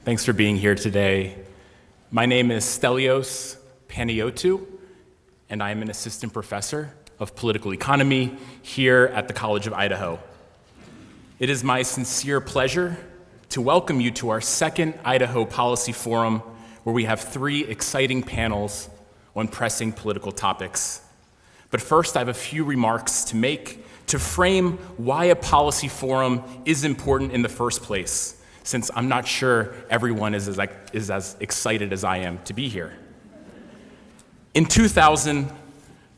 Thanks for being here today. My name is Stelios Panayiotou, and I am an assistant professor of political economy here at the College of Idaho. It is my sincere pleasure to welcome you to our second Idaho Policy Forum, where we have 3 exciting panels on pressing political topics. But first, I have a few remarks to make to frame why a policy forum is important in the first place, since I'm not sure everyone is as excited as I am to be here. In 2000,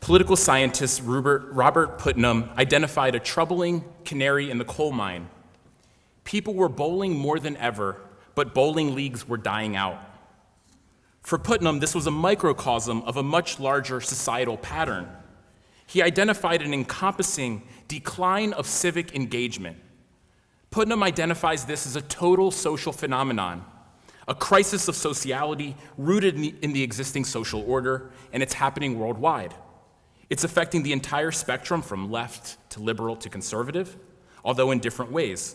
political scientist Robert Putnam identified a troubling canary in the coal mine. People were bowling more than ever, but bowling leagues were dying out. For Putnam, this was a microcosm of a much larger societal pattern. He identified an encompassing decline of civic engagement. Putnam identifies this as a total social phenomenon, a crisis of sociality rooted in the existing social order, and it's happening worldwide. It's affecting the entire spectrum from left to liberal to conservative, although in different ways.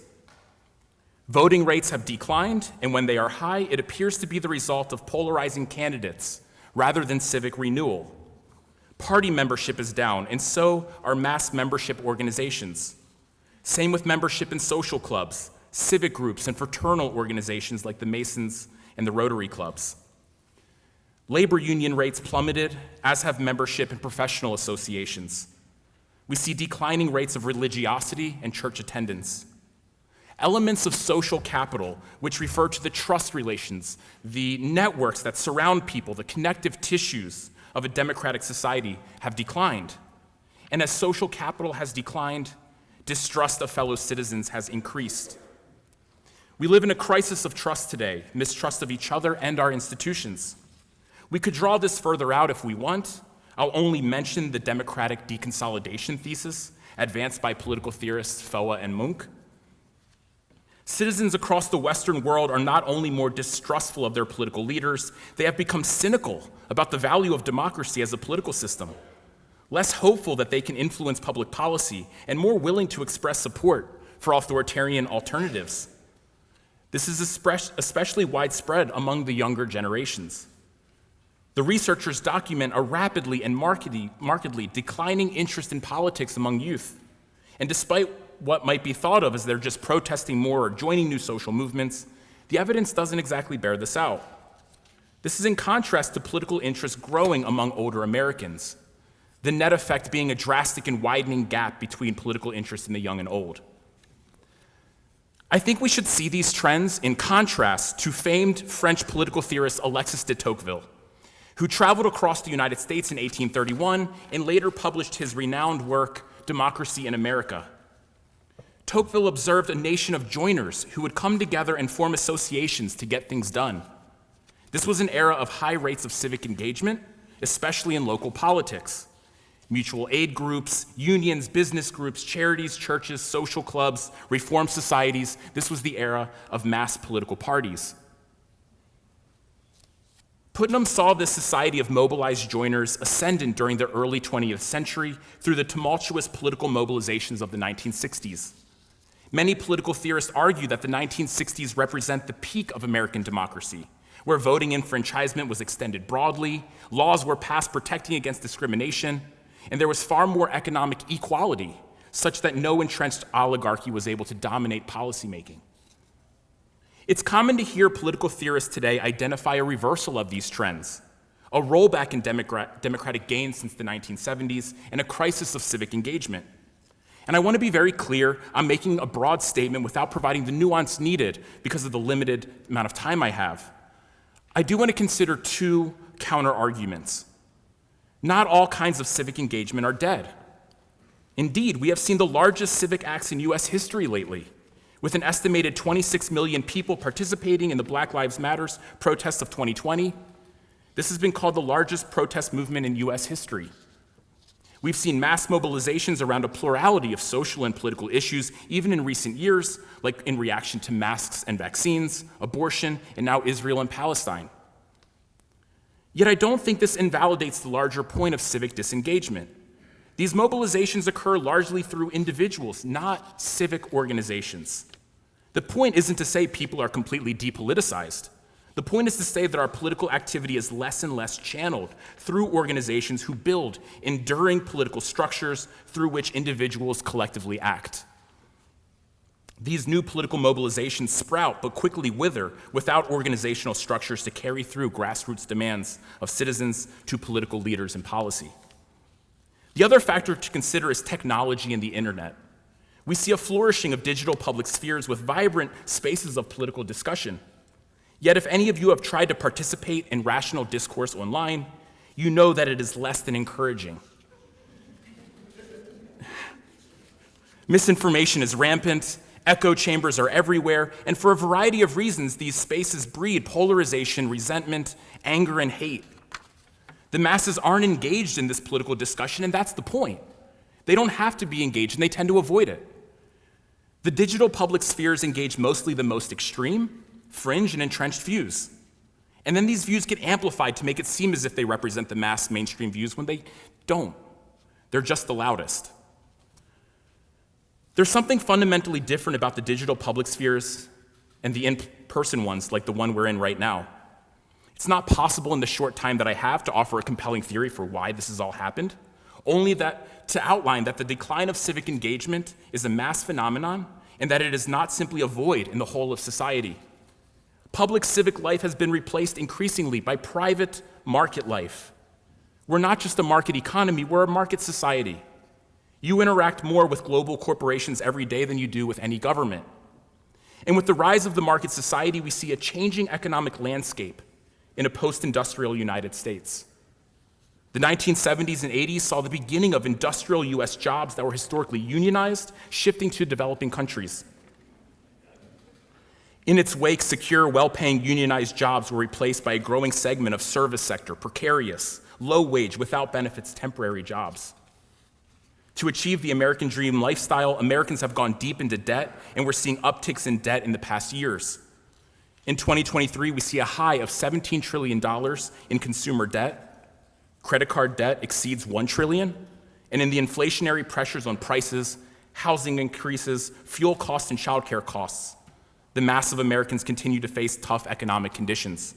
Voting rates have declined, and when they are high, it appears to be the result of polarizing candidates rather than civic renewal. Party membership is down, and so are mass membership organizations. Same with membership in social clubs, civic groups, and fraternal organizations like the Masons and the Rotary clubs. Labor union rates plummeted, as have membership in professional associations. We see declining rates of religiosity and church attendance. Elements of social capital, which refer to the trust relations, the networks that surround people, the connective tissues of a democratic society, have declined. And as social capital has declined, distrust of fellow citizens has increased. We live in a crisis of trust today, mistrust of each other and our institutions. We could draw this further out if we want. I'll only mention the democratic deconsolidation thesis advanced by political theorists Foa and Munk. Citizens across the Western world are not only more distrustful of their political leaders, they have become cynical about the value of democracy as a political system, less hopeful that they can influence public policy, and more willing to express support for authoritarian alternatives. This is especially widespread among the younger generations. The researchers document a rapidly and markedly declining interest in politics among youth. And despite what might be thought of as they're just protesting more or joining new social movements, the evidence doesn't exactly bear this out. This is in contrast to political interest growing among older Americans, the net effect being a drastic and widening gap between political interest in the young and old. I think we should see these trends in contrast to famed French political theorist Alexis de Tocqueville, who traveled across the United States in 1831 and later published his renowned work, Democracy in America. Tocqueville observed a nation of joiners who would come together and form associations to get things done. This was an era of high rates of civic engagement, especially in local politics. Mutual aid groups, unions, business groups, charities, churches, social clubs, reform societies. This was the era of mass political parties. Putnam saw this society of mobilized joiners ascendant during the early 20th century through the tumultuous political mobilizations of the 1960s. Many political theorists argue that the 1960s represent the peak of American democracy, where voting enfranchisement was extended broadly, laws were passed protecting against discrimination, and there was far more economic equality, such that no entrenched oligarchy was able to dominate policymaking. It's common to hear political theorists today identify a reversal of these trends, a rollback in democratic gains since the 1970s, and a crisis of civic engagement. And I want to be very clear, I'm making a broad statement without providing the nuance needed because of the limited amount of time I have. I do want to consider 2 counter-arguments. Not all kinds of civic engagement are dead. Indeed, we have seen the largest civic acts in US history lately, with an estimated 26 million people participating in the Black Lives Matter protests of 2020. This has been called the largest protest movement in US history. We've seen mass mobilizations around a plurality of social and political issues, even in recent years, like in reaction to masks and vaccines, abortion, and now Israel and Palestine. Yet I don't think this invalidates the larger point of civic disengagement. These mobilizations occur largely through individuals, not civic organizations. The point isn't to say people are completely depoliticized. The point is to say that our political activity is less and less channeled through organizations who build enduring political structures through which individuals collectively act. These new political mobilizations sprout but quickly wither without organizational structures to carry through grassroots demands of citizens to political leaders and policy. The other factor to consider is technology and the internet. We see a flourishing of digital public spheres with vibrant spaces of political discussion. Yet if any of you have tried to participate in rational discourse online, you know that it is less than encouraging. Misinformation is rampant, echo chambers are everywhere, and for a variety of reasons, these spaces breed polarization, resentment, anger, and hate. The masses aren't engaged in this political discussion, and that's the point. They don't have to be engaged, and they tend to avoid it. The digital public spheres engage mostly the most extreme, fringe, and entrenched views. And then these views get amplified to make it seem as if they represent the mass mainstream views when they don't. They're just the loudest. There's something fundamentally different about the digital public spheres and the in-person ones, like the one we're in right now. It's not possible in the short time that I have to offer a compelling theory for why this has all happened, only that to outline that the decline of civic engagement is a mass phenomenon and that it is not simply a void in the whole of society. Public civic life has been replaced increasingly by private market life. We're not just a market economy, we're a market society. You interact more with global corporations every day than you do with any government. And with the rise of the market society, we see a changing economic landscape in a post-industrial United States. The 1970s and 80s saw the beginning of industrial US jobs that were historically unionized, shifting to developing countries. In its wake, secure, well-paying unionized jobs were replaced by a growing segment of service sector, precarious, low-wage, without benefits, temporary jobs. To achieve the American dream lifestyle, Americans have gone deep into debt, and we're seeing upticks in debt in the past years. In 2023, we see a high of $17 trillion in consumer debt. Credit card debt exceeds $1 trillion, and in the inflationary pressures on prices, housing increases, fuel costs, and childcare costs, the mass of Americans continue to face tough economic conditions.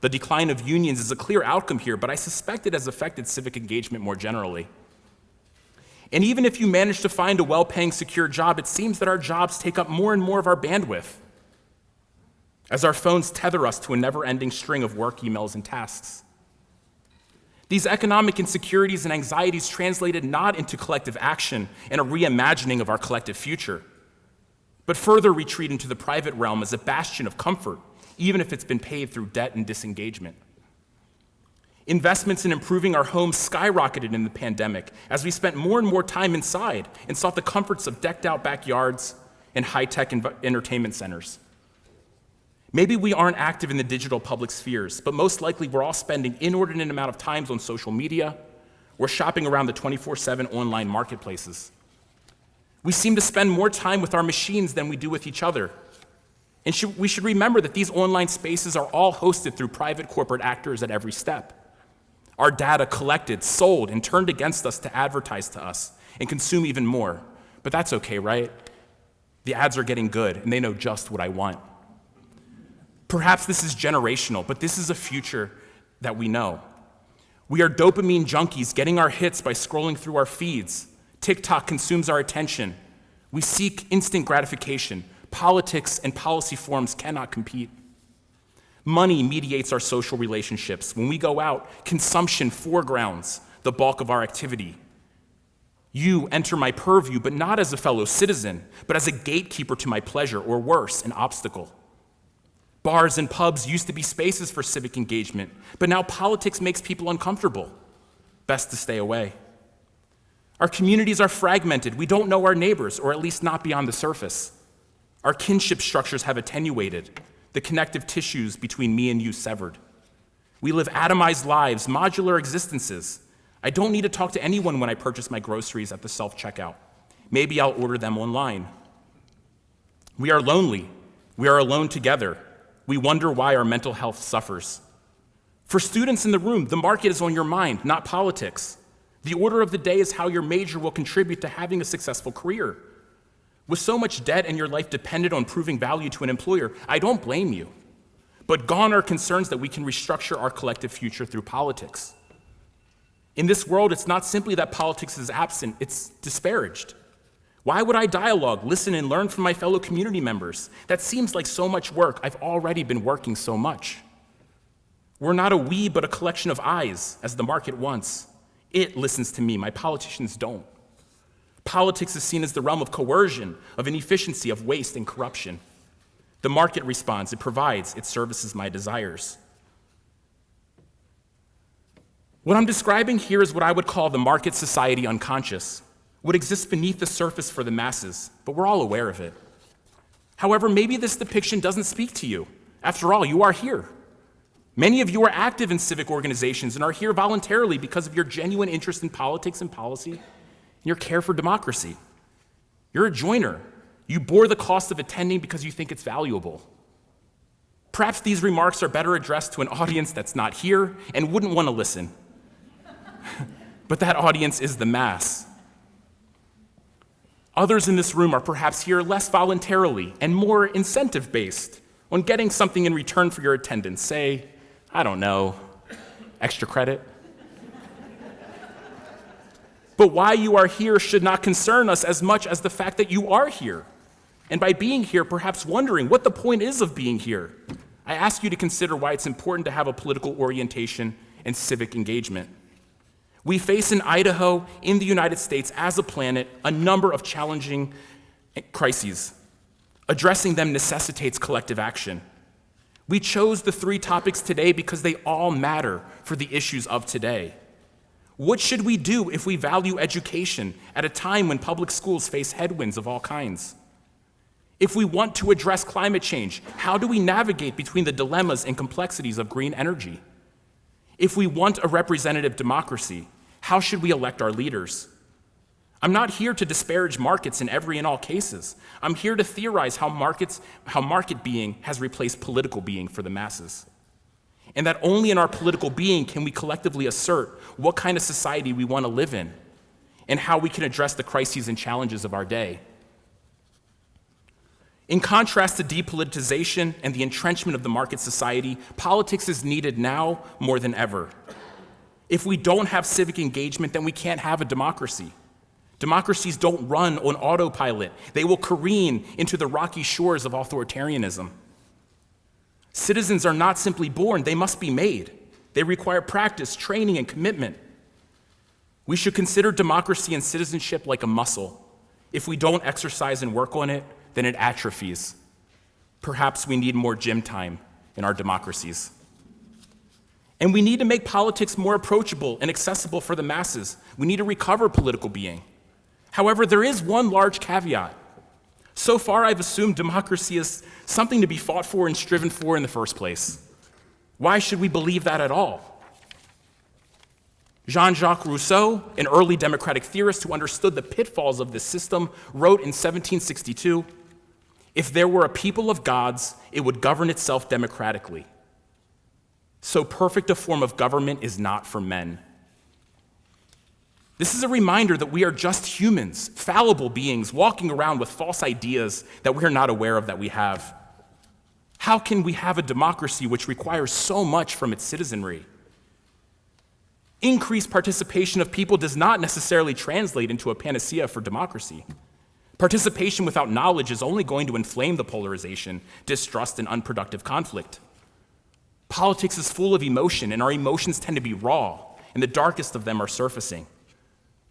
The decline of unions is a clear outcome here, but I suspect it has affected civic engagement more generally. And even if you manage to find a well-paying, secure job, it seems that our jobs take up more and more of our bandwidth, as our phones tether us to a never-ending string of work emails and tasks. These economic insecurities and anxieties translated not into collective action and a reimagining of our collective future, but further retreat into the private realm as a bastion of comfort, even if it's been paid through debt and disengagement. Investments in improving our homes skyrocketed in the pandemic as we spent more and more time inside and sought the comforts of decked-out backyards and high-tech entertainment centers. Maybe we aren't active in the digital public spheres, but most likely we're all spending inordinate amount of time on social media. We're shopping around the 24/7 online marketplaces. We seem to spend more time with our machines than we do with each other. And we should remember that these online spaces are all hosted through private corporate actors at every step. Our data collected, sold, and turned against us to advertise to us and consume even more. But that's okay, right? The ads are getting good, and they know just what I want. Perhaps this is generational, but this is a future that we know. We are dopamine junkies getting our hits by scrolling through our feeds. TikTok consumes our attention. We seek instant gratification. Politics and policy forms cannot compete. Money mediates our social relationships. When we go out, consumption foregrounds the bulk of our activity. You enter my purview, but not as a fellow citizen, but as a gatekeeper to my pleasure, or worse, an obstacle. Bars and pubs used to be spaces for civic engagement, but now politics makes people uncomfortable. Best to stay away. Our communities are fragmented. We don't know our neighbors, or at least not beyond the surface. Our kinship structures have attenuated, the connective tissues between me and you severed. We live atomized lives, modular existences. I don't need to talk to anyone when I purchase my groceries at the self-checkout. Maybe I'll order them online. We are lonely. We are alone together. We wonder why our mental health suffers. For students in the room, the market is on your mind, not politics. The order of the day is how your major will contribute to having a successful career. With so much debt and your life dependent on proving value to an employer, I don't blame you. But gone are concerns that we can restructure our collective future through politics. In this world, it's not simply that politics is absent, it's disparaged. Why would I dialogue, listen, and learn from my fellow community members? That seems like so much work. I've already been working so much. We're not a we, but a collection of I's, as the market wants. It listens to me, my politicians don't. Politics is seen as the realm of coercion, of inefficiency, of waste and corruption. The market responds, it provides, it services my desires. What I'm describing here is what I would call the market society unconscious, what exists beneath the surface for the masses, but we're all aware of it. However, maybe this depiction doesn't speak to you. After all, you are here. Many of you are active in civic organizations and are here voluntarily because of your genuine interest in politics and policy and your care for democracy. You're a joiner. You bore the cost of attending because you think it's valuable. Perhaps these remarks are better addressed to an audience that's not here and wouldn't want to listen. But that audience is the mass. Others in this room are perhaps here less voluntarily and more incentive-based on getting something in return for your attendance. Say, I don't know, extra credit. But why you are here should not concern us as much as the fact that you are here. And by being here, perhaps wondering what the point is of being here, I ask you to consider why it's important to have a political orientation and civic engagement. We face in Idaho, in the United States, as a planet, a number of challenging crises. Addressing them necessitates collective action. We chose the 3 topics today because they all matter for the issues of today. What should we do if we value education at a time when public schools face headwinds of all kinds? If we want to address climate change, how do we navigate between the dilemmas and complexities of green energy? If we want a representative democracy, how should we elect our leaders? I'm not here to disparage markets in every and all cases. I'm here to theorize how market being has replaced political being for the masses. And that only in our political being can we collectively assert what kind of society we want to live in and how we can address the crises and challenges of our day. In contrast to depoliticization and the entrenchment of the market society, politics is needed now more than ever. If we don't have civic engagement, then we can't have a democracy. Democracies don't run on autopilot. They will careen into the rocky shores of authoritarianism. Citizens are not simply born, they must be made. They require practice, training, and commitment. We should consider democracy and citizenship like a muscle. If we don't exercise and work on it, then it atrophies. Perhaps we need more gym time in our democracies. And we need to make politics more approachable and accessible for the masses. We need to recover political being. However, there is one large caveat. So far, I've assumed democracy is something to be fought for and striven for in the first place. Why should we believe that at all? Jean-Jacques Rousseau, an early democratic theorist who understood the pitfalls of this system, wrote in 1762, "If there were a people of gods, it would govern itself democratically. So perfect a form of government is not for men." This is a reminder that we are just humans, fallible beings, walking around with false ideas that we're not aware of that we have. How can we have a democracy which requires so much from its citizenry? Increased participation of people does not necessarily translate into a panacea for democracy. Participation without knowledge is only going to inflame the polarization, distrust, and unproductive conflict. Politics is full of emotion, and our emotions tend to be raw, and the darkest of them are surfacing.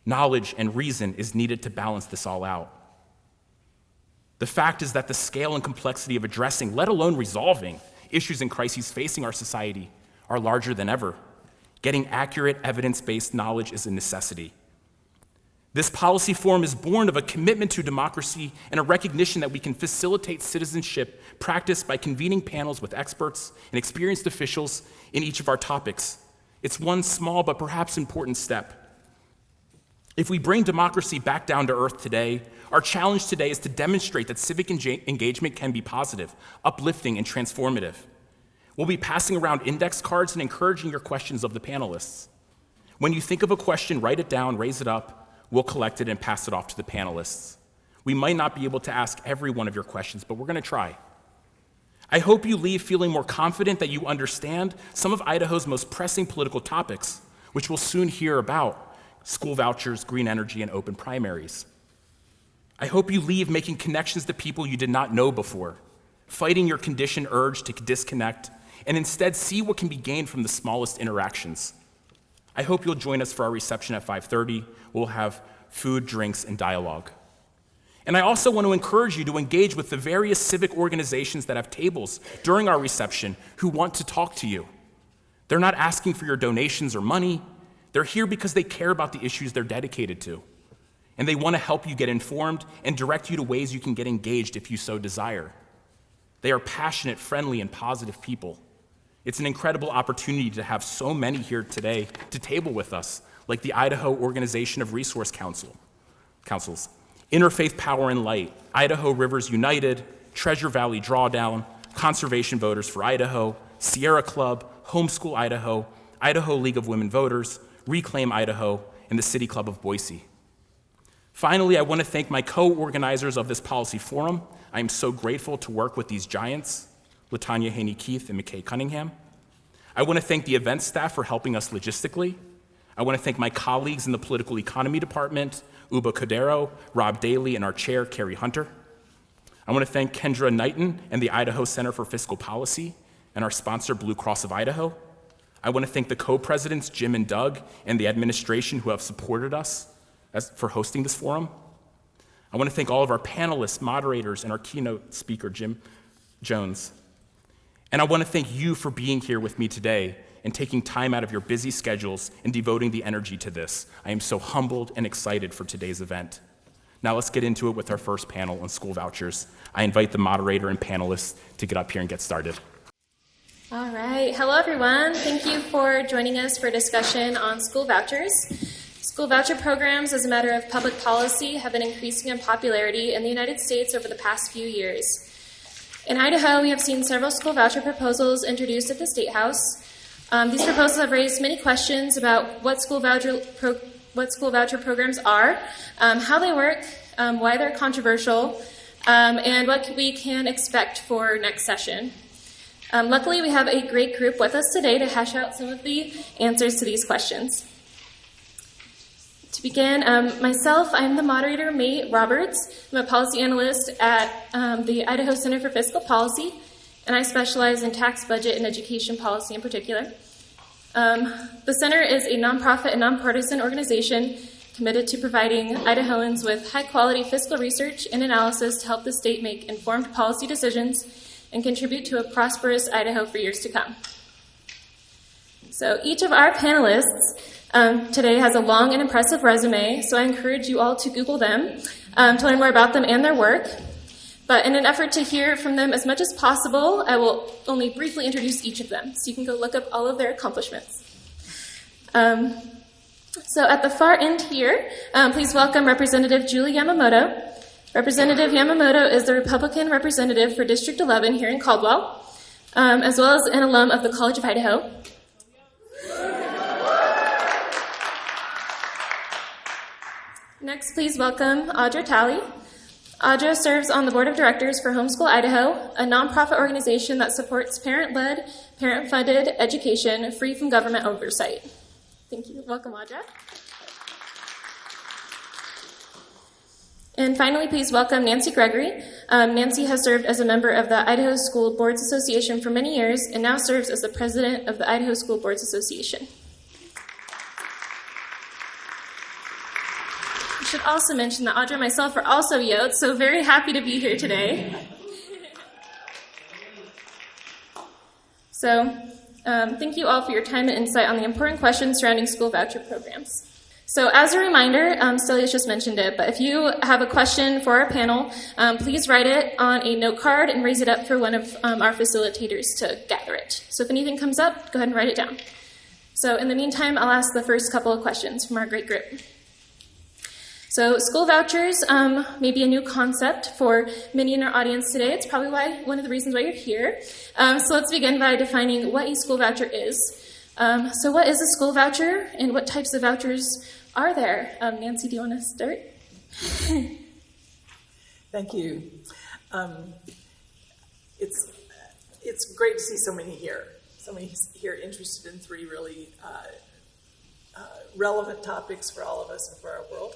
Knowledge and reason is needed to balance this all out. The fact is that the scale and complexity of addressing, let alone resolving, issues and crises facing our society are larger than ever. Getting accurate, evidence-based knowledge is a necessity. This policy forum is born of a commitment to democracy and a recognition that we can facilitate citizenship practiced by convening panels with experts and experienced officials in each of our topics. It's one small but perhaps important step. If we bring democracy back down to earth today, our challenge today is to demonstrate that civic engagement can be positive, uplifting, and transformative. We'll be passing around index cards and encouraging your questions of the panelists. When you think of a question, write it down, raise it up. We'll collect it and pass it off to the panelists. We might not be able to ask every one of your questions, but we're going to try. I hope you leave feeling more confident that you understand some of Idaho's most pressing political topics, which we'll soon hear about: school vouchers, green energy, and open primaries. I hope you leave making connections to people you did not know before, fighting your conditioned urge to disconnect, and instead see what can be gained from the smallest interactions. I hope you'll join us for our reception at 5:30. We'll have food, drinks, and dialogue. And I also want to encourage you to engage with the various civic organizations that have tables during our reception who want to talk to you. They're not asking for your donations or money. They're here because they care about the issues they're dedicated to. And they want to help you get informed and direct you to ways you can get engaged if you so desire. They are passionate, friendly, and positive people. It's an incredible opportunity to have so many here today to table with us, like the Idaho Organization of Resource Councils, Interfaith Power and Light, Idaho Rivers United, Treasure Valley Drawdown, Conservation Voters for Idaho, Sierra Club, Homeschool Idaho, Idaho League of Women Voters, Reclaim Idaho, and the City Club of Boise. Finally, I want to thank my co-organizers of this policy forum. I am so grateful to work with these giants, Latanya Haney-Keith and McKay Cunningham. I want to thank the event staff for helping us logistically. I want to thank my colleagues in the Political Economy Department, Uba Cordero, Rob Daly, and our chair, Carrie Hunter. I want to thank Kendra Knighton and the Idaho Center for Fiscal Policy and our sponsor, Blue Cross of Idaho. I want to thank the co-presidents, Jim and Doug, and the administration who have supported us for hosting this forum. I want to thank all of our panelists, moderators, and our keynote speaker, Jim Jones. And I want to thank you for being here with me today and taking time out of your busy schedules and devoting the energy to this. I am so humbled and excited for today's event. Now let's get into it with our first panel on school vouchers. I invite the moderator and panelists to get up here and get started. All right. Hello, everyone. Thank you for joining us for a discussion on school vouchers. School voucher programs, as a matter of public policy, have been increasing in popularity in the United States over the past few years. In Idaho, we have seen several school voucher proposals introduced at the State House. These proposals have raised many questions about what school voucher programs are, how they work, why they're controversial, and what we can expect for next session. Luckily, we have a great group with us today to hash out some of the answers to these questions. To begin, myself, I'm the moderator, May Roberts. I'm a policy analyst at the Idaho Center for Fiscal Policy, and I specialize in tax, budget, and education policy in particular. The Center is a nonprofit and nonpartisan organization committed to providing Idahoans with high-quality fiscal research and analysis to help the state make informed policy decisions and contribute to a prosperous Idaho for years to come. So each of our panelists today has a long and impressive resume, so I encourage you all to Google them to learn more about them and their work. But in an effort to hear from them as much as possible, I will only briefly introduce each of them, so you can go look up all of their accomplishments. So at the far end here, please welcome Representative Julie Yamamoto. Representative Yamamoto is the Republican representative for District 11 here in Caldwell, as well as an alum of the College of Idaho. Next, please welcome Audra Talley. Audra serves on the board of directors for Homeschool Idaho, a nonprofit organization that supports parent-led, parent-funded education free from government oversight. Thank you. Welcome, Audra. And finally, please welcome Nancy Gregory. Nancy has served as a member of the Idaho School Boards Association for many years and now serves as the president of the Idaho School Boards Association. I should also mention that Audra and myself are also Yotes, so very happy to be here today. So, thank you all for your time and insight on the important questions surrounding school voucher programs. So as a reminder, Stelios just mentioned it, but if you have a question for our panel, please write it on a note card and raise it up for one of our facilitators to gather it. So if anything comes up, go ahead and write it down. So in the meantime, I'll ask the first couple of questions from our great group. So school vouchers may be a new concept for many in our audience today. It's probably one of the reasons why you're here. So let's begin by defining what a school voucher is. So what is a school voucher and what types of vouchers are there? Nancy, do you want to start? Thank you. It's great to see so many here interested in three really relevant topics for all of us and for our world.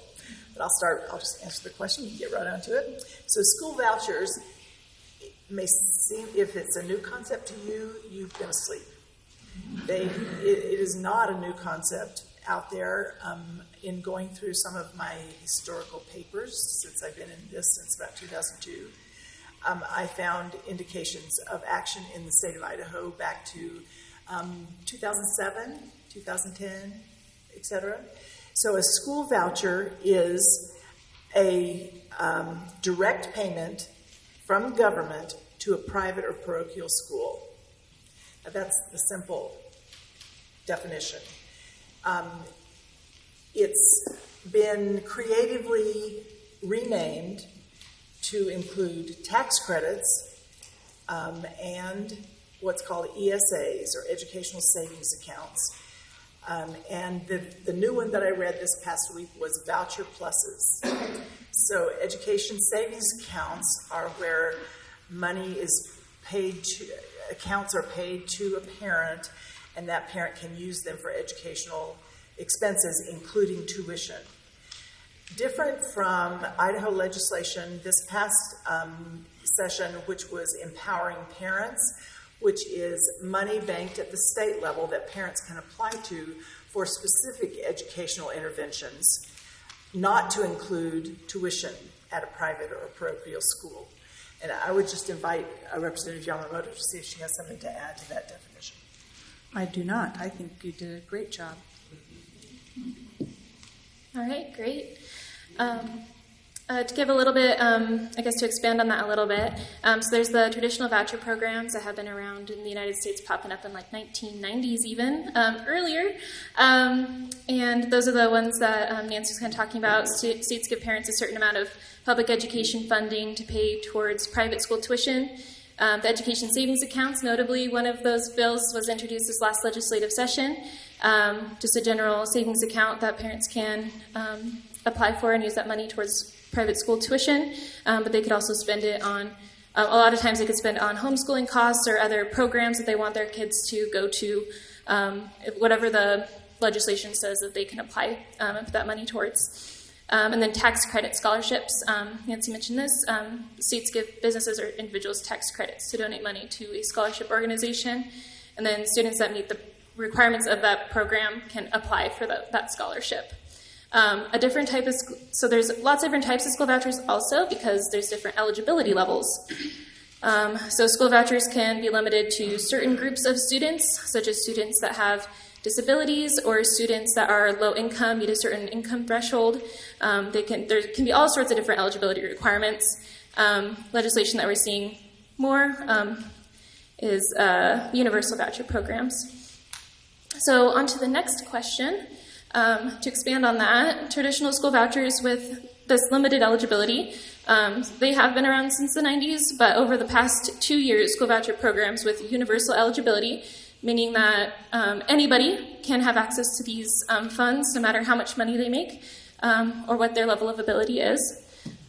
But I'll just answer the question, you can get right onto it. So school vouchers, it may seem, if it's a new concept to you, you've been asleep. It is not a new concept out there. In going through some of my historical papers, since I've been in this since about 2002, I found indications of action in the state of Idaho back to 2007, 2010, etc. So a school voucher is a direct payment from government to a private or parochial school. Now, that's the simple definition. It's been creatively renamed to include tax credits and what's called ESAs, or educational savings accounts. And the new one that I read this past week was voucher pluses. So education savings accounts are where money is paid to, accounts are paid to a parent, and that parent can use them for educational expenses, including tuition. Different from Idaho legislation this past session, which was empowering parents, which is money banked at the state level that parents can apply to for specific educational interventions, not to include tuition at a private or a parochial school. And I would just invite Representative Yamamoto to see if she has something to add to that definition. I do not. I think you did a great job. All right, great. To give a little bit, to expand on that a little bit, so there's the traditional voucher programs that have been around in the United States, popping up in like 1990s even, earlier. And those are the ones that Nancy was kind of talking about. States give parents a certain amount of public education funding to pay towards private school tuition. The education savings accounts, notably, one of those bills was introduced this last legislative session, just a general savings account that parents can apply for and use that money towards private school tuition, but they could also spend it on, a lot of times they could spend it on homeschooling costs or other programs that they want their kids to go to, whatever the legislation says that they can apply that money towards. And then tax credit scholarships. Nancy mentioned this. States give businesses or individuals tax credits to donate money to a scholarship organization. And then students that meet the requirements of that program can apply for that scholarship. A different type of so there's lots of different types of school vouchers also, because there's different eligibility levels. So school vouchers can be limited to certain groups of students, such as students that have disabilities or students that are low income, meet a certain income threshold. There can be all sorts of different eligibility requirements. Legislation that we're seeing more is universal voucher programs. So on to the next question. To expand on that, traditional school vouchers with this limited eligibility, they have been around since the 90s, but over the past 2 years, school voucher programs with universal eligibility, meaning that anybody can have access to these funds no matter how much money they make or what their level of ability is.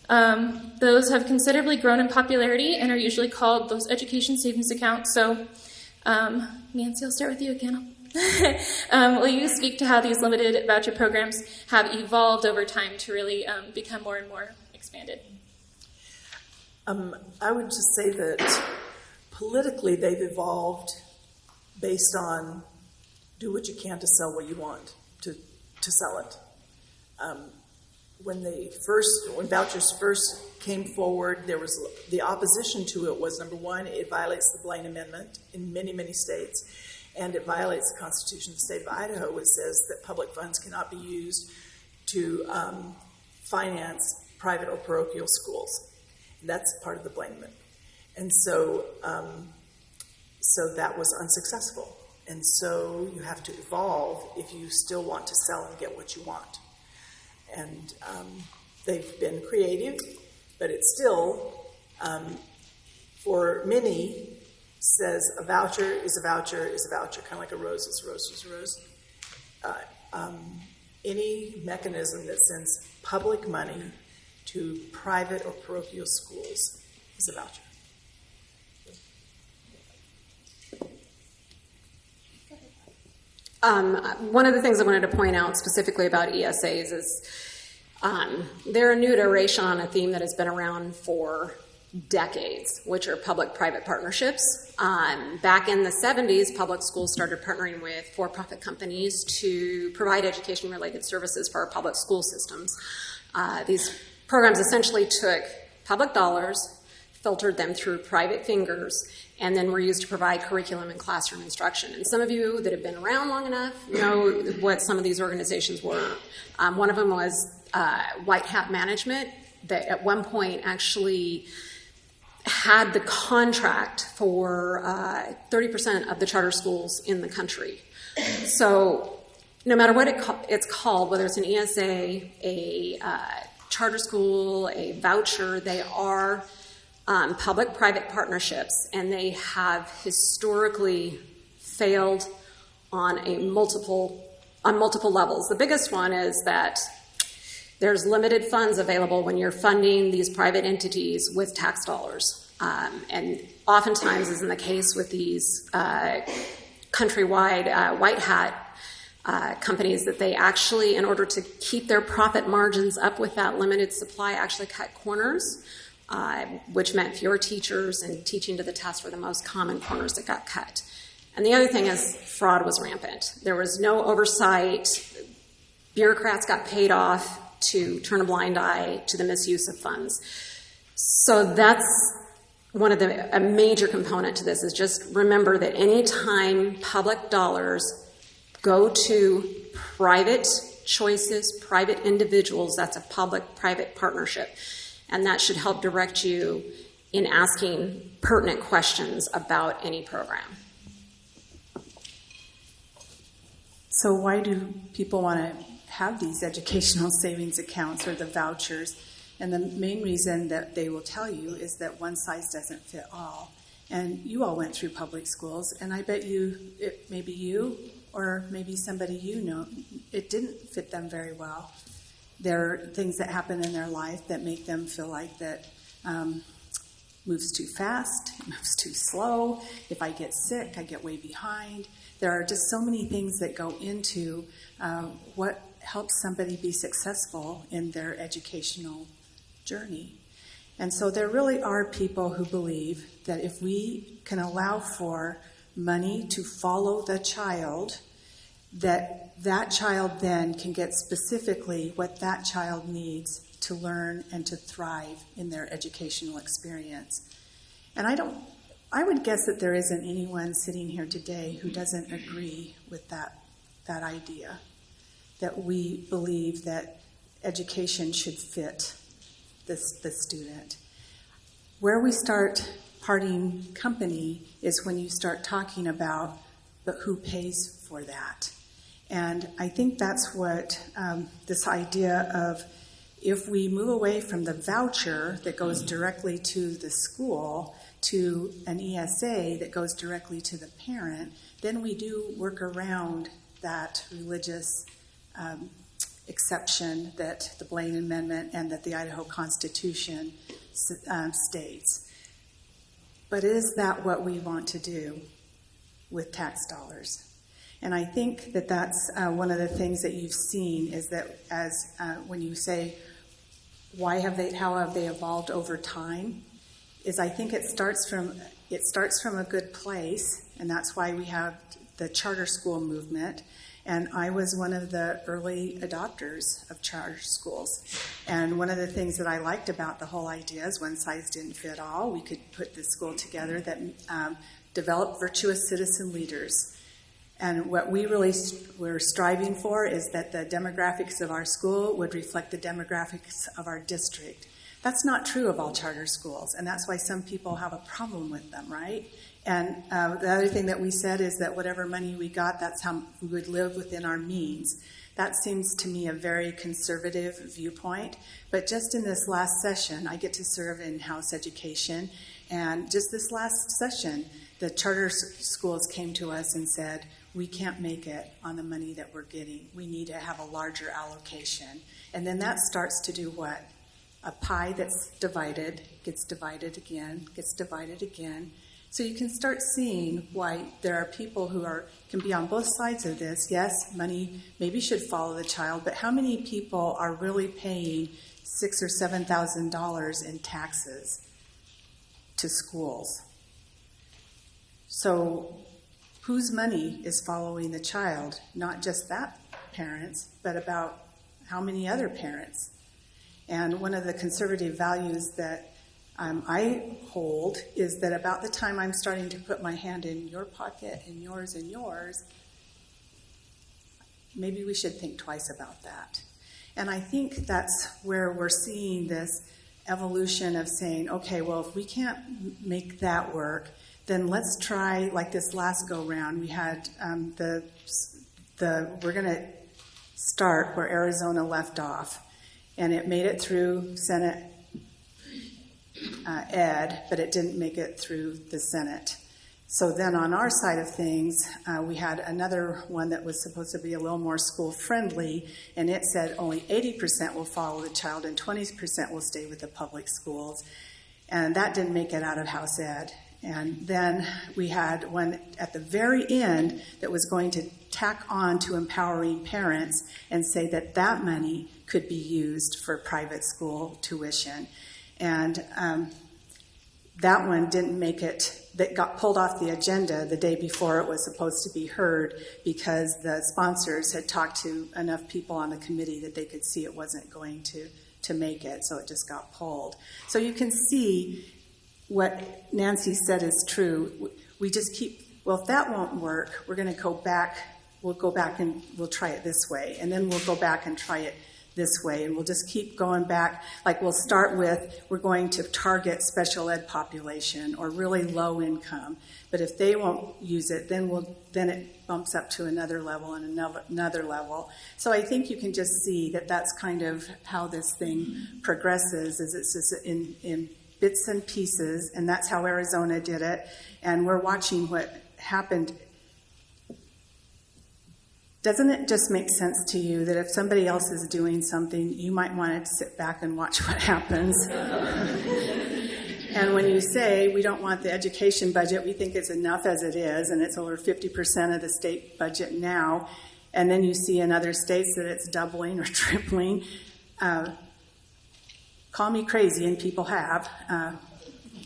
Those have considerably grown in popularity and are usually called those education savings accounts. So Nancy, I'll start with you again. Will you speak to how these limited voucher programs have evolved over time to really become more and more expanded? I would just say that politically they've evolved based on do what you can to sell what you want to sell it. When vouchers first came forward, there was the opposition to it was, number one, it violates the Blaine Amendment in many, many states. And it violates the Constitution of the state of Idaho, which says that public funds cannot be used to finance private or parochial schools. And that's part of the Blaine Amendment. And so that was unsuccessful. And so you have to evolve if you still want to sell and get what you want. And they've been creative, but it's still, for many, says a voucher is a voucher is a voucher, kind of like a rose is a rose is a rose. Any mechanism that sends public money to private or parochial schools is a voucher. One of the things I wanted to point out specifically about ESAs is they're a new iteration on a theme that has been around for decades, which are public-private partnerships. Back in the 70s, public schools started partnering with for-profit companies to provide education-related services for our public school systems. These programs essentially took public dollars, filtered them through private fingers, and then were used to provide curriculum and classroom instruction. And some of you that have been around long enough know what some of these organizations were. One of them was White Hat Management, that at one point actually had the contract for 30% of the charter schools in the country. So no matter what it's called, whether it's an ESA, a charter school, a voucher, they are public-private partnerships, and they have historically failed on multiple levels. The biggest one is that there's limited funds available when you're funding these private entities with tax dollars. And oftentimes, as in the case with these countrywide white hat companies, that they actually, in order to keep their profit margins up with that limited supply, actually cut corners, which meant fewer teachers, and teaching to the test were the most common corners that got cut. And the other thing is fraud was rampant. There was no oversight. Bureaucrats got paid off to turn a blind eye to the misuse of funds. So that's a major component to this, is just remember that any time public dollars go to private choices, private individuals, that's a public-private partnership. And that should help direct you in asking pertinent questions about any program. So why do people want to have these educational savings accounts or the vouchers? And the main reason that they will tell you is that one size doesn't fit all. And you all went through public schools, and I bet maybe you or maybe somebody you know, it didn't fit them very well. There are things that happen in their life that make them feel like that moves too fast, moves too slow. If I get sick, I get way behind. There are just so many things that go into what helps somebody be successful in their educational journey. And so there really are people who believe that if we can allow for money to follow the child, that child then can get specifically what that child needs to learn and to thrive in their educational experience. And I would guess that there isn't anyone sitting here today who doesn't agree with that idea, that we believe that education should fit the student. Where we start parting company is when you start talking about, but who pays for that? And I think that's what this idea of, if we move away from the voucher that goes directly to the school to an ESA that goes directly to the parent, then we do work around that religious exception that the Blaine Amendment and that the Idaho Constitution states. But is that what we want to do with tax dollars? And I think that that's one of the things that you've seen, is that as when you say, how have they evolved over time, is I think it starts from a good place, and that's why we have the charter school movement. And I was one of the early adopters of charter schools. And one of the things that I liked about the whole idea is one size didn't fit all. We could put this school together that developed virtuous citizen leaders. And what we really were striving for is that the demographics of our school would reflect the demographics of our district. That's not true of all charter schools, and that's why some people have a problem with them, right? And the other thing that we said is that whatever money we got, that's how we would live within our means. That seems to me a very conservative viewpoint. But just in this last session, I get to serve in House Education, and just this last session, the charter schools came to us and said, we can't make it on the money that we're getting. We need to have a larger allocation. And then that starts to do what? a pie that's divided, gets divided again, gets divided again. So you can start seeing why there are people who can be on both sides of this. Yes, money maybe should follow the child, but how many people are really paying $6,000 or $7,000 in taxes to schools? So whose money is following the child? Not just that parent's, but about how many other parents. And one of the conservative values that I hold is that about the time I'm starting to put my hand in your pocket and yours, maybe we should think twice about that. And I think that's where we're seeing this evolution of saying, okay, well, if we can't make that work, then let's try, like this last go-round, we had we're going to start where Arizona left off. And it made it through Senate Ed, but it didn't make it through the Senate. So then on our side of things, we had another one that was supposed to be a little more school-friendly, and it said only 80% will follow the child and 20% will stay with the public schools. And that didn't make it out of House Ed. And then we had one at the very end that was going to tack on to empowering parents and say that that money could be used for private school tuition. And that one didn't make it, that got pulled off the agenda the day before it was supposed to be heard because the sponsors had talked to enough people on the committee that they could see it wasn't going to make it, so it just got pulled. So you can see what Nancy said is true. We just keep, well, if that won't work, we're going to go back, we'll go back and we'll try it this way, and then we'll go back and try it this way, and we'll just keep going back. Like we'll start with, we're going to target special ed population or really low income, but if they won't use it, then it bumps up to another level and another level. So I think you can just see that that's kind of how this thing progresses, is it's just in bits and pieces, and that's how Arizona did it, and we're watching what happened. Doesn't it just make sense to you that if somebody else is doing something, you might want to sit back and watch what happens? And when you say we don't want the education budget, we think it's enough as it is, and it's over 50% of the state budget now, and then you see in other states that it's doubling or tripling, call me crazy, and people have,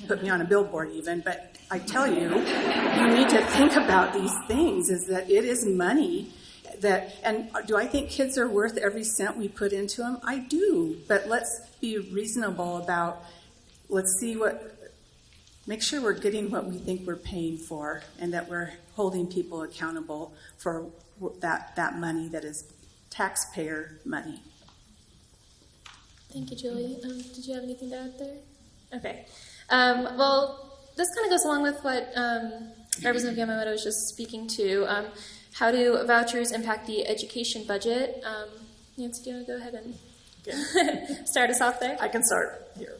put me on a billboard even, but I tell you, you need to think about these things, is that it is money. And do I think kids are worth every cent we put into them? I do, but let's be reasonable about, make sure we're getting what we think we're paying for, and that we're holding people accountable for that money that is taxpayer money. Thank you, Julie. Did you have anything to add there? Okay. Well, this kind of goes along with what Representative Yamamoto was just speaking to. How do vouchers impact the education budget? Nancy, do you want to go ahead and start us off there? I can start here.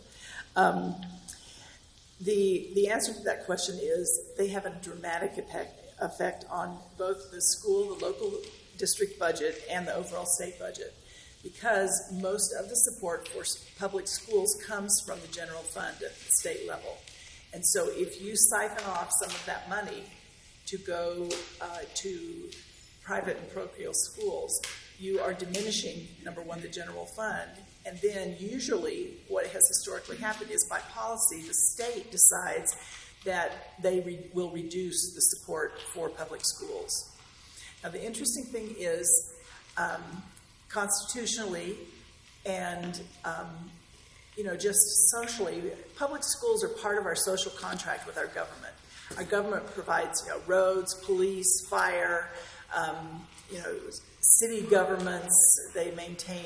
The answer to that question is they have a dramatic effect on both the school, the local district budget, and the overall state budget, because most of the support for public schools comes from the general fund at the state level. And so if you siphon off some of that money to go to private and parochial schools, you are diminishing, number one, the general fund, and then usually what has historically happened is by policy, the state decides that they will reduce the support for public schools. Now the interesting thing is, constitutionally and just socially, public schools are part of our social contract with our government. Our government provides, roads, police, fire, city governments. They maintain,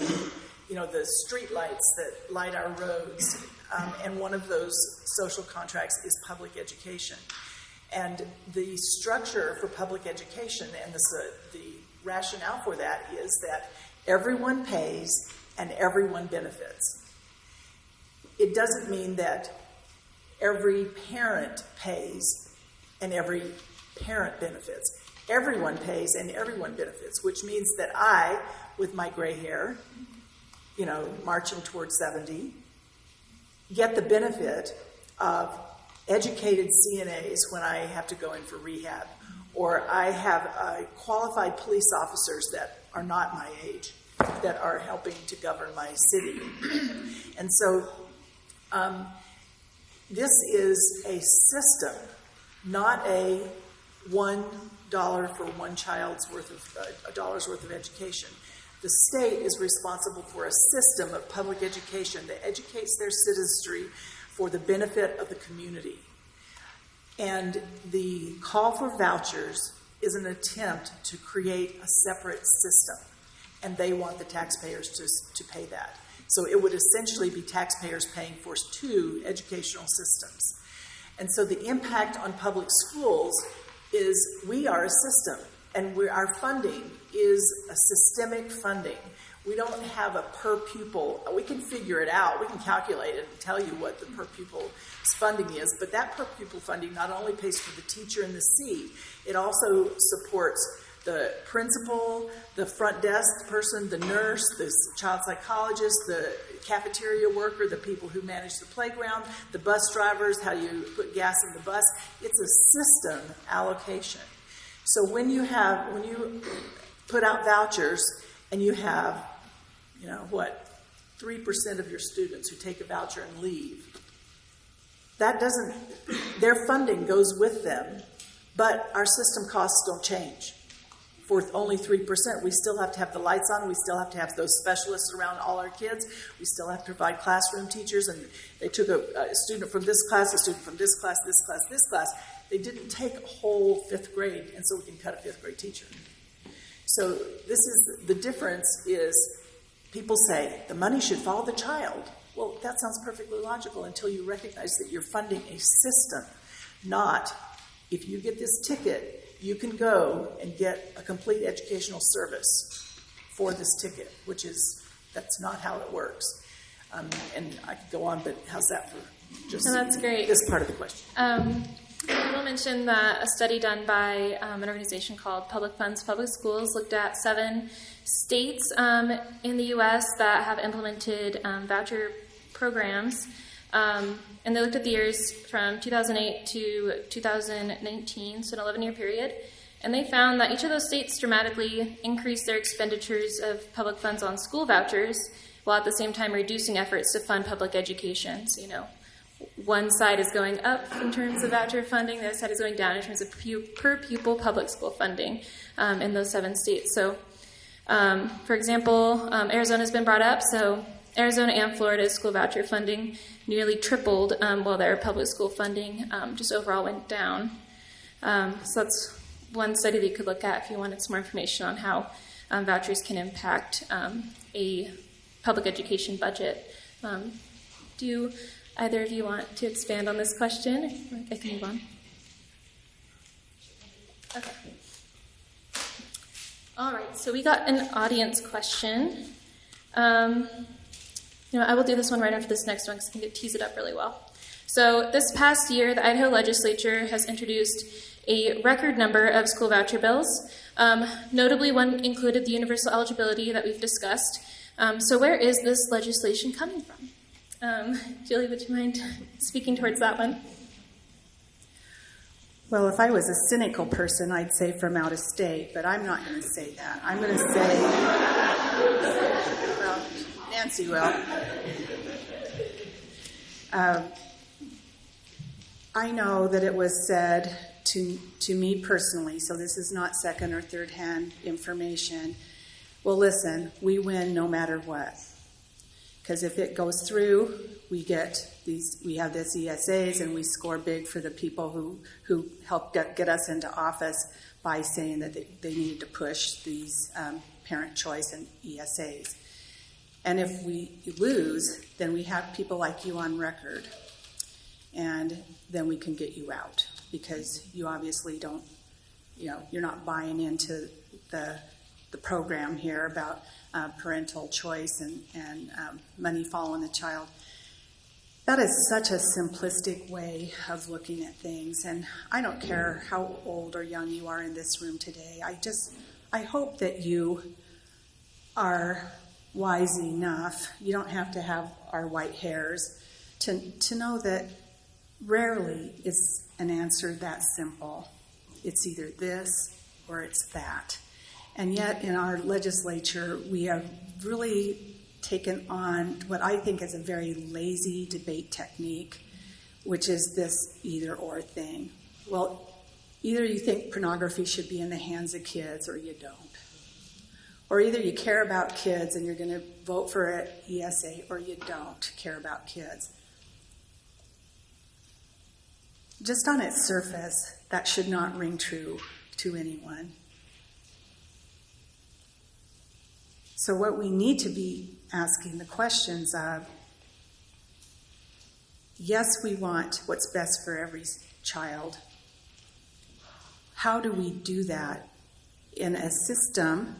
the street lights that light our roads. And one of those social contracts is public education. And the structure for public education and the rationale for that is that everyone pays and everyone benefits. It doesn't mean that every parent pays and every parent benefits. Everyone pays and everyone benefits, which means that I, with my gray hair, marching towards 70, get the benefit of educated CNAs when I have to go in for rehab, or I have qualified police officers that are not my age that are helping to govern my city. And so this is a system, not a $1 for one child's worth of a dollar's worth of education. The state is responsible for a system of public education that educates their citizenry for the benefit of the community. And the call for vouchers is an attempt to create a separate system, and they want the taxpayers to pay that. So it would essentially be taxpayers paying for two educational systems. And so the impact on public schools is we are a system, and our funding is a systemic funding. We don't have a per pupil. We can figure it out. We can calculate it and tell you what the per pupil funding is, but that per pupil funding not only pays for the teacher in the seat, it also supports the principal, the front desk person, the nurse, the child psychologist, the cafeteria worker, the people who manage the playground, the bus drivers, how you put gas in the bus. It's a system allocation. So when you put out vouchers and you have, 3% of your students who take a voucher and leave, their funding goes with them, but our system costs don't change. For only 3%, we still have to have the lights on, we still have to have those specialists around all our kids, we still have to provide classroom teachers, and they took a student from this class, a student from this class, this class, this class. They didn't take a whole fifth grade, and so we can cut a fifth grade teacher. So the difference is people say the money should follow the child. Well, that sounds perfectly logical until you recognize that you're funding a system, not if you get this ticket, you can go and get a complete educational service for this ticket, that's not how it works. And I could go on, but how's that for just that's great. This part of the question? I will mention that a study done by an organization called Public Funds Public Schools looked at 7 states in the U.S. that have implemented voucher programs. And they looked at the years from 2008 to 2019, so an 11-year period. And they found that each of those states dramatically increased their expenditures of public funds on school vouchers, while at the same time reducing efforts to fund public education. So, one side is going up in terms of voucher funding, the other side is going down in terms of per pupil public school funding in those 7 states. So, for example, Arizona's been brought up. So Arizona and Florida's school voucher funding nearly tripled, while their public school funding just overall went down. So that's one study that you could look at if you wanted some more information on how vouchers can impact a public education budget. Do either of you want to expand on this question? I can move on. Okay. All right, so we got an audience question. I will do this one right after this next one because I think it tees it up really well. So this past year, the Idaho legislature has introduced a record number of school voucher bills. Notably, one included the universal eligibility that we've discussed. So where is this legislation coming from? Julie, would you mind speaking towards that one? Well, if I was a cynical person, I'd say from out of state, but I'm not going to say that. I'm going to say, well, Nancy will. I know that it was said to me personally, so this is not second or third hand information. Well, listen, we win no matter what. Because if it goes through, we have this ESAs, and we score big for the people who helped get us into office by saying that they needed to push these parent choice and ESAs. And if we lose, then we have people like you on record, and then we can get you out because you obviously don't, you're not buying into the program here about parental choice and money following the child. That is such a simplistic way of looking at things, and I don't care how old or young you are in this room today. I hope that you are wise enough. You don't have to have our white hairs to know that rarely is an answer that simple. It's either this or it's that. And yet in our legislature, we have really taken on what I think is a very lazy debate technique, which is this either or thing. Well, either you think pornography should be in the hands of kids or you don't. Or either you care about kids and you're going to vote for an ESA or you don't care about kids. Just on its surface, that should not ring true to anyone. So what we need to be asking the questions of, yes, we want what's best for every child. How do we do that in a system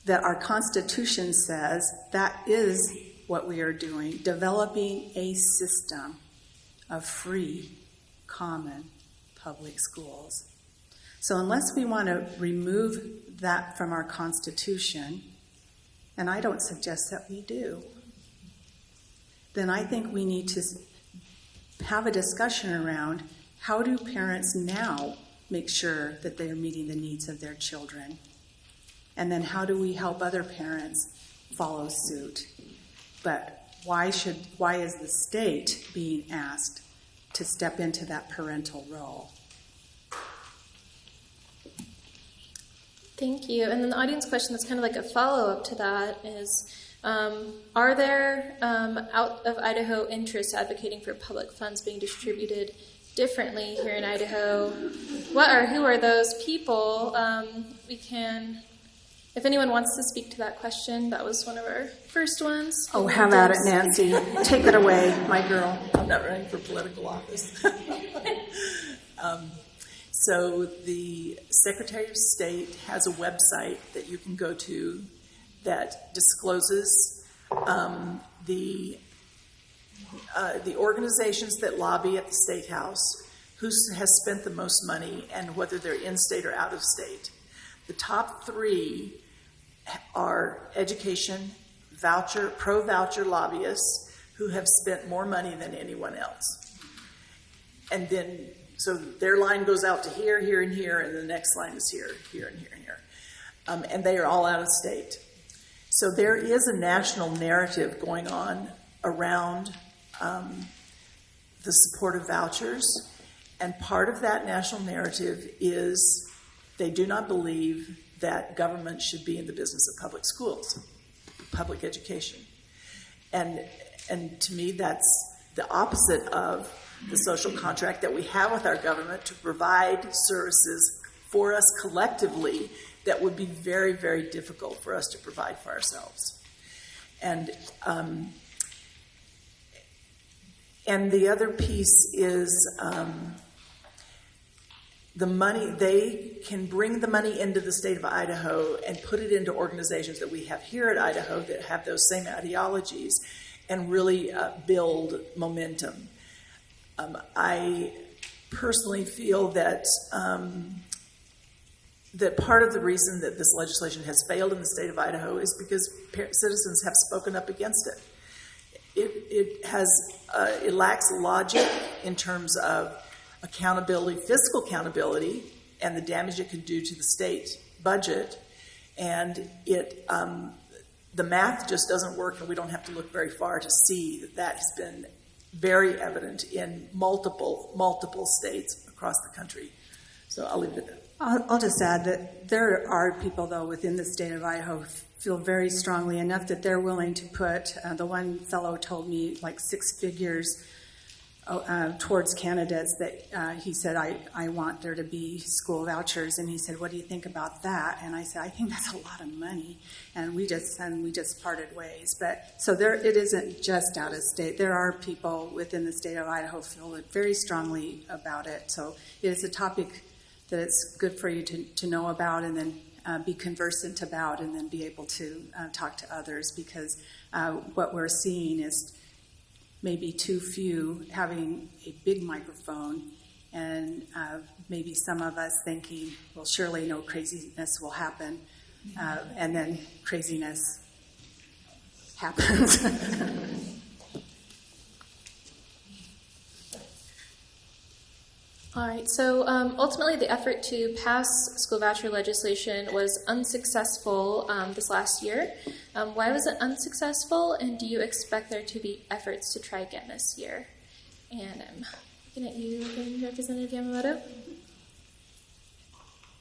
that our Constitution says that is what we are doing, developing a system of free, common public schools? So unless we want to remove that from our Constitution, and I don't suggest that we do, then I think we need to have a discussion around how do parents now make sure that they are meeting the needs of their children? And then how do we help other parents follow suit? But why is the state being asked to step into that parental role? Thank you. And then the audience question that's kind of like a follow-up to that is, are there out of Idaho interests advocating for public funds being distributed differently here in Idaho? Who are those people? If anyone wants to speak to that question, that was one of our first ones. Oh, have at it, Nancy. Take it away, my girl. I'm not running for political office. So the Secretary of State has a website that you can go to that discloses the organizations that lobby at the State House, who has spent the most money, and whether they're in-state or out-of-state. The top three are education, pro-voucher lobbyists who have spent more money than anyone else. And then, so their line goes out to here, here, and here, and the next line is here, here, and here, and here. And they are all out of state. So there is a national narrative going on around the support of vouchers. And part of that national narrative is they do not believe that government should be in the business of public schools, public education. And to me, that's the opposite of the social contract that we have with our government to provide services for us collectively that would be very, very difficult for us to provide for ourselves. And the other piece is the money. They can bring the money into the state of Idaho and put it into organizations that we have here at Idaho that have those same ideologies and really build momentum. I personally feel that that part of the reason that this legislation has failed in the state of Idaho is because citizens have spoken up against it. It lacks logic in terms of accountability, fiscal accountability, and the damage it could do to the state budget. And the math just doesn't work, and we don't have to look very far to see that has been very evident in multiple states across the country. So I'll leave it at that. I'll just add that there are people, though, within the state of Idaho feel very strongly enough that they're willing to put, the one fellow told me, like 6 figures towards candidates that he said, I want there to be school vouchers. And he said, what do you think about that? And I said, I think that's a lot of money. And we just parted ways. But so it isn't just out of state. There are people within the state of Idaho feel very strongly about it. So it is a topic that it's good for you to know about and then be conversant about and then be able to talk to others, because what we're seeing is maybe too few having a big microphone and maybe some of us thinking, well, surely no craziness will happen, and then craziness happens. All right, so ultimately the effort to pass school voucher legislation was unsuccessful this last year. Why was it unsuccessful, and do you expect there to be efforts to try again this year? And I'm looking at you again, Representative Yamamoto.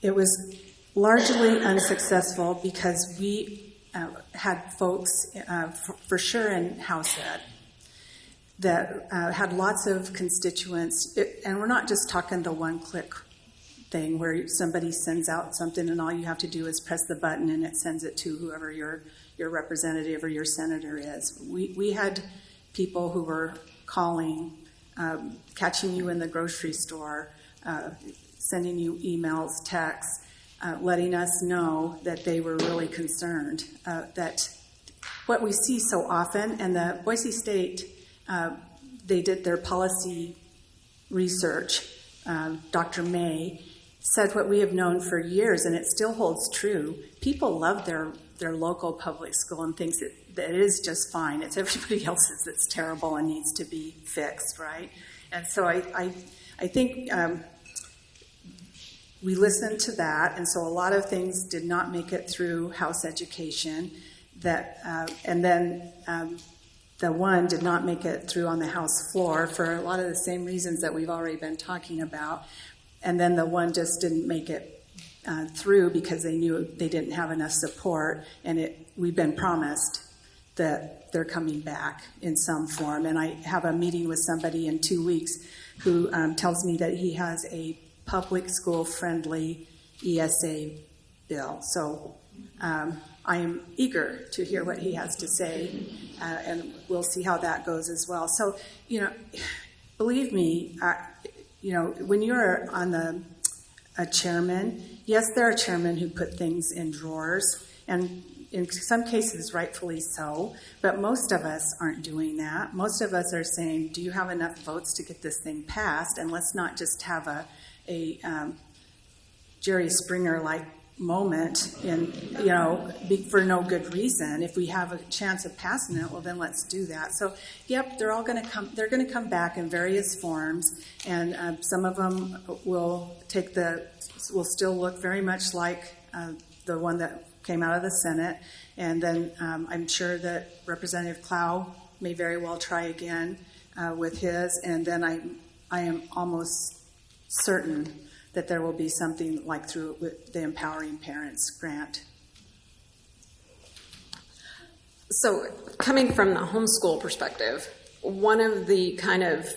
It was largely unsuccessful because we had folks, for sure in House Ed, that had lots of constituents, and we're not just talking the one-click thing where somebody sends out something and all you have to do is press the button and it sends it to whoever your representative or your senator is. We had people who were calling, catching you in the grocery store, sending you emails, texts, letting us know that they were really concerned. That what we see so often, and the Boise State, they did their policy research. Dr. May said what we have known for years, and it still holds true. People love their local public school and thinks that it is just fine. It's everybody else's that's terrible and needs to be fixed, right? And so I think we listened to that, and so a lot of things did not make it through House Education. And then the one did not make it through on the House floor for a lot of the same reasons that we've already been talking about. And then the one just didn't make it through because they knew they didn't have enough support. And we've been promised that they're coming back in some form. And I have a meeting with somebody in 2 weeks who tells me that he has a public school friendly ESA bill. So I am eager to hear what he has to say, and we'll see how that goes as well. So, believe me, when you're on a chairman, yes, there are chairmen who put things in drawers, and in some cases, rightfully so, but most of us aren't doing that. Most of us are saying, do you have enough votes to get this thing passed? And let's not just have a Jerry Springer-like moment for no good reason. If we have a chance of passing it, well, then let's do that. So, yep, they're all going to come. They're going to come back in various forms, and some of them will still look very much like the one that came out of the Senate. And then I'm sure that Representative Clow may very well try again with his. And then I am almost certain that there will be something like through with the Empowering Parents grant. So coming from the homeschool perspective, one of the kind of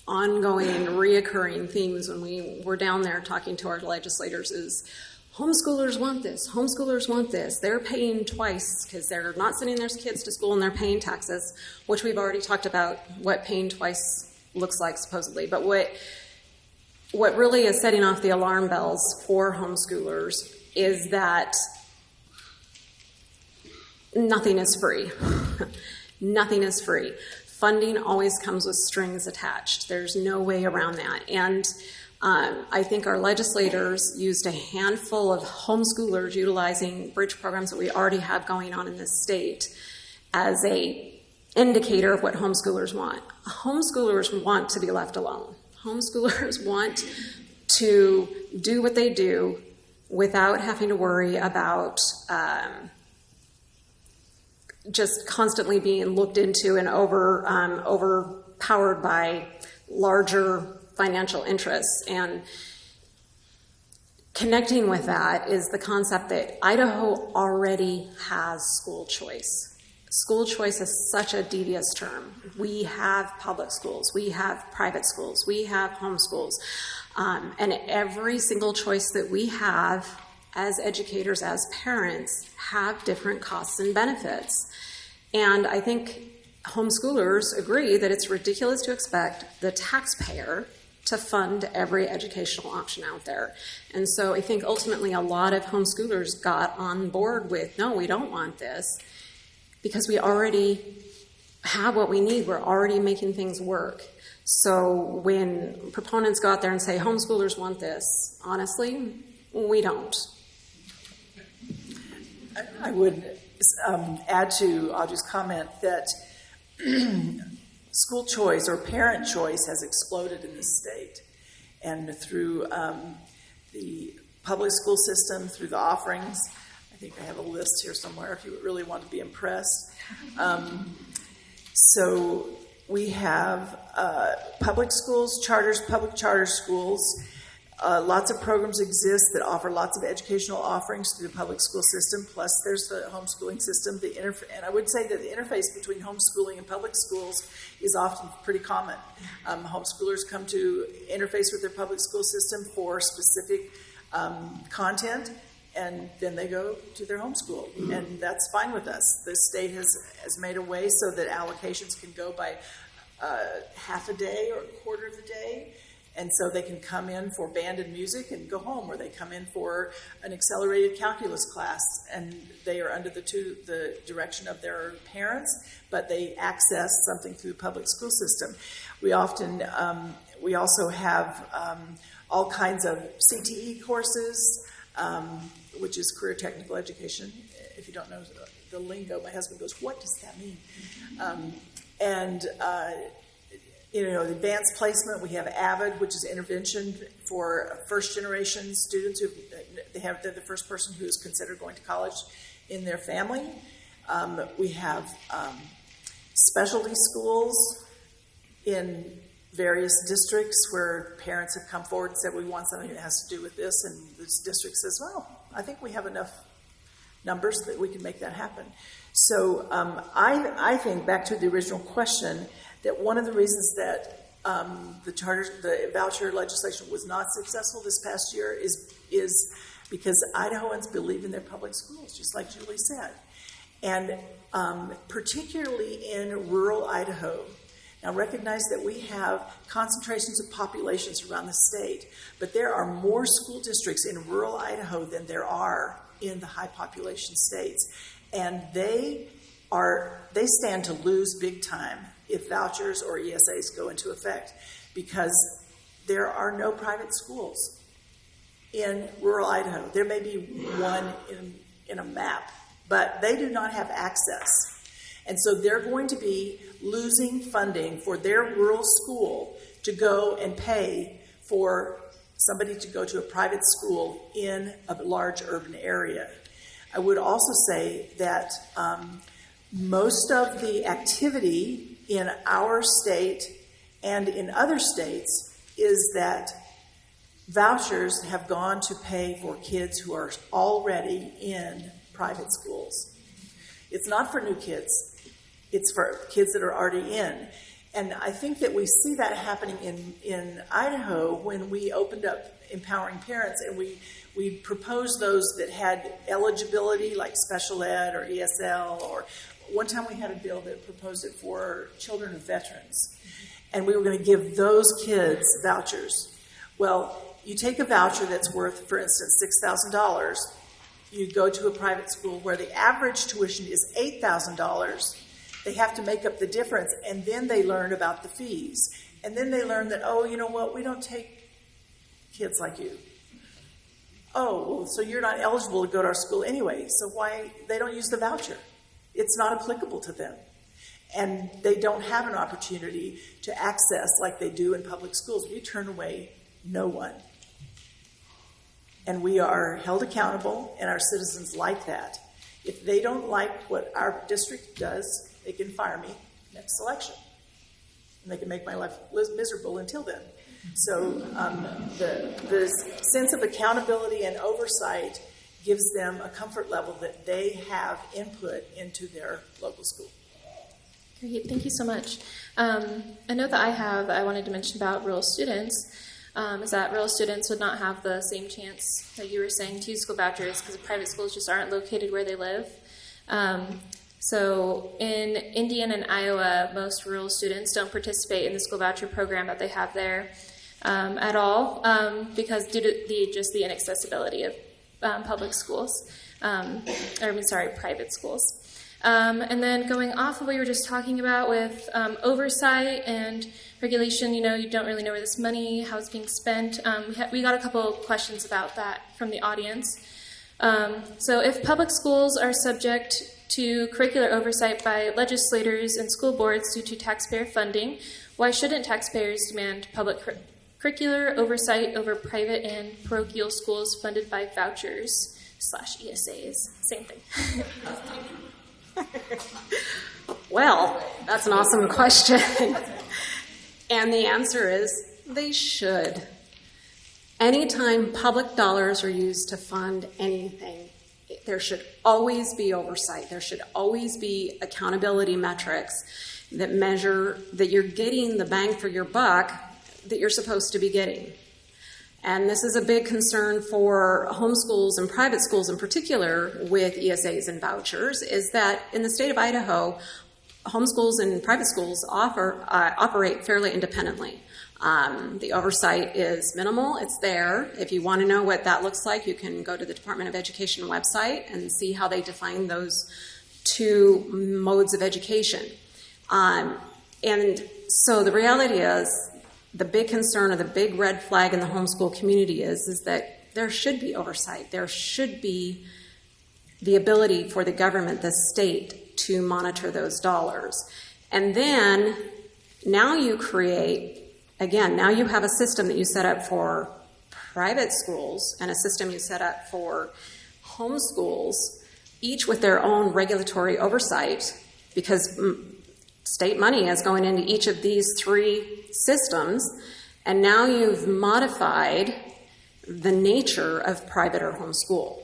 ongoing, reoccurring themes when we were down there talking to our legislators is homeschoolers want this, homeschoolers want this. They're paying twice because they're not sending their kids to school and they're paying taxes, which we've already talked about what paying twice looks like supposedly. But what really is setting off the alarm bells for homeschoolers is that nothing is free. Nothing is free. Funding always comes with strings attached. There's no way around that. And I think our legislators used a handful of homeschoolers utilizing bridge programs that we already have going on in this state as a indicator of what homeschoolers want. Homeschoolers want to be left alone. Homeschoolers want to do what they do without having to worry about just constantly being looked into and overpowered by larger financial interests. And connecting with that is the concept that Idaho already has school choice. School choice is such a devious term. We have public schools, we have private schools, we have homeschools, and every single choice that we have as educators, as parents, have different costs and benefits. And I think homeschoolers agree that it's ridiculous to expect the taxpayer to fund every educational option out there. And so I think ultimately a lot of homeschoolers got on board with, no, we don't want this, because we already have what we need. We're already making things work. So when proponents go out there and say, homeschoolers want this, honestly, we don't. I would add to Audrey's comment that school choice or parent choice has exploded in this state. and through the public school system, through the offerings. I think I have a list here somewhere if you really want to be impressed. So we have public schools, charters, public charter schools. Lots of programs exist that offer lots of educational offerings through the public school system, plus there's the homeschooling system. And I would say that the interface between homeschooling and public schools is often pretty common. Homeschoolers come to interface with their public school system for specific content, and then they go to their homeschool, and that's fine with us. The state has made a way so that allocations can go by half a day or a quarter of a day, and so they can come in for band and music and go home, or they come in for an accelerated calculus class, and they are under the direction of their parents, but they access something through the public school system. We also have all kinds of CTE courses, which is career technical education. If you don't know the lingo, my husband goes, "What does that mean?" Advanced placement. We have AVID, which is intervention for first-generation students they're the first person who is considered going to college in their family. We have specialty schools in various districts where parents have come forward and said, "We want something that has to do with this," and this district says, "Well, I think we have enough numbers that we can make that happen." So I think, back to the original question, that one of the reasons that the voucher legislation was not successful this past year is because Idahoans believe in their public schools, just like Julie said. And particularly in rural Idaho. Now, recognize that we have concentrations of populations around the state, but there are more school districts in rural Idaho than there are in the high population states. And they stand to lose big time if vouchers or ESAs go into effect, because there are no private schools in rural Idaho. There may be one in a map, but they do not have access. And so they're going to be losing funding for their rural school to go and pay for somebody to go to a private school in a large urban area. I would also say that most of the activity in our state and in other states is that vouchers have gone to pay for kids who are already in private schools. It's not for new kids. It's for kids that are already in. And I think that we see that happening in Idaho when we opened up Empowering Parents, and we proposed those that had eligibility, like special ed or ESL, or one time we had a bill that proposed it for children of veterans. And we were going to give those kids vouchers. Well, you take a voucher that's worth, for instance, $6,000. You go to a private school where the average tuition is $8,000. They have to make up the difference, and then they learn about the fees. And then they learn that, oh, you know what, we don't take kids like you. Oh, well, so you're not eligible to go to our school anyway, so why? They don't use the voucher. It's not applicable to them. And they don't have an opportunity to access like they do in public schools. We turn away no one. And we are held accountable, and our citizens like that. If they don't like what our district does, they can fire me next election. And they can make my life miserable until then. So the sense of accountability and oversight gives them a comfort level that they have input into their local school. Great, thank you so much. A note that I wanted to mention about rural students is that rural students would not have the same chance that you were saying to use school vouchers because private schools just aren't located where they live. So in Indiana and Iowa, most rural students don't participate in the school voucher program that they have there at all because due to just the inaccessibility of public schools, private schools. And then going off of what you were just talking about with oversight and regulation, you don't really know where this money, how it's being spent. We got a couple questions about that from the audience. So if public schools are subject to curricular oversight by legislators and school boards due to taxpayer funding, why shouldn't taxpayers demand public curricular oversight over private and parochial schools funded by vouchers / ESAs. Same thing. Well, that's an awesome question. And the answer is they should. Anytime public dollars are used to fund anything, there should always be oversight. There should always be accountability metrics that measure that you're getting the bang for your buck that you're supposed to be getting. And this is a big concern for homeschools and private schools in particular with ESAs and vouchers, is that in the state of Idaho, homeschools and private schools operate fairly independently. The oversight is minimal. It's there. If you want to know what that looks like, you can go to the Department of Education website and see how they define those two modes of education. And so the reality is, the big concern or the big red flag in the homeschool community is that there should be oversight. There should be the ability for the government, the state, to monitor those dollars. And then now you create, again, now you have a system that you set up for private schools and a system you set up for homeschools, each with their own regulatory oversight, because state money is going into each of these three systems, and now you've modified the nature of private or homeschool.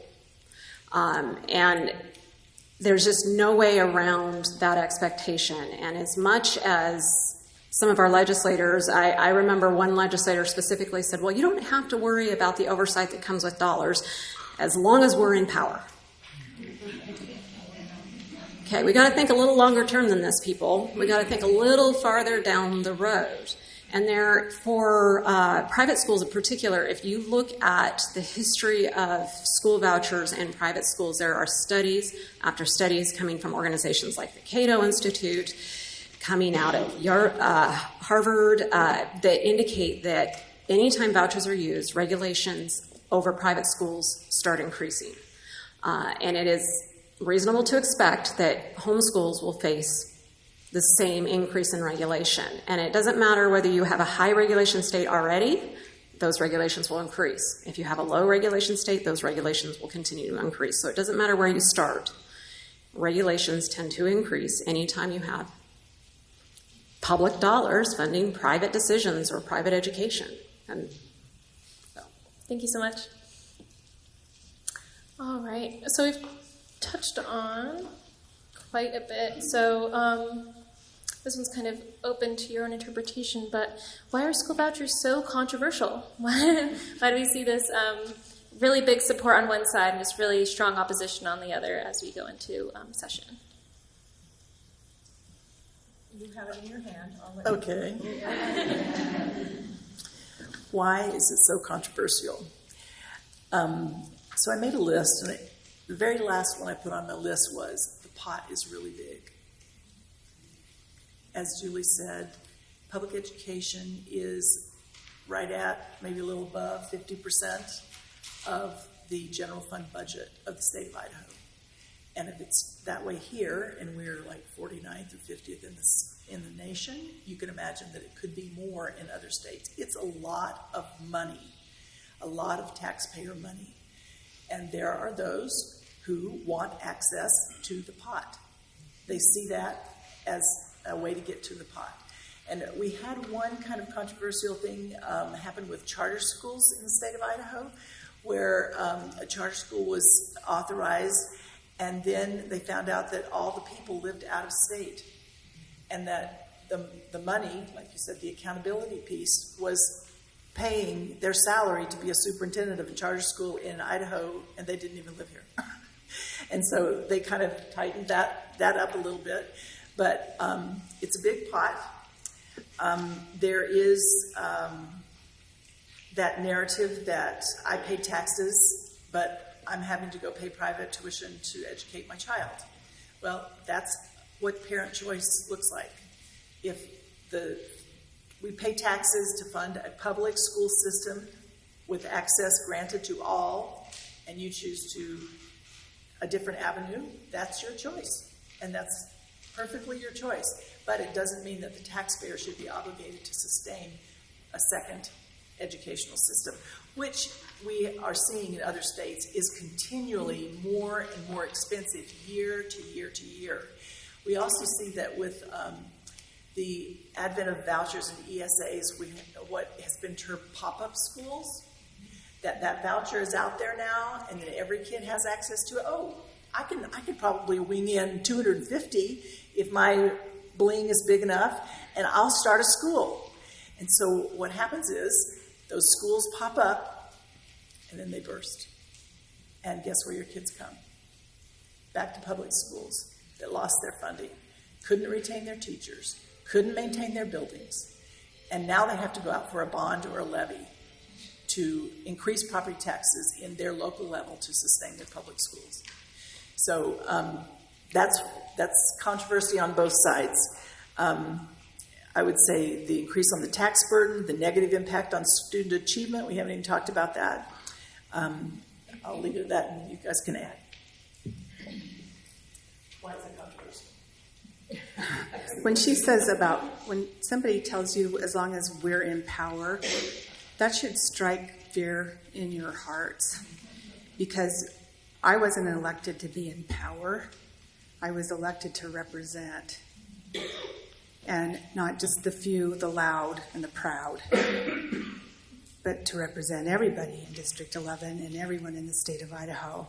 And there's just no way around that expectation. And as much as some of our legislators, I remember one legislator specifically said, well, you don't have to worry about the oversight that comes with dollars as long as we're in power. Okay, we got to think a little longer term than this, people. We got to think a little farther down the road. And for private schools in particular, if you look at the history of school vouchers and private schools, there are studies after studies coming from organizations like the Cato Institute, coming out of Harvard, that indicate that anytime vouchers are used, regulations over private schools start increasing. And it is reasonable to expect that homeschools will face the same increase in regulation. And it doesn't matter whether you have a high regulation state already, those regulations will increase. If you have a low regulation state, those regulations will continue to increase. So it doesn't matter where you start. Regulations tend to increase anytime you have public dollars funding private decisions or private education. And so. Thank you so much. All right, so we've touched on quite a bit. So this one's kind of open to your own interpretation, but why are school vouchers so controversial? Why do we see this really big support on one side and just really strong opposition on the other as we go into session? You have it in your hand. Okay. Why is it so controversial? So I made a list, and the very last one I put on the list was the pot is really big. As Julie said, public education is right at, maybe a little above 50% of the general fund budget of the state of Idaho. And if it's that way here, and we're like 49th or 50th in the nation, you can imagine that it could be more in other states. It's a lot of money, a lot of taxpayer money. And there are those who want access to the pot. They see that as a way to get to the pot. And we had one kind of controversial thing happen with charter schools in the state of Idaho, where a charter school was authorized, and then they found out that all the people lived out of state, and that the money, like you said, the accountability piece, was paying their salary to be a superintendent of a charter school in Idaho, and they didn't even live here. And so they kind of tightened that up a little bit. But it's a big pot. There is that narrative that I pay taxes, but I'm having to go pay private tuition to educate my child. Well, that's what parent choice looks like. If we pay taxes to fund a public school system with access granted to all, and you choose a different avenue, that's your choice. And that's perfectly your choice. But it doesn't mean that the taxpayer should be obligated to sustain a second educational system, which we are seeing in other states is continually more and more expensive year to year to year. We also see that with the advent of vouchers and ESAs, what has been termed pop-up schools, that voucher is out there now, and that every kid has access to it. Oh, I could probably wing in 250 if my bling is big enough, and I'll start a school. And so what happens is those schools pop up, and then they burst. And guess where your kids come? Back to public schools that lost their funding, couldn't retain their teachers, couldn't maintain their buildings, and now they have to go out for a bond or a levy to increase property taxes in their local level to sustain their public schools. So that's controversy on both sides. I would say the increase on the tax burden, the negative impact on student achievement, we haven't even talked about that. I'll leave it at that, and you guys can add. Why is it controversial? When she says when somebody tells you as long as we're in power, that should strike fear in your hearts, because I wasn't elected to be in power. I was elected to represent, and not just the few, the loud, and the proud, but to represent everybody in District 11 and everyone in the state of Idaho.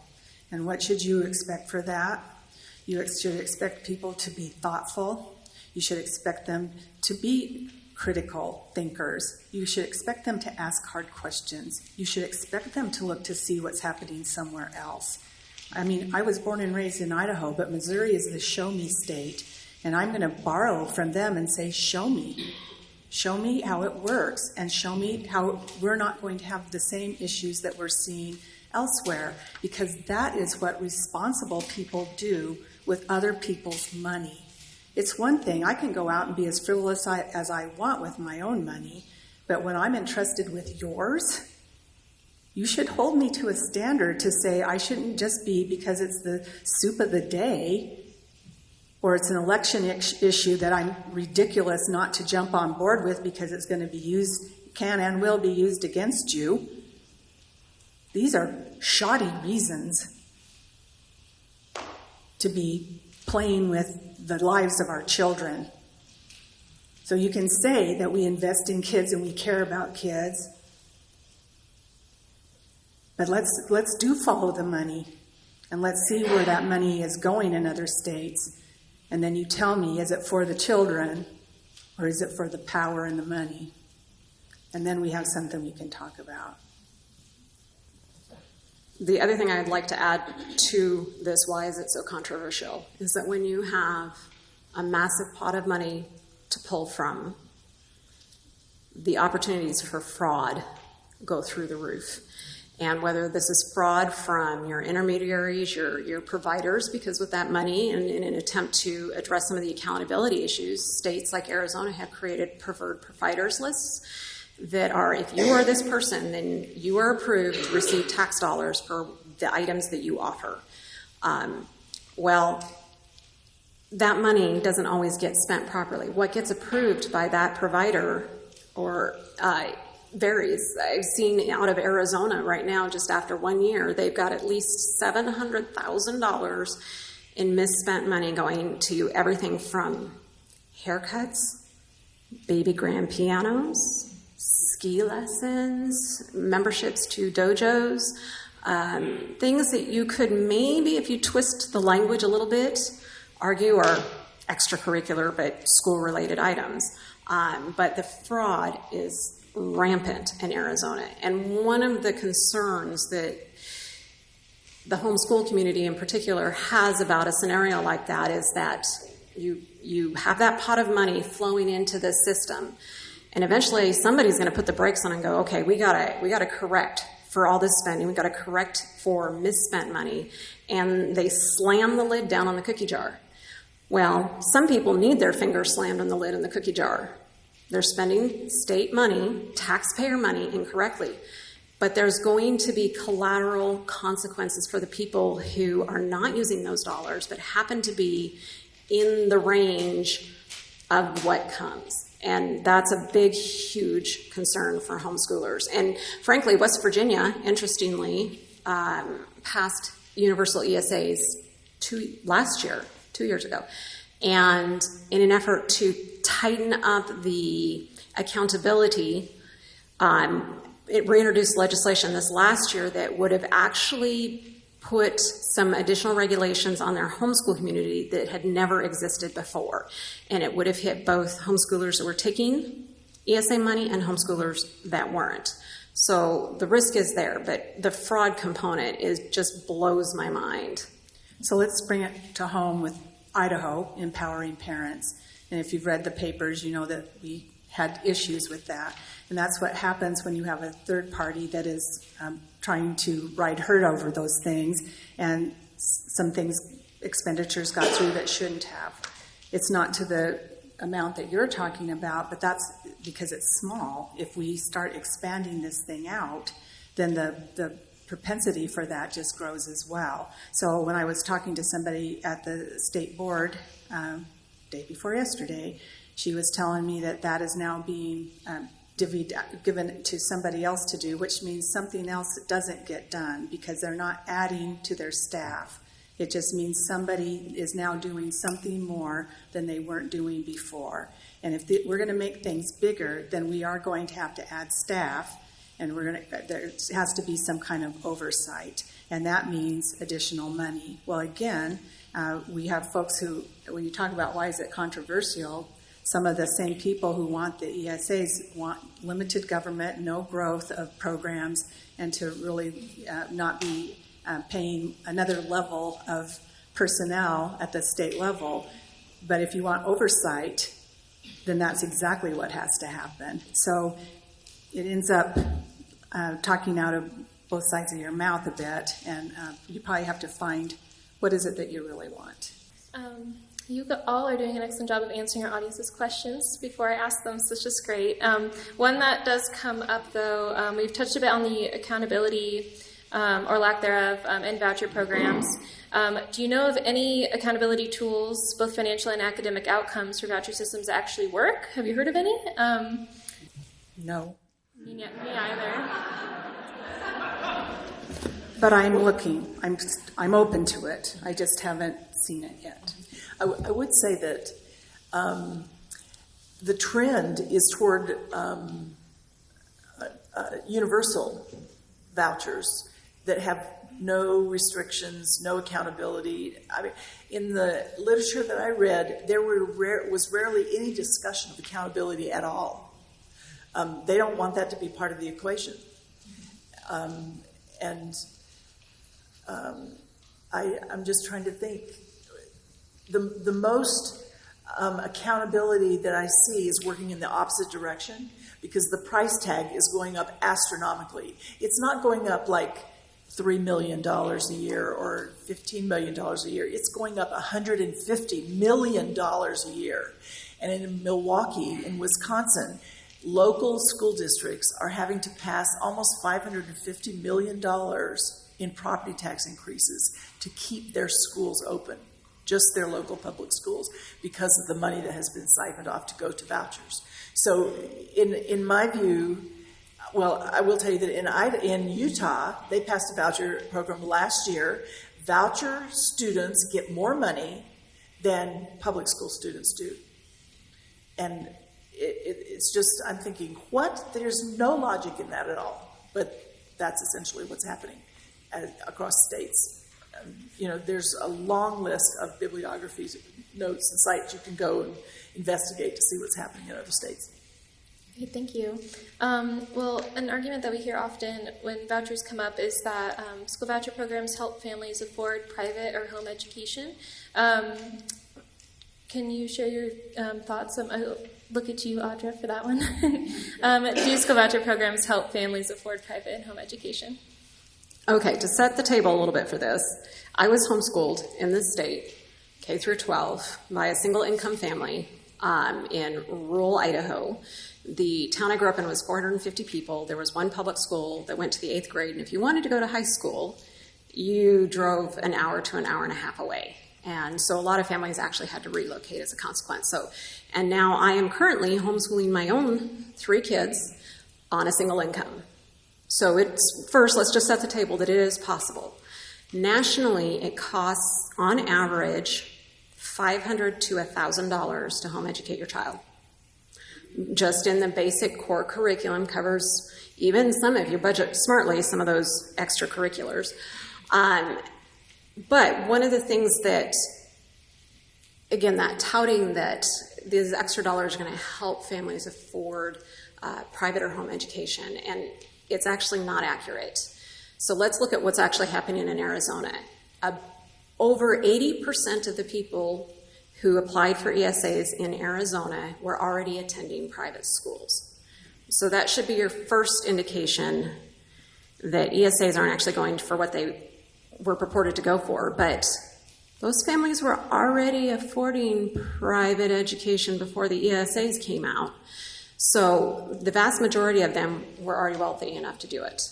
And what should you expect for that? You should expect people to be thoughtful. You should expect them to be critical thinkers. You should expect them to ask hard questions. You should expect them to look to see what's happening somewhere else. I mean, I was born and raised in Idaho, but Missouri is the show me state, and I'm going to borrow from them and say, show me. Show me how it works, and show me how we're not going to have the same issues that we're seeing elsewhere, because that is what responsible people do with other people's money. It's one thing, I can go out and be as frivolous as I want with my own money, but when I'm entrusted with yours, you should hold me to a standard to say I shouldn't just be because it's the soup of the day, or it's an election issue that I'm ridiculous not to jump on board with because it's going to be used, can and will be used against you. These are shoddy reasons to be playing with the lives of our children. So you can say that we invest in kids and we care about kids, but let's do follow the money, and let's see where that money is going in other states. And then you tell me, is it for the children or is it for the power and the money? And then we have something we can talk about. The other thing I'd like to add to this, why is it so controversial, is that when you have a massive pot of money to pull from, the opportunities for fraud go through the roof. And whether this is fraud from your intermediaries, your providers, because with that money, and in an attempt to address some of the accountability issues, states like Arizona have created preferred providers lists that are, if you are this person, then you are approved to receive tax dollars for the items that you offer. Well, that money doesn't always get spent properly. What gets approved by that provider or varies. I've seen out of Arizona right now, just after 1 year, they've got at least $700,000 in misspent money going to everything from haircuts, baby grand pianos, ski lessons, memberships to dojos, things that you could maybe, if you twist the language a little bit, argue are extracurricular but school-related items. But the fraud is rampant in Arizona. And one of the concerns that the homeschool community in particular has about a scenario like that is that you have that pot of money flowing into the system, and eventually somebody's going to put the brakes on and go, okay, we gotta correct for all this spending, we gotta correct for misspent money, and they slam the lid down on the cookie jar. Well, some people need their finger slammed on the lid in the cookie jar. They're spending state money, taxpayer money, incorrectly. But there's going to be collateral consequences for the people who are not using those dollars but happen to be in the range of what comes. And that's a big, huge concern for homeschoolers. And frankly, West Virginia, interestingly, passed universal ESAs 2 years ago. And in an effort to tighten up the accountability, it reintroduced legislation this last year that would have actually put some additional regulations on their homeschool community that had never existed before. And it would have hit both homeschoolers that were taking ESA money and homeschoolers that weren't. So the risk is there, but the fraud component just blows my mind. So let's bring it to home with Idaho, empowering parents. And if you've read the papers, you know that we had issues with that. And that's what happens when you have a third party that is trying to ride herd over those things, and some things, expenditures got through that shouldn't have. It's not to the amount that you're talking about, but that's because it's small. If we start expanding this thing out, then the propensity for that just grows as well. So when I was talking to somebody at the state board day before yesterday, she was telling me that is now being given to somebody else to do, which means something else doesn't get done because they're not adding to their staff. It just means somebody is now doing something more than they weren't doing before. And if we're going to make things bigger, then we are going to have to add staff, and there has to be some kind of oversight, and that means additional money. Well, again, we have folks who, when you talk about why is it controversial, some of the same people who want the ESAs want limited government, no growth of programs, and to really not be paying another level of personnel at the state level. But if you want oversight, then that's exactly what has to happen. So it ends up talking out of both sides of your mouth a bit, and you probably have to find what is it that you really want. You all are doing an excellent job of answering our audience's questions before I ask them, so it's just great. One that does come up, though, we've touched a bit on the accountability or lack thereof in voucher programs. Do you know of any accountability tools, both financial and academic outcomes for voucher systems that actually work? Have you heard of any? No. Me either. But I'm looking. I'm open to it. I just haven't seen it yet. I would say that the trend is toward universal vouchers that have no restrictions, no accountability. I mean, in the literature that I read, there was rarely any discussion of accountability at all. They don't want that to be part of the equation. I'm just trying to think. The most accountability that I see is working in the opposite direction, because the price tag is going up astronomically. It's not going up like $3 million a year or $15 million a year. It's going up $150 million a year. And in Milwaukee, in Wisconsin, local school districts are having to pass almost $550 million in property tax increases to keep their schools open, just their local public schools, because of the money that has been siphoned off to go to vouchers. So in my view, well, I will tell you that in Utah, they passed a voucher program last year. Voucher students get more money than public school students do. And it's just, I'm thinking, what? There's no logic in that at all. But that's essentially what's happening across states. There's a long list of bibliographies, notes, and sites you can go and investigate to see what's happening in other states. Okay, thank you. Well, an argument that we hear often when vouchers come up is that school voucher programs help families afford private or home education. Can you share your thoughts? I'll look at you, Audra, for that one. Do school voucher programs help families afford private and home education? Okay, to set the table a little bit for this, I was homeschooled in this state, K through 12, by a single income family in rural Idaho. The town I grew up in was 450 people. There was one public school that went to the 8th grade, and if you wanted to go to high school, you drove an hour to an hour and a half away. And so a lot of families actually had to relocate as a consequence. And now I am currently homeschooling my own 3 kids on a single income. So first, let's just set the table that it is possible. Nationally, it costs, on average, $500 to $1,000 to home educate your child. Just in the basic core curriculum covers, even some, if you budget smartly, some of those extracurriculars. But one of the things that, again, that touting that these extra dollars are going to help families afford private or home education, and it's actually not accurate. So let's look at what's actually happening in Arizona. Over 80% of the people who applied for ESAs in Arizona were already attending private schools. So that should be your first indication that ESAs aren't actually going for what they were purported to go for, but those families were already affording private education before the ESAs came out. So the vast majority of them were already wealthy enough to do it.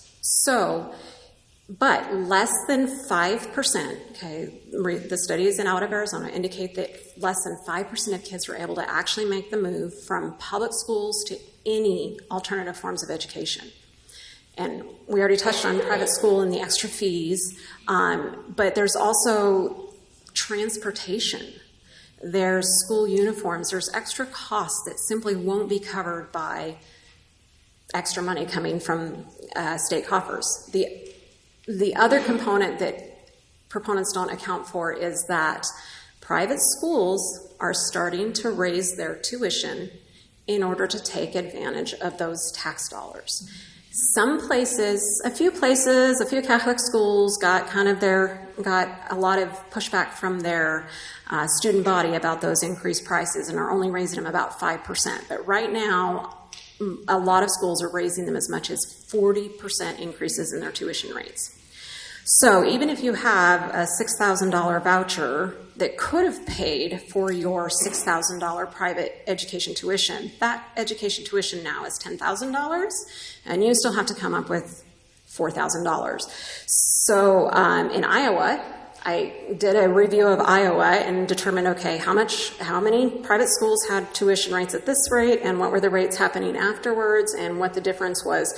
But less than 5%, okay, the studies out of Arizona indicate that less than 5% of kids were able to actually make the move from public schools to any alternative forms of education. And we already touched on private school and the extra fees, but there's also transportation. There's school uniforms. There's extra costs that simply won't be covered by extra money coming from state coffers. The other component that proponents don't account for is that private schools are starting to raise their tuition in order to take advantage of those tax dollars. Some places, a few Catholic schools got a lot of pushback from their student body about those increased prices and are only raising them about 5%. But right now, a lot of schools are raising them as much as 40% increases in their tuition rates. So even if you have a $6,000 voucher that could have paid for your $6,000 private education tuition, that education tuition now is $10,000, and you still have to come up with $4,000. So in Iowa, I did a review of Iowa and determined, okay, how many private schools had tuition rates at this rate, and what were the rates happening afterwards, and what the difference was.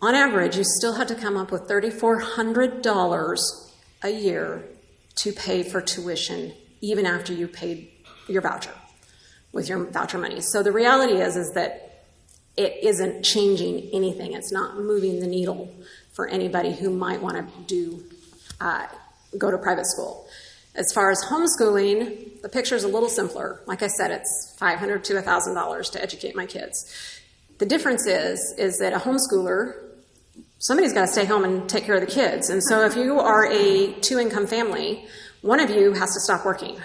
On average, you still had to come up with $3,400 a year to pay for tuition, even after you paid your voucher with your voucher money. So the reality is that it isn't changing anything. It's not moving the needle for anybody who might want to go to private school. As far as homeschooling, the picture is a little simpler. Like I said, it's $500 to $1,000 to educate my kids. The difference is that a homeschooler, somebody's got to stay home and take care of the kids. And so if you are a 2-income family, one of you has to stop working.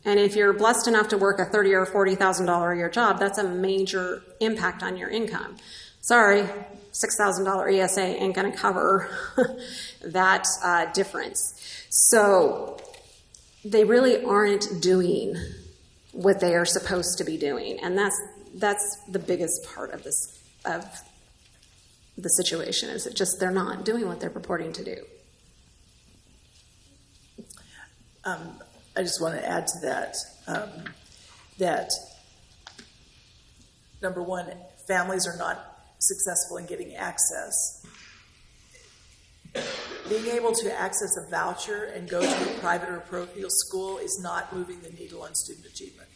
And if you're blessed enough to work a $30,000 or $40,000 a year job, that's a major impact on your income. Sorry, $6,000 ESA ain't going to cover that difference. So they really aren't doing what they are supposed to be doing. And that's the biggest part of the situation, is that just they're not doing what they're purporting to do. I just want to add to that, that number one, families are not successful in getting access. Being able to access a voucher and go to a private or parochial school is not moving the needle on student achievement.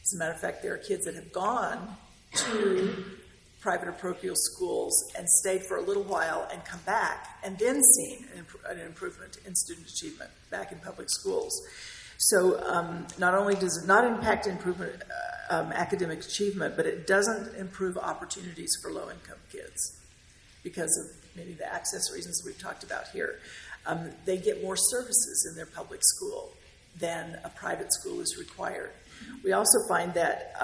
As a matter of fact, there are kids that have gone to private or parochial schools and stayed for a little while and come back and then seen an improvement in student achievement back in public schools. So not only does it not impact academic achievement, but it doesn't improve opportunities for low-income kids because of maybe the access reasons we've talked about here. They get more services in their public school than a private school is required. We also find that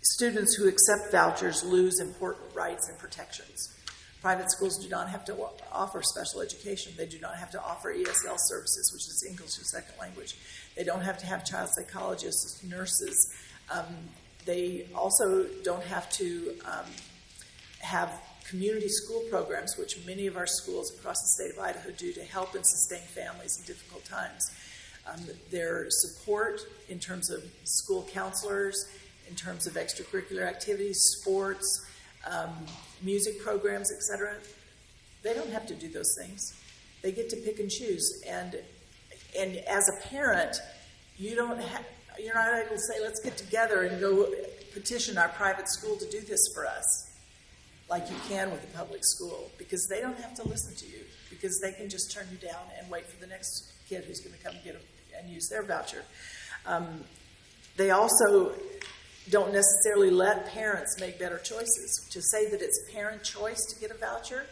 students who accept vouchers lose important rights and protections. Private schools do not have to offer special education. They do not have to offer ESL services, which is English as a second language. They don't have to have child psychologists, nurses. They also don't have to have community school programs, which many of our schools across the state of Idaho do to help and sustain families in difficult times. Their support in terms of school counselors, in terms of extracurricular activities, sports, music programs, etc. They don't have to do those things. They get to pick and choose. And as a parent, you're not able to say, let's get together and go petition our private school to do this for us, like you can with a public school, because they don't have to listen to you, because they can just turn you down and wait for the next kid who's going to come get and use their voucher. They also don't necessarily let parents make better choices. To say that it's parent choice to get a voucher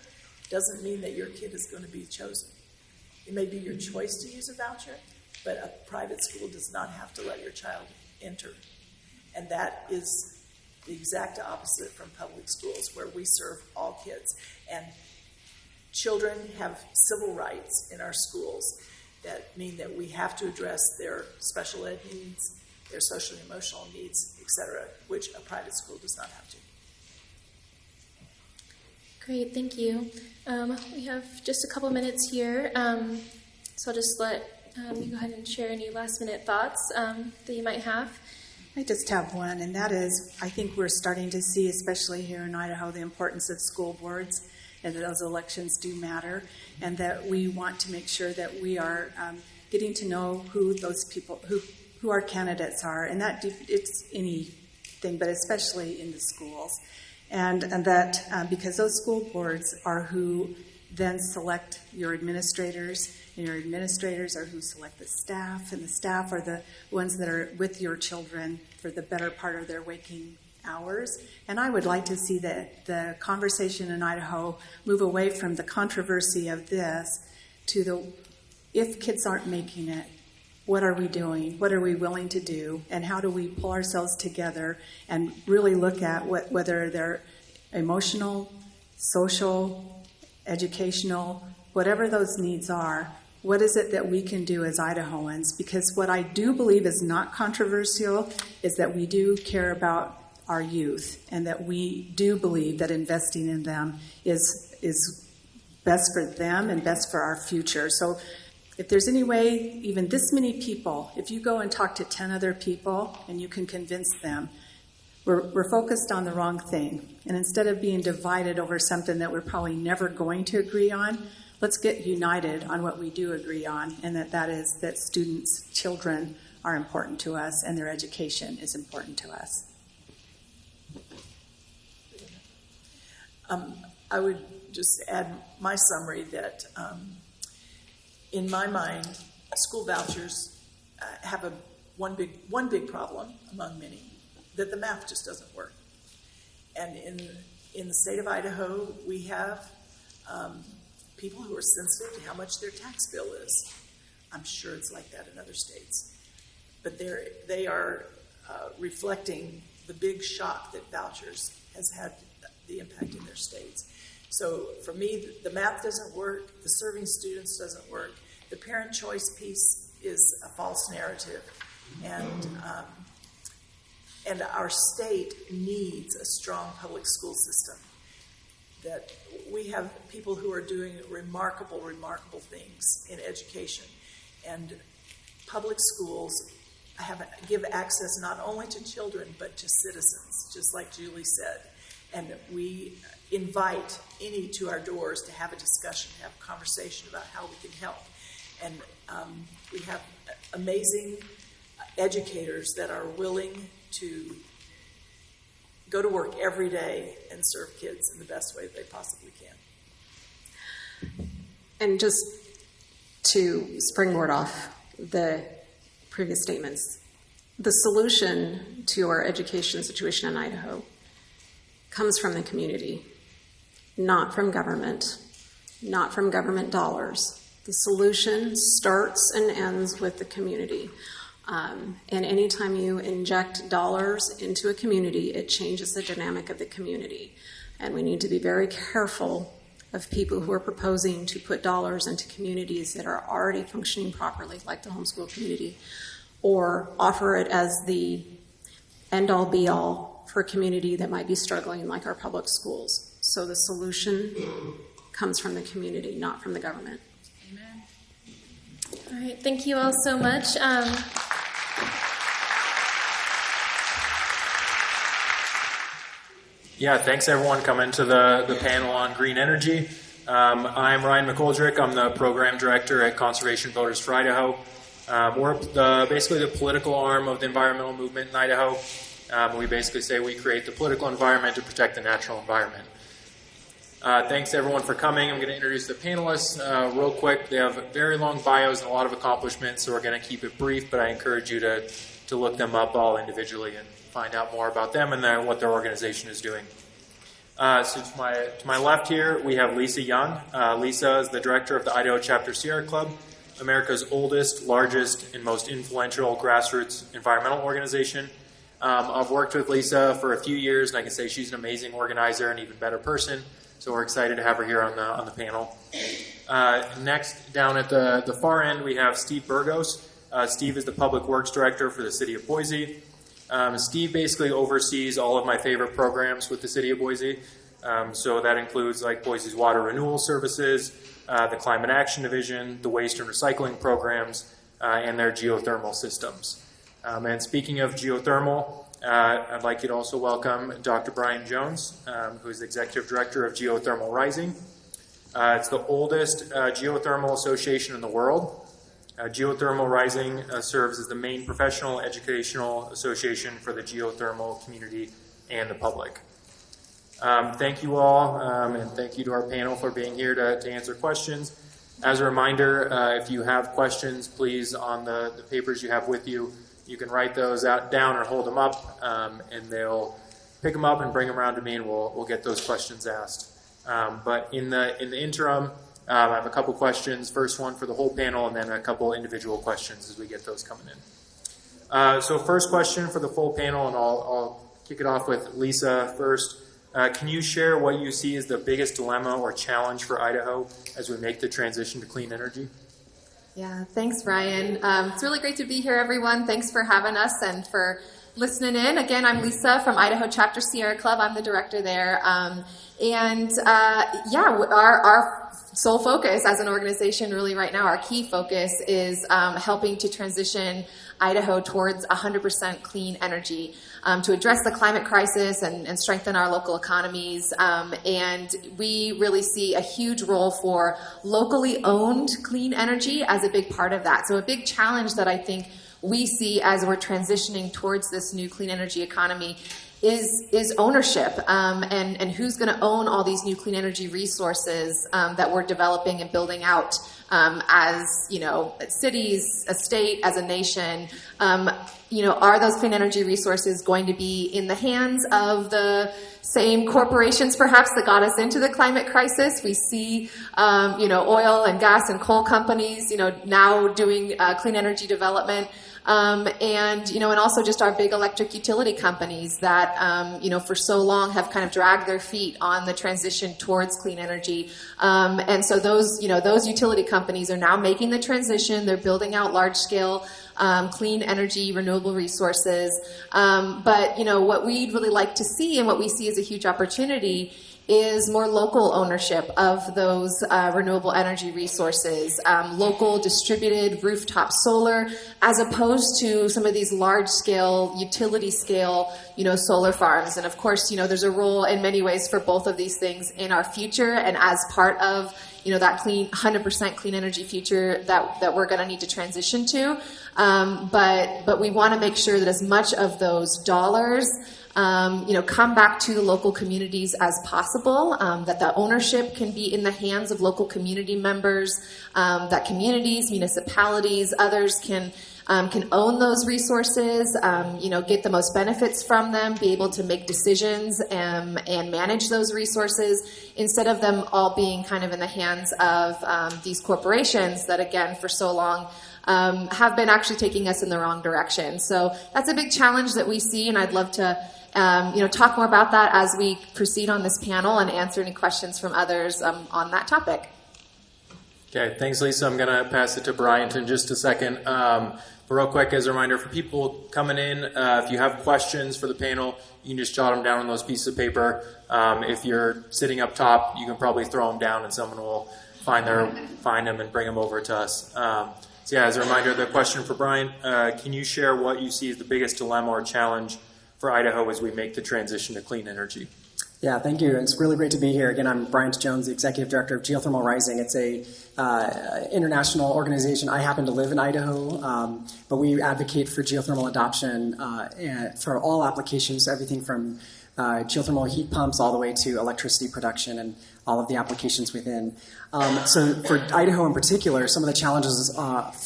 doesn't mean that your kid is going to be chosen. It may be your choice to use a voucher, but a private school does not have to let your child enter. And that is the exact opposite from public schools, where we serve all kids. And children have civil rights in our schools that mean that we have to address their special ed needs, their social and emotional needs, etc., which a private school does not have to. Great, thank you. We have just a couple minutes here, so I'll just let you go ahead and share any last-minute thoughts that you might have. I just have one, and that is, I think we're starting to see, especially here in Idaho, the importance of school boards, and that those elections do matter, and that we want to make sure that we are getting to know who those people, who our candidates are, and that it's anything, but especially in the schools, and that because those school boards are who then select your administrators, and your administrators are who select the staff, and the staff are the ones that are with your children for the better part of their waking hours. And I would like to see the conversation in Idaho move away from the controversy of this to if kids aren't making it, what are we doing? What are we willing to do? And how do we pull ourselves together and really look at whether they're emotional, social, educational, whatever those needs are, what is it that we can do as Idahoans? Because what I do believe is not controversial is that we do care about our youth, and that we do believe that investing in them is best for them and best for our future. So if there's any way, even this many people, if you go and talk to 10 other people and you can convince them, we're focused on the wrong thing. And instead of being divided over something that we're probably never going to agree on, let's get united on what we do agree on, and that is that students, children are important to us, and their education is important to us. I would just add my summary that in my mind, school vouchers have one big problem among many, that the math just doesn't work. And in the state of Idaho, we have people who are sensitive to how much their tax bill is. I'm sure it's like that in other states. But they are reflecting the big shock that vouchers has had the impact in their states. So for me, the math doesn't work, the serving students doesn't work, the parent choice piece is a false narrative, and our state needs a strong public school system. That we have people who are doing remarkable things in education, and public schools give access not only to children but to citizens, just like Julie said. And we invite any to our doors to have a discussion, have a conversation about how we can help. And we have amazing educators that are willing to go to work every day and serve kids in the best way that they possibly can. And just to springboard off the previous statements, the solution to our education situation in Idaho comes from the community, not from government, not from government dollars. The solution starts and ends with the community. And anytime you inject dollars into a community, it changes the dynamic of the community. And we need to be very careful of people who are proposing to put dollars into communities that are already functioning properly, like the homeschool community, or offer it as the end-all, be-all for a community that might be struggling, like our public schools. So the solution comes from the community, not from the government. Amen. All right, thank you all so much. Yeah, thanks everyone coming to the panel on green energy. I'm Ryan McGoldrick. I'm the program director at Conservation Voters for Idaho. We're basically the political arm of the environmental movement in Idaho. We basically say we create the political environment to protect the natural environment. Thanks everyone for coming. I'm going to introduce the panelists real quick. They have very long bios and a lot of accomplishments, so we're going to keep it brief, but I encourage you to look them up all individually and find out more about them and what their organization is doing. So to my left here, we have Lisa Young. Lisa is the director of the Idaho Chapter Sierra Club, America's oldest, largest, and most influential grassroots environmental organization. I've worked with Lisa for a few years, and I can say she's an amazing organizer and even better person. So we're excited to have her here on the panel. Next, down at the far end, we have Steve Burgos. Steve is the Public Works Director for the City of Boise. Steve basically oversees all of my favorite programs with the City of Boise. So that includes like Boise's Water Renewal Services, the Climate Action Division, the Waste and Recycling programs, and their geothermal systems. And speaking of geothermal, I'd like you to also welcome Dr. Brian Jones, who is the Executive Director of Geothermal Rising. It's the oldest geothermal association in the world. Geothermal Rising serves as the main professional educational association for the geothermal community and the public. Thank you all, and thank you to our panel for being here to answer questions. As a reminder, if you have questions, please, on the papers you have with you, you can write those down or hold them up, and they'll pick them up and bring them around to me, and we'll get those questions asked. But in the interim, I have a couple questions. First one for the whole panel, and then a couple individual questions as we get those coming in. So first question for the full panel, and I'll kick it off with Lisa first. Can you share what you see as the biggest dilemma or challenge for Idaho as we make the transition to clean energy? Yeah, thanks, Ryan. It's really great to be here, everyone. Thanks for having us and for listening in. Again, I'm Lisa from Idaho Chapter Sierra Club. I'm the director there. Our sole focus as an organization really right now, our key focus is helping to transition Idaho towards 100% clean energy to address the climate crisis and strengthen our local economies. And we really see a huge role for locally owned clean energy as a big part of that. So a big challenge that I think we see as we're transitioning towards this new clean energy economy is ownership, and who's going to own all these new clean energy resources that we're developing and building out as cities, a state, as a nation. Are those clean energy resources going to be in the hands of the same corporations perhaps that got us into the climate crisis? We see oil and gas and coal companies now doing clean energy development. And also just our big electric utility companies that, for so long have kind of dragged their feet on the transition towards clean energy. And so those utility companies are now making the transition. They're building out large scale, clean energy, renewable resources. But what we'd really like to see and what we see as a huge opportunity is more local ownership of those renewable energy resources, local distributed rooftop solar, as opposed to some of these large-scale, utility-scale, solar farms. And of course, there's a role in many ways for both of these things in our future, and as part of that 100% clean energy future that we're going to need to transition to. But we want to make sure that as much of those dollars come back to the local communities as possible, that the ownership can be in the hands of local community members, that communities, municipalities, others can own those resources, get the most benefits from them, be able to make decisions and manage those resources instead of them all being kind of in the hands of these corporations that, again, for so long have been actually taking us in the wrong direction. So that's a big challenge that we see, and I'd love to talk more about that as we proceed on this panel and answer any questions from others on that topic. Okay, thanks, Lisa. I'm going to pass it to Bryant in just a second. But real quick, as a reminder for people coming in, if you have questions for the panel, you can just jot them down on those pieces of paper. If you're sitting up top, you can probably throw them down and someone will find them and bring them over to us. So yeah, as a reminder, the question for Brian, can you share what you see as the biggest dilemma or challenge for Idaho as we make the transition to clean energy? Yeah, thank you. It's really great to be here. Again, I'm Brian Jones, the Executive Director of Geothermal Rising. It's a international organization. I happen to live in Idaho, but we advocate for geothermal adoption for all applications, everything from geothermal heat pumps all the way to electricity production and all of the applications within. So for Idaho in particular, some of the challenges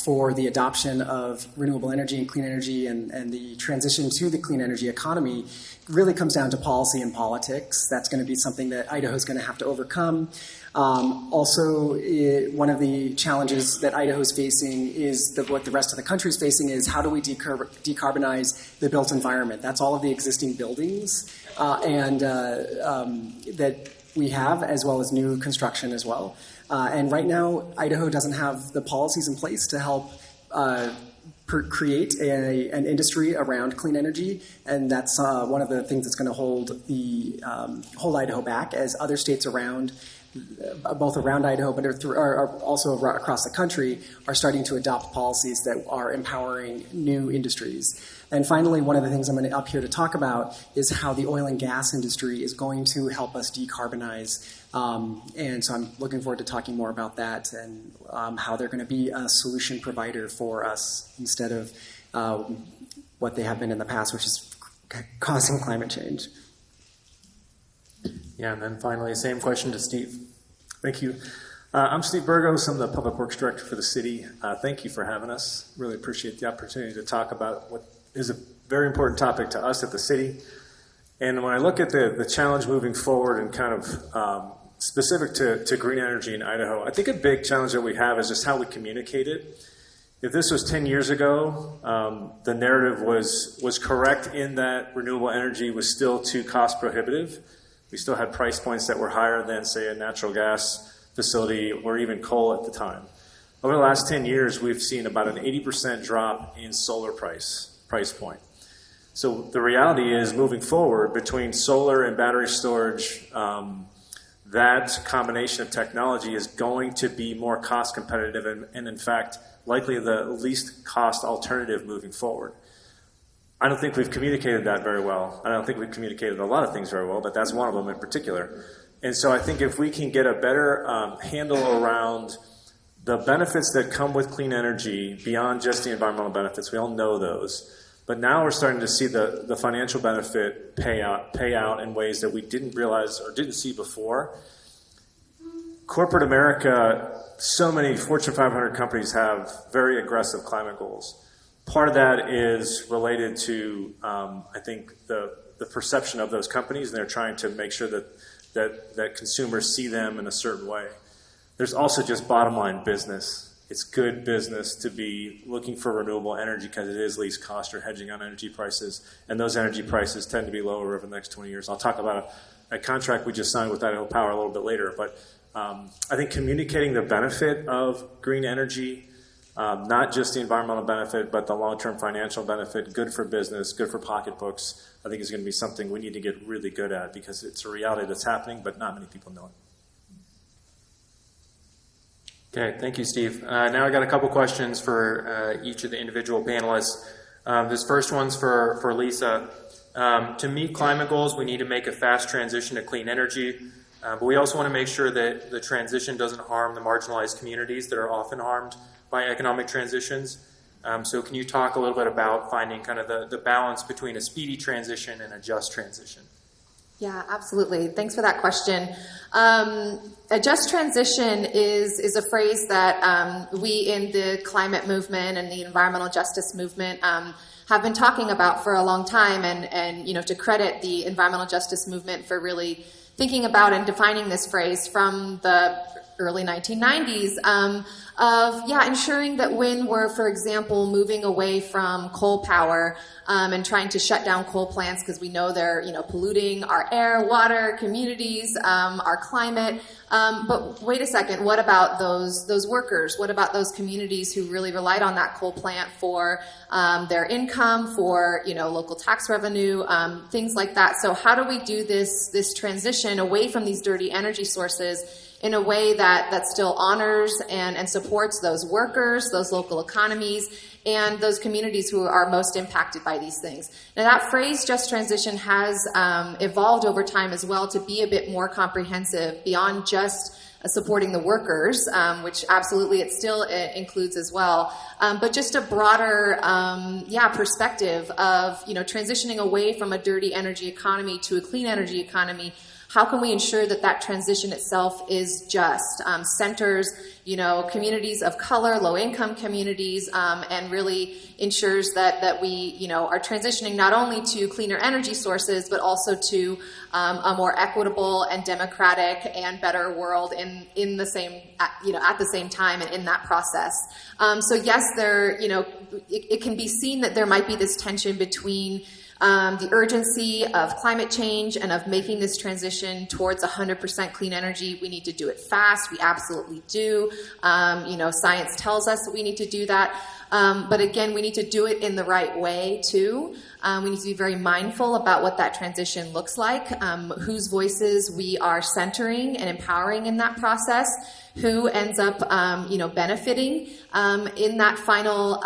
for the adoption of renewable energy and clean energy and the transition to the clean energy economy really comes down to policy and politics. That's going to be something that Idaho is going to have to overcome. Also, one of the challenges that Idaho is facing is what the rest of the country is facing is how do we decarbonize the built environment? That's all of the existing buildings that we have, as well as new construction as well. And right now, Idaho doesn't have the policies in place to help create an industry around clean energy, and that's one of the things that's going to hold Idaho back as other states around, both around Idaho, but are also across the country, are starting to adopt policies that are empowering new industries. And finally, one of the things I'm up here to talk about is how the oil and gas industry is going to help us decarbonize. And so I'm looking forward to talking more about that and how they're going to be a solution provider for us instead of what they have been in the past, which is causing climate change. Yeah, and then finally, same question to Steve. Thank you. I'm Steve Burgos. I'm the Public Works Director for the city. Thank you for having us. Really appreciate the opportunity to talk about what is a very important topic to us at the city. And when I look at the challenge moving forward and kind of specific to green energy in Idaho, I think a big challenge that we have is just how we communicate it. If this was 10 years ago, the narrative was correct in that renewable energy was still too cost prohibitive. We still had price points that were higher than, say, a natural gas facility or even coal at the time. Over the last 10 years, we've seen about an 80% drop in solar price point. So the reality is, moving forward, between solar and battery storage, that combination of technology is going to be more cost competitive and in fact, likely the least cost alternative moving forward. I don't think we've communicated that very well. I don't think we've communicated a lot of things very well, but that's one of them in particular. And so I think if we can get a better handle around the benefits that come with clean energy beyond just the environmental benefits, we all know those. But now we're starting to see the financial benefit pay out in ways that we didn't realize or didn't see before. Corporate America, so many Fortune 500 companies have very aggressive climate goals. Part of that is related to, I think, the perception of those companies, and they're trying to make sure that consumers see them in a certain way. There's also just bottom line business. It's good business to be looking for renewable energy because it is least cost or hedging on energy prices, and those energy prices tend to be lower over the next 20 years. I'll talk about a contract we just signed with Idaho Power a little bit later, but I think communicating the benefit of green energy, not just the environmental benefit, but the long-term financial benefit, good for business, good for pocketbooks, I think is going to be something we need to get really good at because it's a reality that's happening, but not many people know it. Okay, thank you, Steve. Now I got a couple questions for each of the individual panelists. This first one's for Lisa. To meet climate goals, we need to make a fast transition to clean energy, but we also want to make sure that the transition doesn't harm the marginalized communities that are often harmed by economic transitions. So can you talk a little bit about finding kind of the balance between a speedy transition and a just transition? Yeah, absolutely. Thanks for that question. A just transition is a phrase that we in the climate movement and the environmental justice movement have been talking about for a long time, and you know, to credit the environmental justice movement for really thinking about and defining this phrase from the early 1990s of ensuring that when we're, for example, moving away from coal power and trying to shut down coal plants because we know they're polluting our air, water, communities, our climate. But wait a second, what about those workers? What about those communities who really relied on that coal plant for their income, for local tax revenue, things like that? So how do we do this transition away from these dirty energy sources in a way that still honors and supports those workers, those local economies, and those communities who are most impacted by these things. Now, that phrase, just transition, has evolved over time as well to be a bit more comprehensive beyond just supporting the workers, which absolutely it still includes as well, but just a broader perspective of transitioning away from a dirty energy economy to a clean energy economy. How can we ensure that transition itself is just, centers, communities of color, low-income communities, and really ensures that we, are transitioning not only to cleaner energy sources, but also to a more equitable and democratic and better world in the same, at the same time and in that process. So yes, it can be seen that there might be this tension between the urgency of climate change and of making this transition towards 100% clean energy. We need to do it fast. We absolutely do. Science tells us that we need to do that. But again, we need to do it in the right way too. We need to be very mindful about what that transition looks like, whose voices we are centering and empowering in that process, who ends up, benefiting in that final,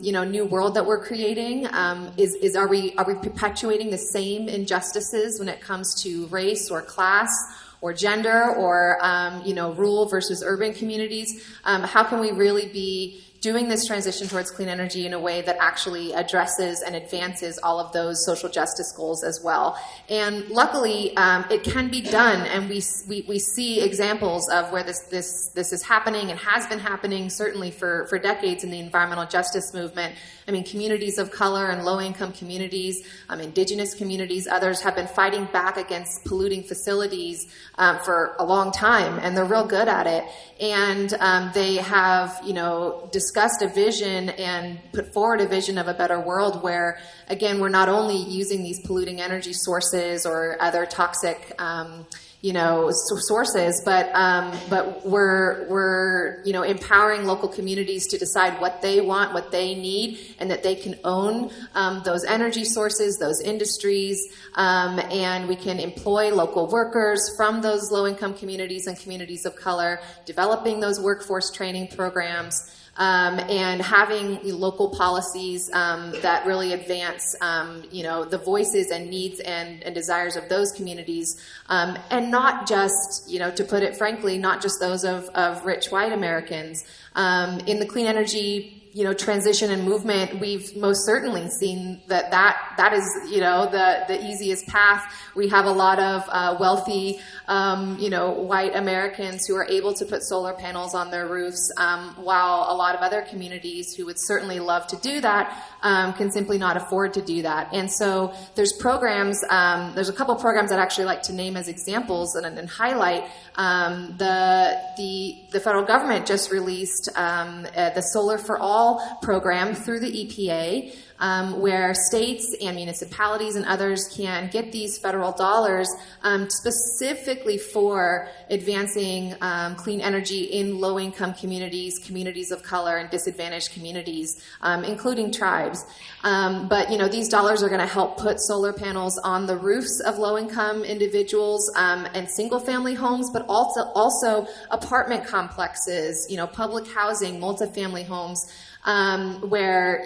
new world that we're creating. Are we perpetuating the same injustices when it comes to race or class or gender or rural versus urban communities? How can we really be doing this transition towards clean energy in a way that actually addresses and advances all of those social justice goals as well? And luckily, it can be done, and we see examples of where this is happening and has been happening certainly for decades in the environmental justice movement. I mean, communities of color and low-income communities, indigenous communities, others have been fighting back against polluting facilities for a long time, and they're real good at it. And they have, discussed a vision and put forward a vision of a better world where, again, we're not only using these polluting energy sources or other toxic sources, but we're empowering local communities to decide what they want, what they need, and that they can own those energy sources, those industries, and we can employ local workers from those low-income communities and communities of color, developing those workforce training programs. And having local policies that really advance, the voices and needs and desires of those communities, and not just, to put it frankly, not just those of rich white Americans. In the clean energy transition and movement, we've most certainly seen that is, the easiest path. We have a lot of wealthy, white Americans who are able to put solar panels on their roofs, while a lot of other communities who would certainly love to do that can simply not afford to do that. And so there's programs, there's a couple programs that I actually like to name as examples and highlight. The federal government just released the Solar for All program through the EPA, where states and municipalities and others can get these federal dollars specifically for advancing clean energy in low-income communities, communities of color, and disadvantaged communities, including tribes. But these dollars are going to help put solar panels on the roofs of low-income individuals and single-family homes, but also apartment complexes, public housing, multifamily homes. Where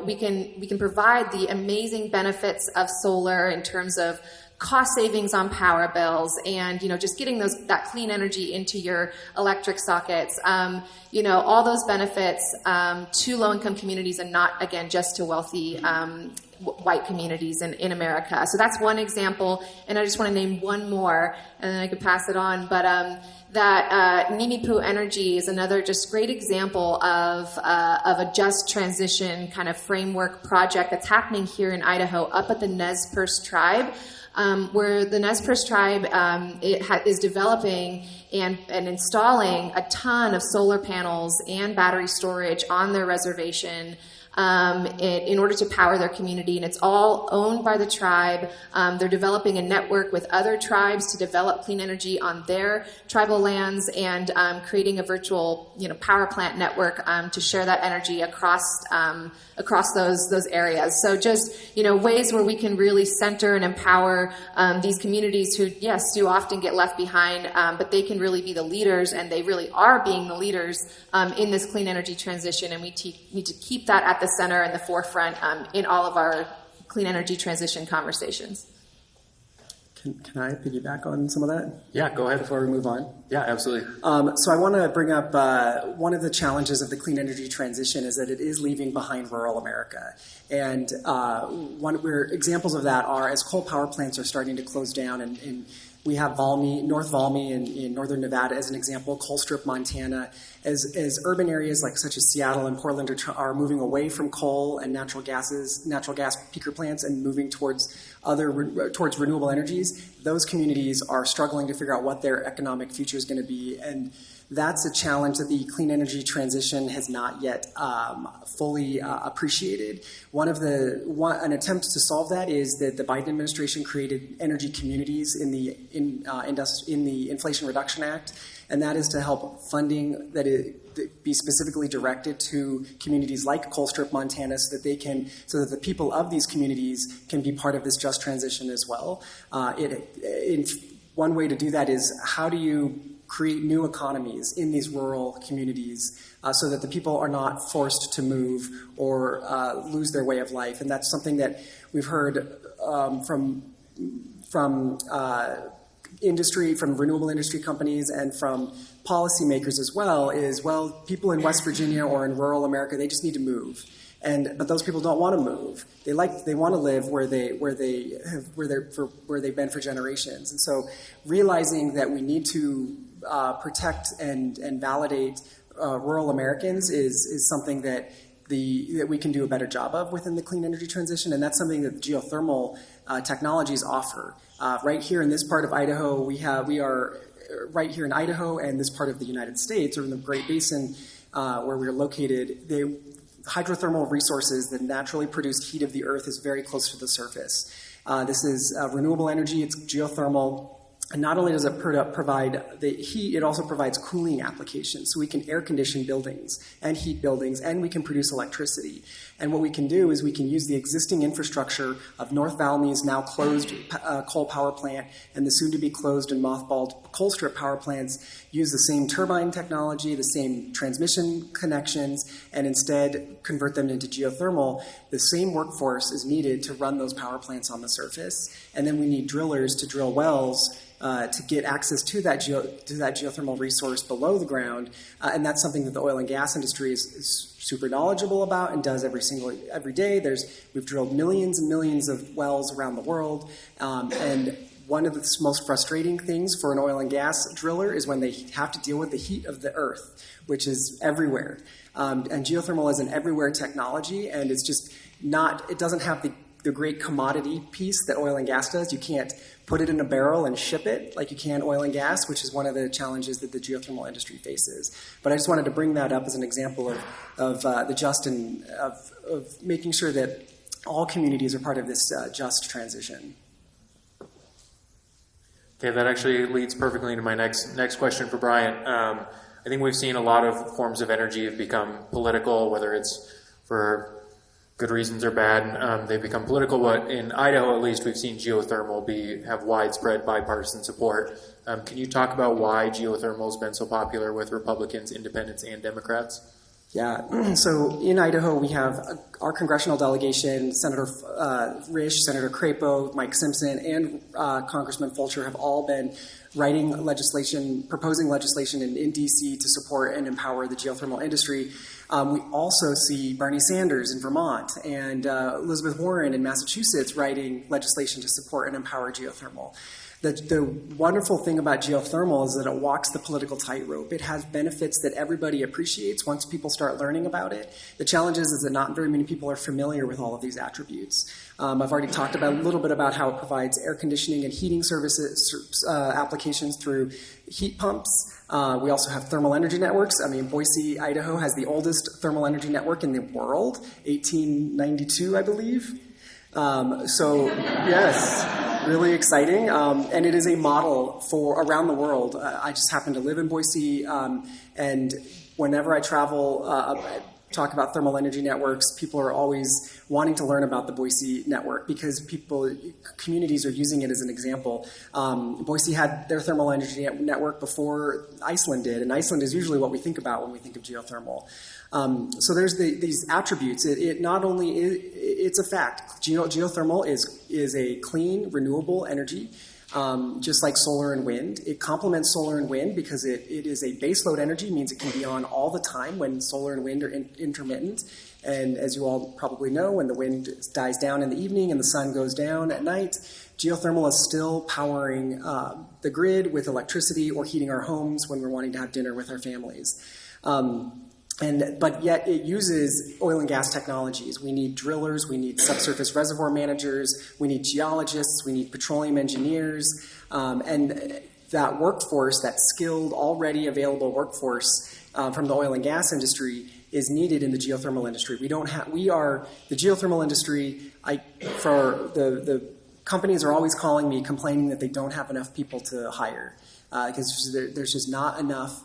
we can provide the amazing benefits of solar in terms of cost savings on power bills and just getting that clean energy into your electric sockets. All those benefits to low-income communities and not, again, just to wealthy white communities in America. So that's one example, and I just want to name one more, and then I could pass it on. But that Nimipu Energy is another just great example of a just transition kind of framework project that's happening here in Idaho, up at the Nez Perce tribe, where the Nez Perce tribe is developing and installing a ton of solar panels and battery storage on their reservation. in order to power their community, and it's all owned by the tribe. They're developing a network with other tribes to develop clean energy on their tribal lands, and creating a virtual, power plant network to share that energy across those areas. So just ways where we can really center and empower these communities who, yes, do often get left behind, but they can really be the leaders, and they really are being the leaders in this clean energy transition, and we need to keep that at the center and the forefront in all of our clean energy transition conversations. Can I piggyback on some of that? Yeah, go ahead. Before we move on. Yeah, absolutely. So I want to bring up one of the challenges of the clean energy transition is that it is leaving behind rural America. And examples of that are as coal power plants are starting to close down, and we have North Valmy in northern Nevada as an example, Colstrip, Montana, as urban areas such as Seattle and Portland are moving away from coal and natural gas peaker plants and moving towards renewable energies. Those communities are struggling to figure out what their economic future is going to be, and that's a challenge that the clean energy transition has not yet fully appreciated. An attempt to solve that is that the Biden administration created energy communities in the Inflation Reduction Act, and that is to help funding that be specifically directed to communities like Colstrip, Montana, so that the people of these communities can be part of this just transition as well. One way to do that is, how do you create new economies in these rural communities so that the people are not forced to move or lose their way of life? And that's something that we've heard from industry, from renewable industry companies, and from policymakers as well, people in West Virginia or in rural America, they just need to move. But those people don't want to move. They want to live where they've been for generations. And so realizing that we need to protect and validate rural Americans is something that we can do a better job of within the clean energy transition, and that's something that geothermal technologies offer. Right here in this part of Idaho, we are right here in Idaho and this part of the United States, or in the Great Basin where we're located. Hydrothermal resources, the naturally produced heat of the earth, is very close to the surface. This is renewable energy. It's geothermal. And not only does it provide the heat, it also provides cooling applications. So we can air condition buildings and heat buildings, and we can produce electricity. And what we can do is we can use the existing infrastructure of North Valmy's now closed coal power plant and the soon-to-be closed and mothballed Colstrip power plants, use the same turbine technology, the same transmission connections, and instead convert them into geothermal. The same workforce is needed to run those power plants on the surface. And then we need drillers to drill wells to get access to that geothermal resource below the ground, and that's something that the oil and gas industry is super knowledgeable about and does every day. We've drilled millions and millions of wells around the world, and one of the most frustrating things for an oil and gas driller is when they have to deal with the heat of the earth, which is everywhere. And geothermal is an everywhere technology, and it's just not. It doesn't have the great commodity piece that oil and gas does. You can't put it in a barrel and ship it like you can oil and gas, which is one of the challenges that the geothermal industry faces. But I just wanted to bring that up as an example of making sure that all communities are part of this just transition. Okay, that actually leads perfectly into my next question for Brian. I think we've seen a lot of forms of energy have become political, whether it's for good reasons or bad. They've become political, but in Idaho, at least, we've seen geothermal have widespread bipartisan support. Can you talk about why geothermal has been so popular with Republicans, Independents, and Democrats? Yeah, so in Idaho, we have our congressional delegation, Senator Risch, Senator Crapo, Mike Simpson, and Congressman Fulcher have all been proposing legislation in D.C. to support and empower the geothermal industry. We also see Bernie Sanders in Vermont and Elizabeth Warren in Massachusetts writing legislation to support and empower geothermal. The wonderful thing about geothermal is that it walks the political tightrope. It has benefits that everybody appreciates once people start learning about it. The challenge is that not very many people are familiar with all of these attributes. I've already talked about a little bit about how it provides air conditioning and heating services applications through heat pumps. We also have thermal energy networks. I mean, Boise, Idaho has the oldest thermal energy network in the world, 1892, I believe. Yes, really exciting. And it is a model for around the world. I just happen to live in Boise, and whenever I travel, talk about thermal energy networks, people are always wanting to learn about the Boise network because communities are using it as an example. Boise had their thermal energy network before Iceland did, and Iceland is usually what we think about when we think of geothermal. So there's these attributes. It not only it's a fact. Geothermal is a clean, renewable energy. Just like solar and wind. It complements solar and wind because it is a baseload energy, means it can be on all the time when solar and wind are intermittent. And as you all probably know, when the wind dies down in the evening and the sun goes down at night, geothermal is still powering the grid with electricity or heating our homes when we're wanting to have dinner with our families. But yet it uses oil and gas technologies. We need drillers, we need subsurface reservoir managers, we need geologists, we need petroleum engineers, and that workforce, that skilled, already available workforce from the oil and gas industry is needed in the geothermal industry. The geothermal industry, the companies are always calling me complaining that they don't have enough people to hire because there's just not enough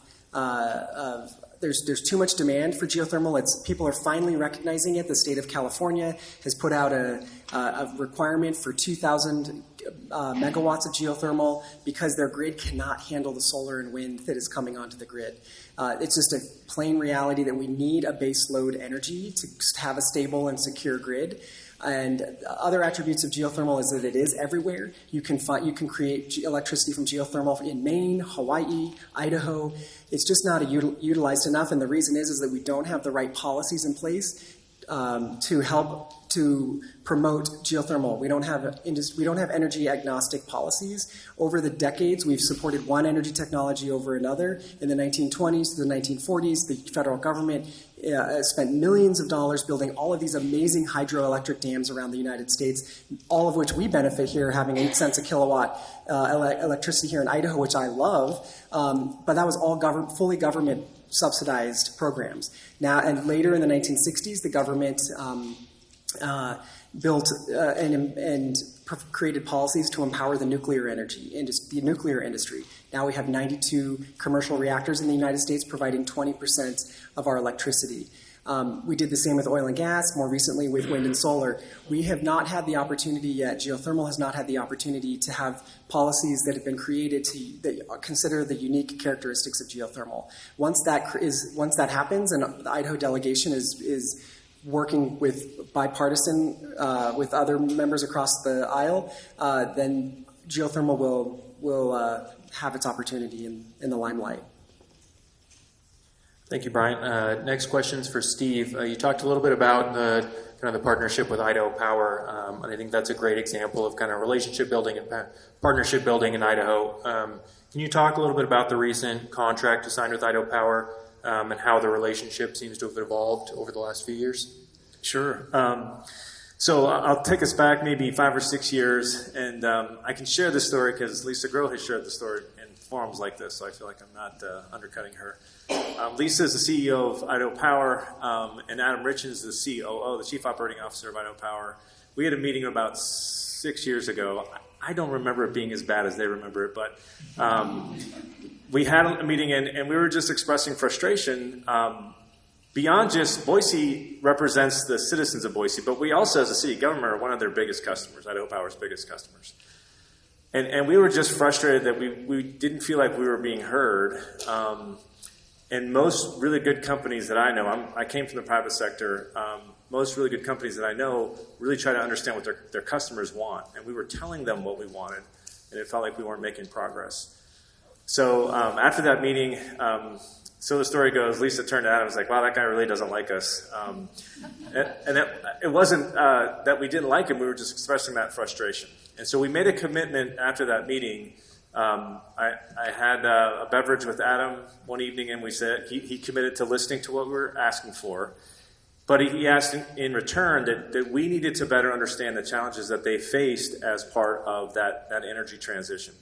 There's too much demand for geothermal. People are finally recognizing it. The state of California has put out a requirement for 2,000 megawatts of geothermal because their grid cannot handle the solar and wind that is coming onto the grid. It's just a plain reality that we need a base load energy to have a stable and secure grid. And other attributes of geothermal is that it is everywhere. You can create electricity from geothermal in Maine, Hawaii, Idaho. It's just not utilized enough, and the reason is that we don't have the right policies in place to help to promote geothermal. We don't have energy agnostic policies. Over the decades, we've supported one energy technology over another. In the 1920s to the 1940s, the federal government spent millions of dollars building all of these amazing hydroelectric dams around the United States, all of which we benefit here, having 8 cents a kilowatt electricity here in Idaho, which I love. But that was all fully government subsidized programs. Now, and later in the 1960s, the government built and created policies to empower the nuclear industry. Now we have 92 commercial reactors in the United States providing 20% of our electricity. We did the same with oil and gas, more recently with wind and solar. We have not had the opportunity yet, geothermal has not had the opportunity to have policies that have been created that consider the unique characteristics of geothermal. Once that happens, and the Idaho delegation is working with bipartisan, with other members across the aisle, then geothermal will have its opportunity in the limelight. Thank you, Brian. Next question is for Steve. You talked a little bit about the partnership with Idaho Power, and I think that's a great example of kind of relationship building and partnership building in Idaho. Can you talk a little bit about the recent contract you signed with Idaho Power and how the relationship seems to have evolved over the last few years? Sure. So I'll take us back maybe 5 or 6 years, and I can share this story because Lisa Groh has shared the story in forums like this, so I feel like I'm not undercutting her. Lisa is the CEO of Idaho Power, and Adam Richens is the COO, the Chief Operating Officer of Idaho Power. We had a meeting about 6 years ago. I don't remember it being as bad as they remember it, but we had a meeting, and we were just expressing frustration. Beyond just Boise represents the citizens of Boise, but we also, as a city government, are one of their biggest customers, Idaho Power's biggest customers. And we were just frustrated that we didn't feel like we were being heard. And most really good companies that I know, I came from the private sector, most really good companies that I know really try to understand what their customers want. And we were telling them what we wanted, and it felt like we weren't making progress. So after that meeting, so the story goes, Lisa turned to Adam and was like, wow, that guy really doesn't like us. And it wasn't that we didn't like him, we were just expressing that frustration. And so we made a commitment after that meeting. I had a beverage with Adam one evening, and we said he committed to listening to what we were asking for. But he asked in return that we needed to better understand the challenges that they faced as part of that energy transition.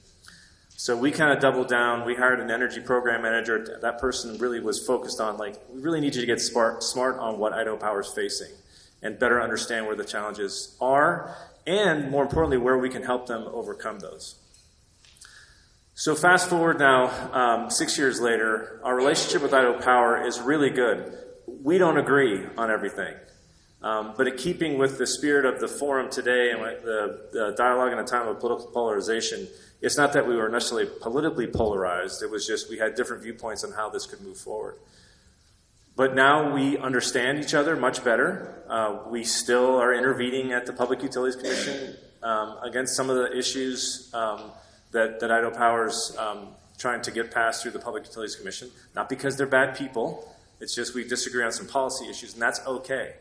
So we kind of doubled down. We hired an energy program manager. That person really was focused on, we really need you to get smart on what Idaho Power is facing and better understand where the challenges are and, more importantly, where we can help them overcome those. So fast forward now, 6 years later, our relationship with Idaho Power is really good. We don't agree on everything. But in keeping with the spirit of the forum today and the dialogue in a time of political polarization, it's not that we were necessarily politically polarized. It was just we had different viewpoints on how this could move forward. But now we understand each other much better. We still are intervening at the Public Utilities Commission against some of the issues that Idaho Power is trying to get passed through the Public Utilities Commission. Not because they're bad people. It's just we disagree on some policy issues, and that's okay.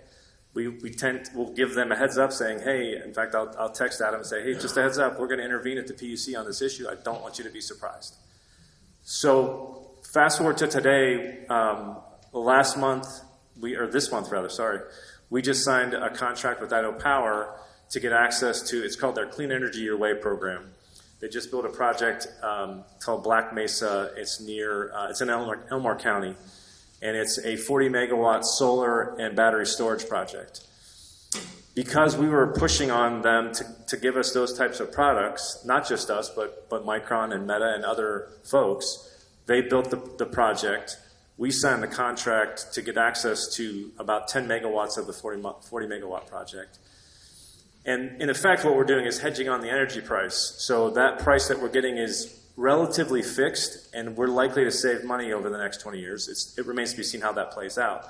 We'll give them a heads up saying, hey, in fact, I'll text Adam and say, hey, just a heads up, we're going to intervene at the PUC on this issue. I don't want you to be surprised. So fast forward to today, this month, we just signed a contract with Idaho Power to get access to, it's called their Clean Energy Your Way program. They just built a project called Black Mesa. It's in Elmore County. And it's a 40 megawatt solar and battery storage project. Because we were pushing on them to give us those types of products, not just us, but Micron and Meta and other folks, they built the project. We signed the contract to get access to about 10 megawatts of the 40 megawatt project. And in effect, what we're doing is hedging on the energy price. So that price that we're getting is relatively fixed, and we're likely to save money over the next 20 years. It remains to be seen how that plays out.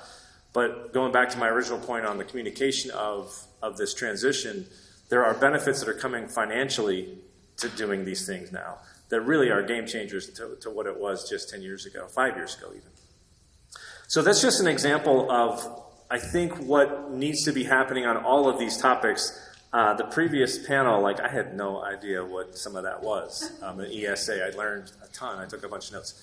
But going back to my original point on the communication of this transition, there are benefits that are coming financially to doing these things now that really are game changers to what it was just 10 years ago, 5 years ago even. So that's just an example of, I think, what needs to be happening on all of these topics. The previous panel, I had no idea what some of that was. The ESA, I learned a ton. I took a bunch of notes.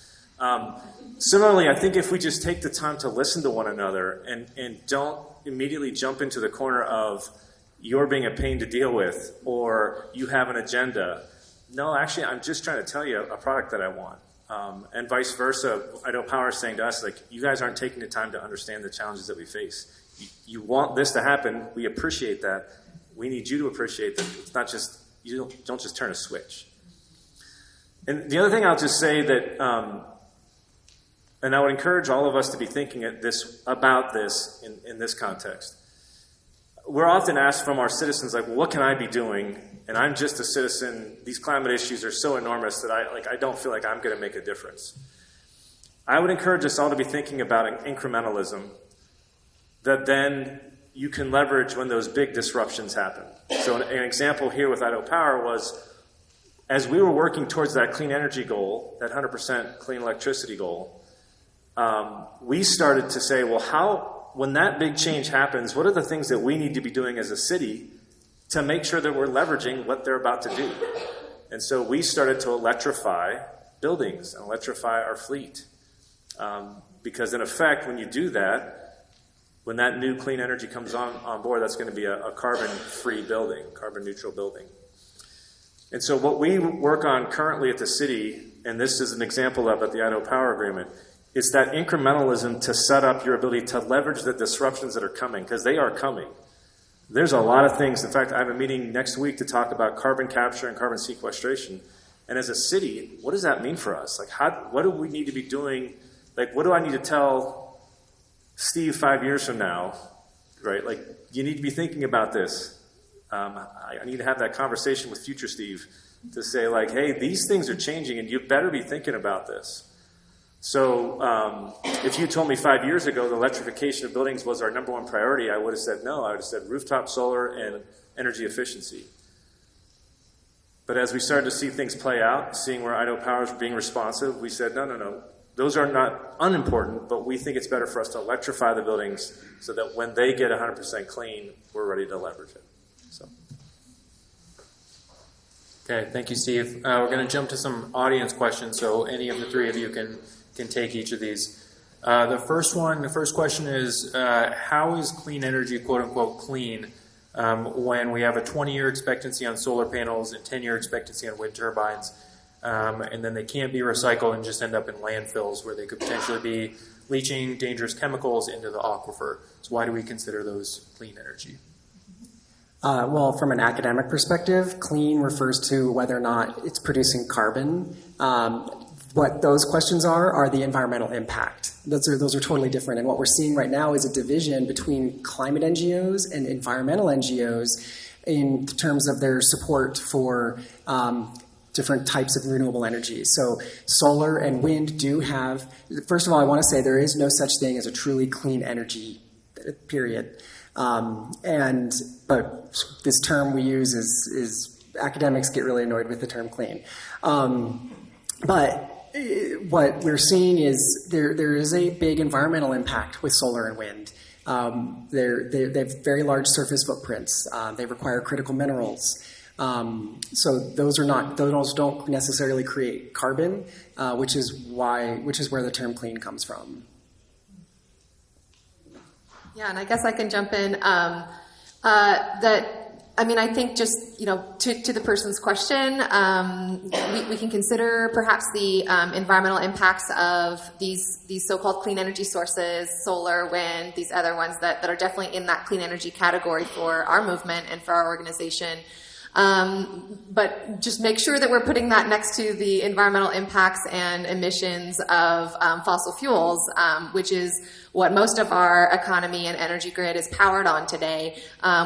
Similarly, I think if we just take the time to listen to one another and don't immediately jump into the corner of you're being a pain to deal with or you have an agenda. No, actually, I'm just trying to tell you a product that I want. And vice versa, Idaho Power is saying to us, you guys aren't taking the time to understand the challenges that we face. You want this to happen. We appreciate that. We need you to appreciate that it's not just, you don't just turn a switch. And the other thing I'll just say that, and I would encourage all of us to be thinking about this in this context. We're often asked from our citizens, what can I be doing? And I'm just a citizen. These climate issues are so enormous that I don't feel like I'm going to make a difference. I would encourage us all to be thinking about incrementalism that then you can leverage when those big disruptions happen. So an example here with Idaho Power was, as we were working towards that clean energy goal, that 100% clean electricity goal, we started to say, when that big change happens, what are the things that we need to be doing as a city to make sure that we're leveraging what they're about to do? And so we started to electrify buildings and electrify our fleet. Because in effect, when you do that, when that new clean energy comes on board, that's going to be a carbon-free building, carbon-neutral building. And so what we work on currently at the city, and this is an example of at the Idaho Power Agreement, is that incrementalism to set up your ability to leverage the disruptions that are coming, because they are coming. There's a lot of things. In fact, I have a meeting next week to talk about carbon capture and carbon sequestration. And as a city, what does that mean for us? What do we need to be doing? What do I need to tell Steve 5 years from now, right? You need to be thinking about this. I need to have that conversation with future Steve to say, hey, these things are changing and you better be thinking about this. So if you told me 5 years ago the electrification of buildings was our number one priority, I would have said no. I would have said rooftop solar and energy efficiency. But as we started to see things play out, seeing where Idaho Power is being responsive, we said, no. Those are not unimportant, but we think it's better for us to electrify the buildings so that when they get 100% clean, we're ready to leverage it. So. Okay, thank you, Steve. We're going to jump to some audience questions, so any of the three of you can take each of these. The first question is, how is clean energy, quote unquote, clean when we have a 20-year expectancy on solar panels and 10-year expectancy on wind turbines, and then they can't be recycled and just end up in landfills where they could potentially be leaching dangerous chemicals into the aquifer? So why do we consider those clean energy? Well, from an academic perspective, clean refers to whether or not it's producing carbon. What those questions are the environmental impact. Those are totally different. And what we're seeing right now is a division between climate NGOs and environmental NGOs in terms of their support for different types of renewable energy. So solar and wind do have, first of all, I want to say there is no such thing as a truly clean energy, period. But this term we use is academics get really annoyed with the term clean. But what we're seeing is there is a big environmental impact with solar and wind. They have very large surface footprints. They require critical minerals. So those don't necessarily create carbon, which is where the term clean comes from. Yeah, and I guess I can jump in. I think just, to the person's question, we can consider perhaps the environmental impacts of these so-called clean energy sources, solar, wind, these other ones that are definitely in that clean energy category for our movement and for our organization. But just make sure that we're putting that next to the environmental impacts and emissions of fossil fuels, which is what most of our economy and energy grid is powered on today,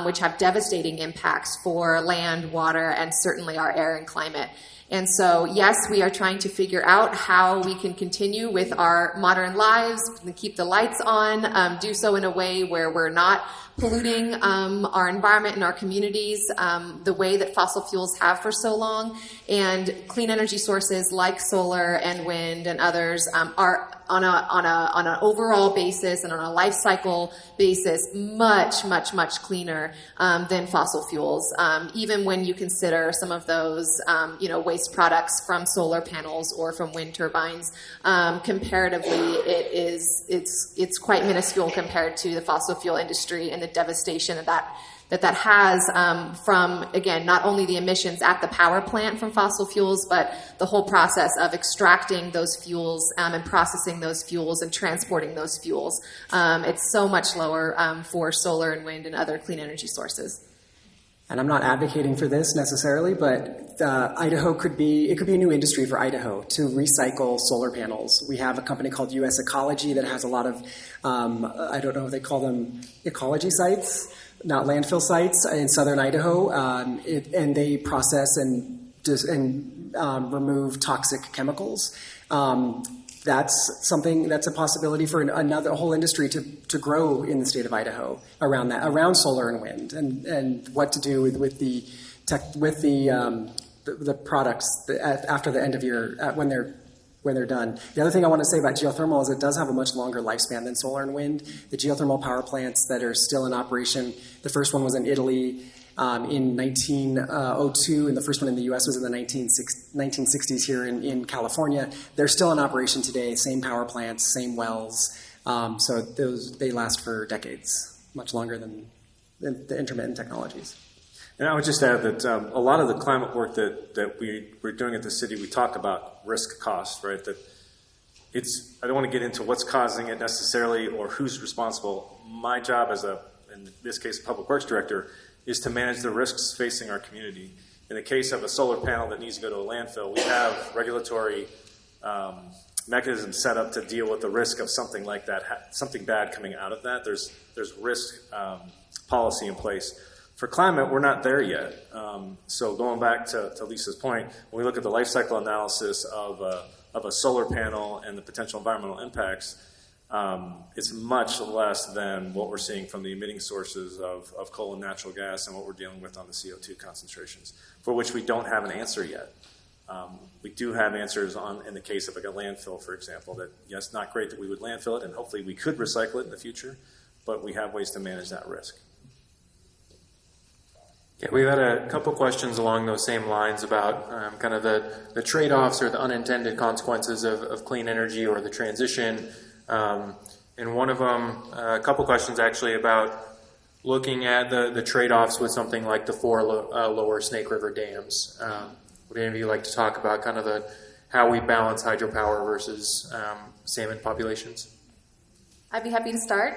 which have devastating impacts for land, water, and certainly our air and climate. And so, yes, we are trying to figure out how we can continue with our modern lives, keep the lights on, do so in a way where we're not polluting our environment and our communities the way that fossil fuels have for so long. And clean energy sources like solar and wind and others are on an overall basis and on a life cycle basis much, much, much cleaner than fossil fuels. Even when you consider some of those waste products from solar panels or from wind turbines, comparatively it's quite minuscule compared to the fossil fuel industry and the devastation that has from, again, not only the emissions at the power plant from fossil fuels, but the whole process of extracting those fuels and processing those fuels and transporting those fuels. It's so much lower for solar and wind and other clean energy sources. And I'm not advocating for this necessarily, but Idaho could be a new industry for Idaho to recycle solar panels. We have a company called US Ecology that has a lot of, I don't know if they call them ecology sites, not landfill sites in southern Idaho, and they process and remove toxic chemicals. That's a possibility for a whole industry to grow in the state of Idaho around solar and wind, and what to do with the products after the end of year when they're done. The other thing I want to say about geothermal is it does have a much longer lifespan than solar and wind. The geothermal power plants that are still in operation, the first one was in Italy in 1902, and the first one in the U.S. was in the 1960s here in California. They're still in operation today, same power plants, same wells. So they last for decades, much longer than the intermittent technologies. And I would just add that a lot of the climate work that we're doing at the city, we talk about risk cost, right? That I don't want to get into what's causing it necessarily or who's responsible. My job in this case, public works director, is to manage the risks facing our community. In the case of a solar panel that needs to go to a landfill, we have regulatory mechanisms set up to deal with the risk of something like that, something bad coming out of that. There's risk policy in place. For climate, we're not there yet. So going back to Lisa's point, when we look at the life cycle analysis of a solar panel and the potential environmental impacts, it's much less than what we're seeing from the emitting sources of coal and natural gas and what we're dealing with on the CO2 concentrations, for which we don't have an answer yet. We do have answers in the case of like a landfill, for example, that, yes, not great that we would landfill it, and hopefully we could recycle it in the future, but we have ways to manage that risk. Yeah, we've had a couple questions along those same lines about kind of the trade-offs or the unintended consequences of clean energy or the transition. And one of them, a couple questions actually about looking at the trade-offs with something like the 4 lower Snake River dams. Would any of you like to talk about kind of how we balance hydropower versus salmon populations? I'd be happy to start.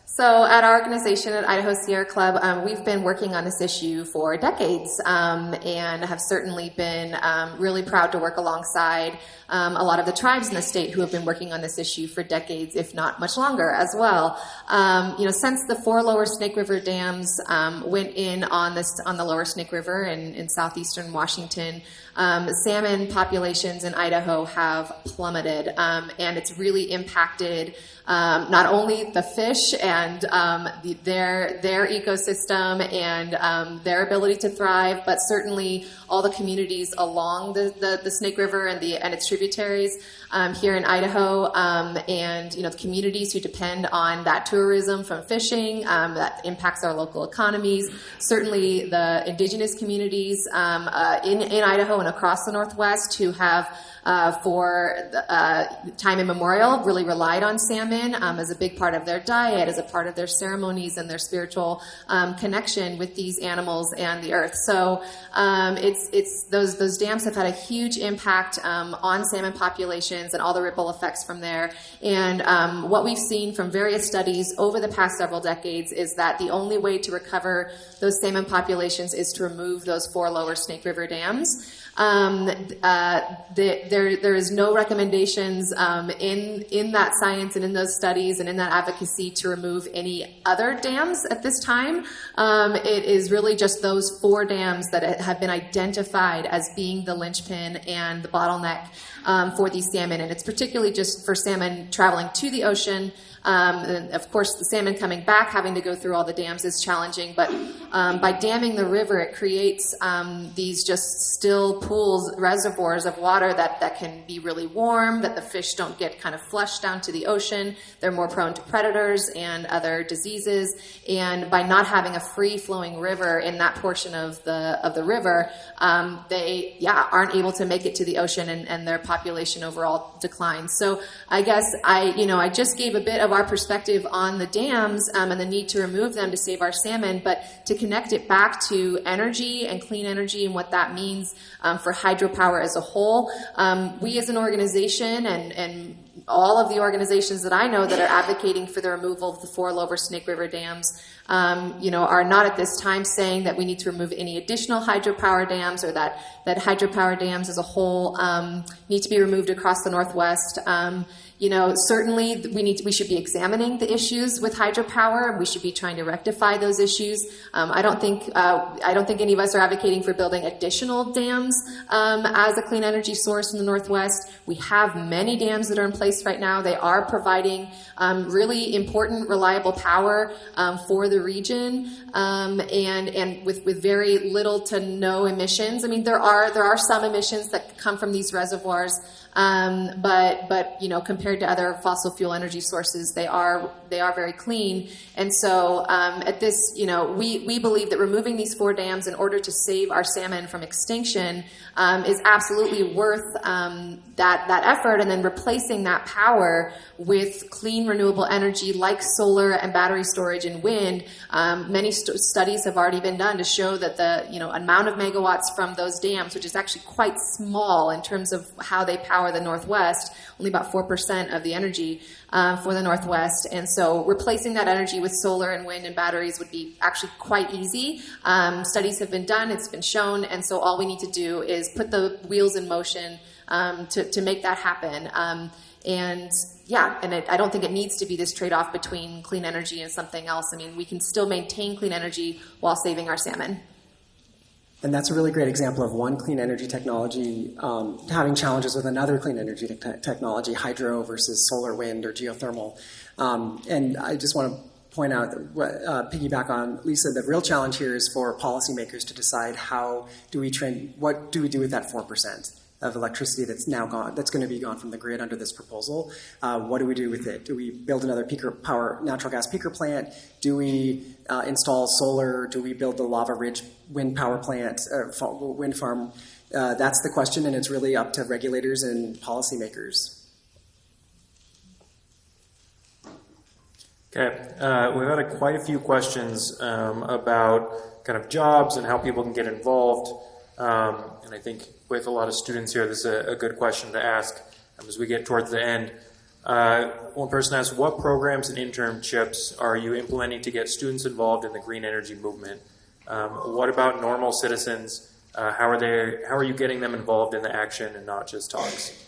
So at our organization at Idaho Sierra Club, we've been working on this issue for decades and have certainly been really proud to work alongside a lot of the tribes in the state who have been working on this issue for decades, if not much longer as well. Since the 4 lower Snake River dams went in on the lower Snake River in southeastern Washington, salmon populations in Idaho have plummeted, and it's really impacted not only the fish and their ecosystem and their ability to thrive, but certainly all the communities along the Snake River and its tributaries here in Idaho, and the communities who depend on that tourism from fishing that impacts our local economies. Certainly, the indigenous communities in Idaho and across the Northwest who have for time immemorial really relied on salmon as a big part of their diet, as a part of their ceremonies and their spiritual connection with these animals and the earth. So it's those dams have had a huge impact on salmon populations and all the ripple effects from there. And what we've seen from various studies over the past several decades is that the only way to recover those salmon populations is to remove those 4 lower Snake River dams. There is no recommendations in that science and in those studies and in that advocacy to remove any other dams at this time. It is really just those 4 dams that have been identified as being the linchpin and the bottleneck for these salmon, and it's particularly just for salmon traveling to the ocean. And of course, the salmon coming back, having to go through all the dams is challenging, but by damming the river, it creates these just still pools, reservoirs of water that can be really warm, that the fish don't get kind of flushed down to the ocean. They're more prone to predators and other diseases, and by not having a free-flowing river in that portion of the river, they aren't able to make it to the ocean, and their population overall declines. So I guess I just gave a bit of our perspective on the dams and the need to remove them to save our salmon, but to connect it back to energy and clean energy and what that means for hydropower as a whole. We as an organization and all of the organizations that I know that are advocating for the removal of the 4 lower Snake River dams, are not at this time saying that we need to remove any additional hydropower dams or that hydropower dams as a whole need to be removed across the Northwest. Certainly we should be examining the issues with hydropower. We should be trying to rectify those issues. I don't think any of us are advocating for building additional dams as a clean energy source in the Northwest. We have many dams that are in place right now. They are providing really important, reliable power for the region, and with very little to no emissions. I mean, there are some emissions that come from these reservoirs. But compared to other fossil fuel energy sources, they are very clean. And so at this, we believe that removing these 4 dams in order to save our salmon from extinction is absolutely worth that effort, and then replacing that power with clean renewable energy like solar and battery storage and wind. Many studies have already been done to show that the amount of megawatts from those dams, which is actually quite small in terms of how they power the Northwest, only about 4% of the energy for the Northwest. And so replacing that energy with solar and wind and batteries would be actually quite easy. Studies have been done, it's been shown, and so all we need to do is put the wheels in motion to make that happen. I don't think it needs to be this trade-off between clean energy and something else. I mean, we can still maintain clean energy while saving our salmon. And that's a really great example of one clean energy technology having challenges with another clean energy technology, hydro versus solar, wind, or geothermal. And I just want to point out, piggyback on Lisa, the real challenge here is for policymakers to decide what do we do with that 4%. of electricity that's now gone, that's going to be gone from the grid under this proposal. What do we do with it? Do we build another natural gas peaker plant? Do we install solar? Do we build the Lava Ridge wind power plant, wind farm? That's the question, and it's really up to regulators and policymakers. Okay, we've had quite a few questions about kind of jobs and how people can get involved. And I think with a lot of students here, this is a good question to ask as we get towards the end. One person asked, what programs and internships are you implementing to get students involved in the green energy movement? What about normal citizens? How are you getting them involved in the action and not just talks?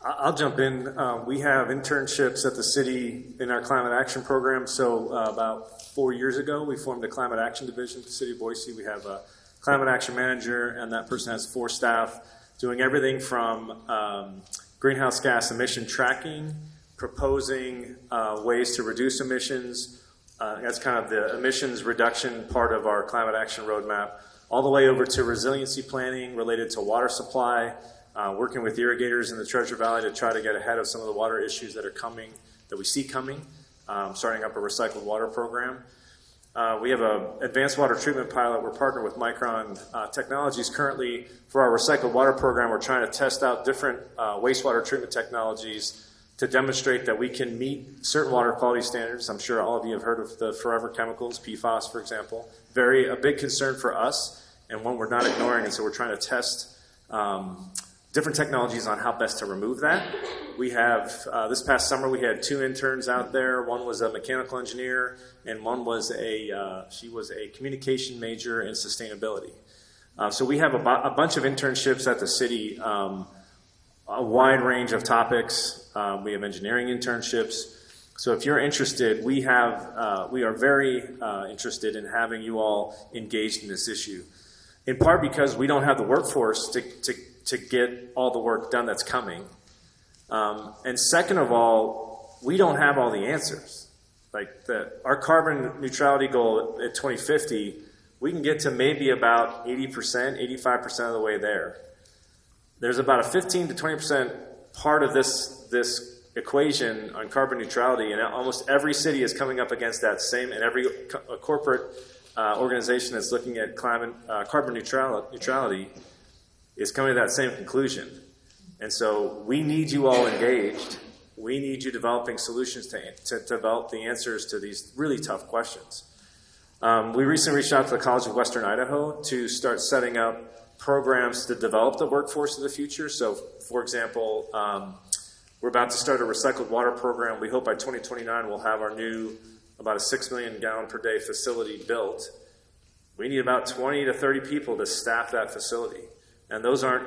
I'll jump in. We have internships at the city in our climate action program. So about 4 years ago, we formed a climate action division at the city of Boise. We have a climate action manager, and that person has 4 staff doing everything from greenhouse gas emission tracking, proposing ways to reduce emissions. That's kind of the emissions reduction part of our climate action roadmap, all the way over to resiliency planning related to water supply, working with irrigators in the Treasure Valley to try to get ahead of some of the water issues that are coming, that we see coming, starting up a recycled water program. We have an advanced water treatment pilot. We're partnered with Micron Technologies currently for our recycled water program. We're trying to test out different wastewater treatment technologies to demonstrate that we can meet certain water quality standards. I'm sure all of you have heard of the forever chemicals, PFAS, for example. A big concern for us and one we're not ignoring, and so we're trying to test different technologies on how best to remove that. We have, this past summer, we had 2 interns out there. One was a mechanical engineer, and one was she was a communication major in sustainability. So we have a bunch of internships at the city, a wide range of topics. We have engineering internships. So if you're interested, we are very interested in having you all engaged in this issue, in part because we don't have the workforce to get all the work done that's coming. And second of all, we don't have all the answers. Like our carbon neutrality goal at 2050, we can get to maybe about 80%, 85% of the way there. There's about a 15 to 20% part of this equation on carbon neutrality, and almost every city is coming up against that same, and every corporate organization that's looking at carbon neutrality is coming to that same conclusion. And so we need you all engaged. We need you developing solutions to develop the answers to these really tough questions. We recently reached out to the College of Western Idaho to start setting up programs to develop the workforce of the future. So, for example, we're about to start a recycled water program. We hope by 2029 we'll have our new, about a 6 million gallon per day facility built. We need about 20 to 30 people to staff that facility. And those aren't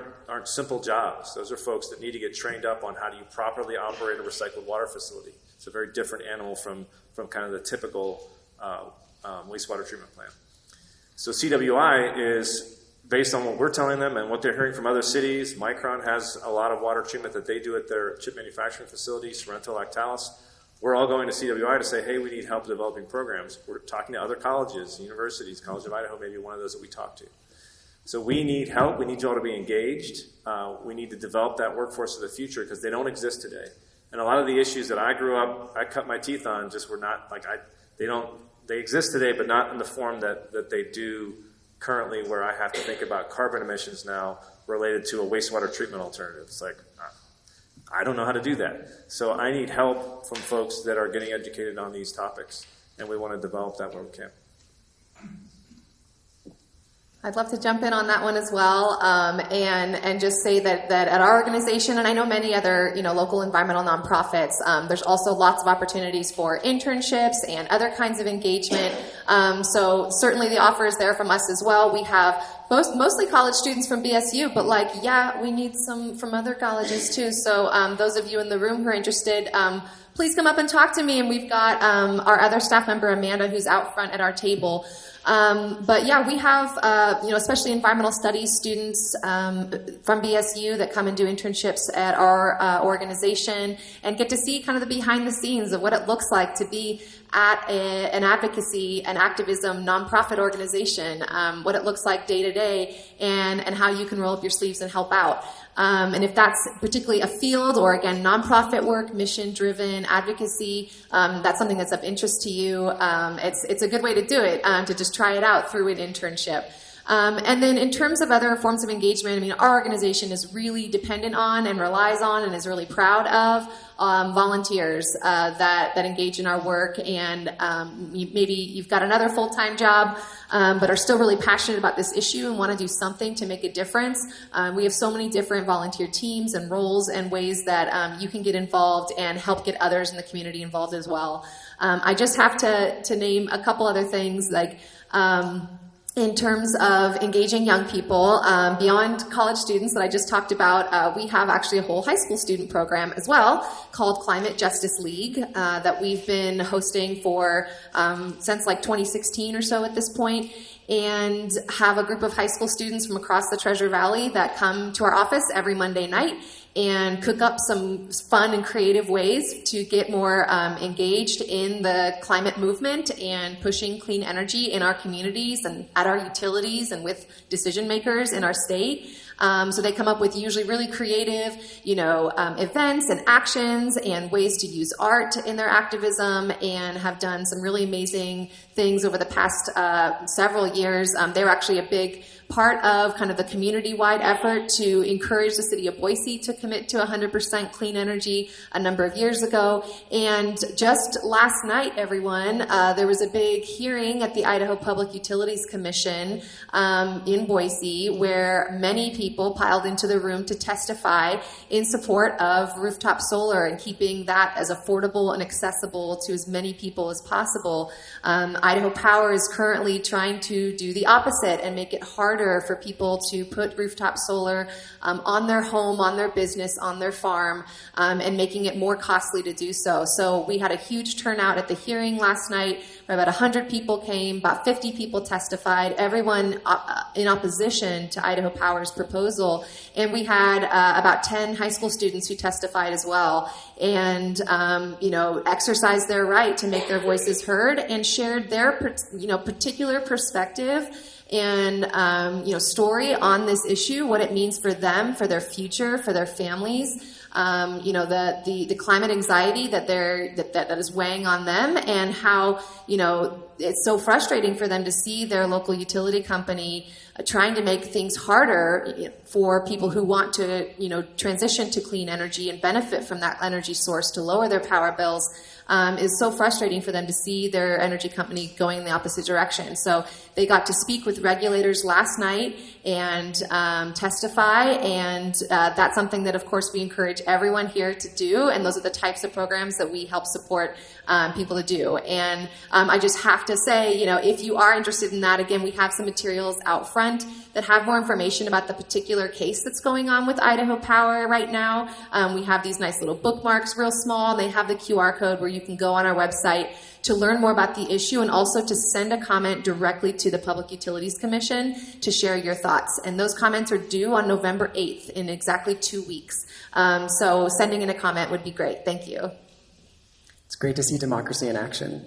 simple jobs. Those are folks that need to get trained up on how do you properly operate a recycled water facility. It's a very different animal from kind of the typical wastewater treatment plant. So CWI is based on what we're telling them and what they're hearing from other cities. Micron has a lot of water treatment that they do at their chip manufacturing facility, Sorrento Lactalis. We're all going to CWI to say, hey, we need help developing programs. We're talking to other colleges, universities. College of Idaho may be one of those that we talk to. So we need help. We need you all to be engaged. We need to develop that workforce of the future because they don't exist today. And a lot of the issues that I grew up, I cut my teeth on, just were not like they exist today, but not in the form that they do currently, where I have to think about carbon emissions now related to a wastewater treatment alternative. It's like, I don't know how to do that. So I need help from folks that are getting educated on these topics, and we want to develop that where we can. I'd love to jump in on that one as well, and just say that at our organization, and I know many other local environmental nonprofits, there's also lots of opportunities for internships and other kinds of engagement. So certainly the offer is there from us as well. We have mostly college students from BSU, but we need some from other colleges too. So those of you in the room who are interested, please come up and talk to me. And we've got our other staff member, Amanda, who's out front at our table. But yeah, we have, especially environmental studies students from BSU that come and do internships at our organization and get to see kind of the behind the scenes of what it looks like to be at an advocacy and activism nonprofit organization, what it looks like day to day, and how you can roll up your sleeves and help out. And if that's particularly a field or, again, nonprofit work, mission-driven advocacy, that's something that's of interest to you, it's a good way to do it, to just try it out through an internship. And then in terms of other forms of engagement, I mean, our organization is really dependent on and relies on and is really proud of volunteers that engage in our work. And maybe you've got another full-time job, but are still really passionate about this issue and want to do something to make a difference. We have so many different volunteer teams and roles and ways that you can get involved and help get others in the community involved as well. I just have to name a couple other things, like in terms of engaging young people, beyond college students that I just talked about, we have actually a whole high school student program as well called Climate Justice League that we've been hosting for since like 2016 or so at this point, and have a group of high school students from across the Treasure Valley that come to our office every Monday night and cook up some fun and creative ways to get more engaged in the climate movement and pushing clean energy in our communities and at our utilities and with decision makers in our state. So they come up with usually really creative, events and actions and ways to use art in their activism, and have done some really amazing things over the past several years. They were actually a big part of kind of the community-wide effort to encourage the city of Boise to commit to 100% clean energy a number of years ago. And just last night, everyone, there was a big hearing at the Idaho Public Utilities Commission in Boise, where many people piled into the room to testify in support of rooftop solar and keeping that as affordable and accessible to as many people as possible. Idaho Power is currently trying to do the opposite and make it harder for people to put rooftop solar on their home, on their business, on their farm, and making it more costly to do so. So we had a huge turnout at the hearing last night. About 100 people came, about 50 people testified, everyone in opposition to Idaho Power's proposal. And we had about 10 high school students who testified as well, and exercised their right to make their voices heard and shared their particular perspective and story on this issue, what it means for them, for their future, for their families. The climate anxiety that is weighing on them, and how it's so frustrating for them to see their local utility company trying to make things harder for people who want to transition to clean energy and benefit from that energy source to lower their power bills. Is so frustrating for them to see their energy company going in the opposite direction. So they got to speak with regulators last night and testify, and that's something that, of course, we encourage everyone here to do, and those are the types of programs that we help support people to do. And I just have to say, if you are interested in that, again, we have some materials out front that have more information about the particular case that's going on with Idaho Power right now. We have these nice little bookmarks, real small, and they have the QR code where you can go on our website to learn more about the issue, and also to send a comment directly to the Public Utilities Commission to share your thoughts. And those comments are due on November 8th in exactly 2 weeks. So sending in a comment would be great. Thank you. It's great to see democracy in action.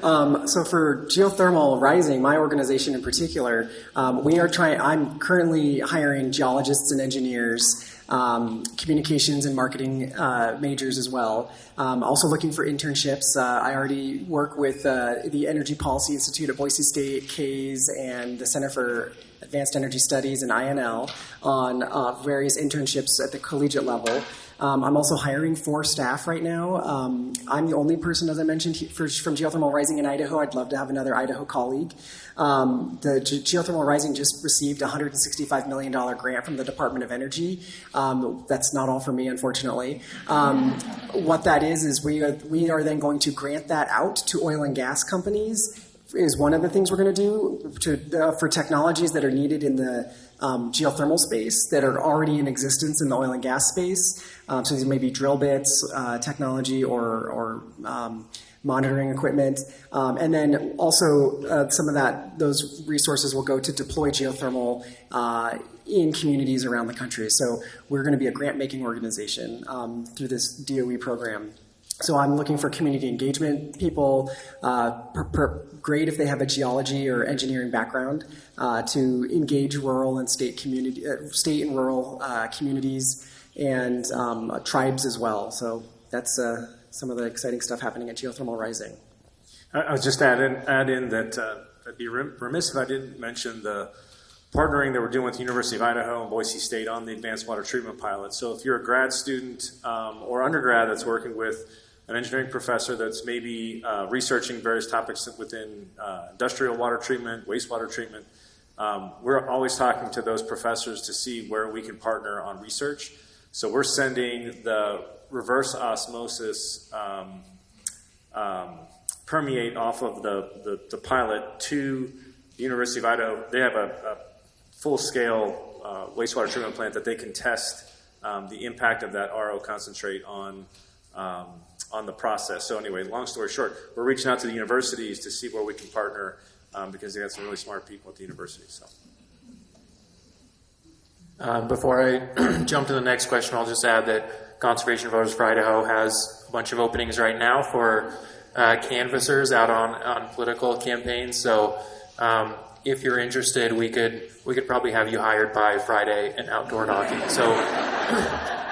So for Geothermal Rising, my organization in particular, I'm currently hiring geologists and engineers, communications and marketing majors as well. Also looking for internships. I already work with the Energy Policy Institute at Boise State, CAES, and the Center for Advanced Energy Studies and INL on various internships at the collegiate level. I'm also hiring 4 staff right now. I'm the only person, as I mentioned, from Geothermal Rising in Idaho. I'd love to have another Idaho colleague. The Geothermal Rising just received a $165 million grant from the Department of Energy. That's not all for me, unfortunately. What that is we are then going to grant that out to oil and gas companies is one of the things we're going to do for technologies that are needed in the geothermal space that are already in existence in the oil and gas space. So these may be drill bits technology or monitoring equipment. And then also some of those resources will go to deploy geothermal in communities around the country. So we're going to be a grant-making organization through this DOE program. So I'm looking for community engagement people, great if they have a geology or engineering background, to engage rural and state and rural communities and tribes as well. So that's some of the exciting stuff happening at Geothermal Rising. I was just add in that I'd be remiss if I didn't mention the partnering that we're doing with the University of Idaho and Boise State on the advanced water treatment pilot. So if you're a grad student or undergrad that's working with an engineering professor that's maybe researching various topics within industrial water treatment, wastewater treatment, we're always talking to those professors to see where we can partner on research. So we're sending the reverse osmosis permeate off of the pilot to the University of Idaho. They have a full-scale wastewater treatment plant that they can test the impact of that RO concentrate on the process. So anyway, long story short, we're reaching out to the universities to see where we can partner because they got some really smart people at the university. So. Before I jump to the next question, I'll just add that Conservation Voters for Idaho has a bunch of openings right now for canvassers out on political campaigns. So if you're interested, we could probably have you hired by Friday and outdoor knocking. So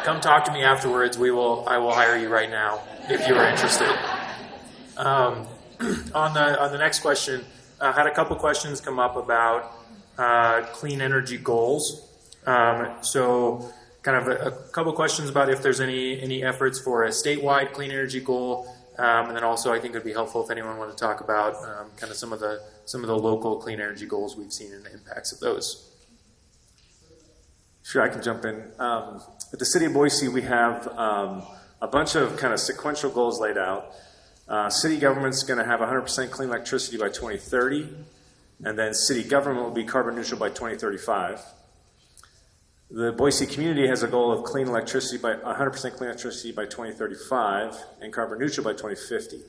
come talk to me afterwards. I will hire you right now if you are interested. On the next question, I had a couple questions come up about clean energy goals. So kind of a couple questions about if there's any efforts for a statewide clean energy goal, and then also I think it would be helpful if anyone wanted to talk about kind of some of the local clean energy goals we've seen and the impacts of those. Sure, I can jump in. At the City of Boise, we have a bunch of kind of sequential goals laid out. City government's going to have 100% clean electricity by 2030, and then city government will be carbon neutral by 2035. The Boise community has a goal of 100% clean electricity by 2035 and carbon neutral by 2050.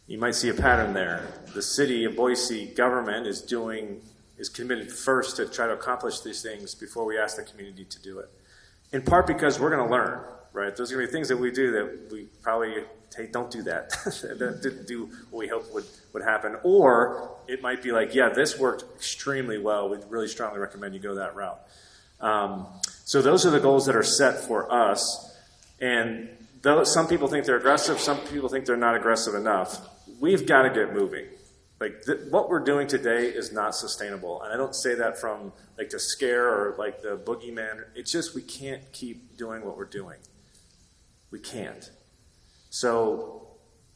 You might see a pattern there. The City of Boise government is committed first to try to accomplish these things before we ask the community to do it. In part because we're going to learn, right? There's going to be things that we do that we probably, hey, don't do that. That didn't do what we hoped would happen. Or it might be like, yeah, this worked extremely well. We'd really strongly recommend you go that route. So those are the goals that are set for us. And though some people think they're aggressive, some people think they're not aggressive enough. We've got to get moving. Like what we're doing today is not sustainable. And I don't say that from like to scare or like the boogeyman. It's just we can't keep doing what we're doing. We can't. So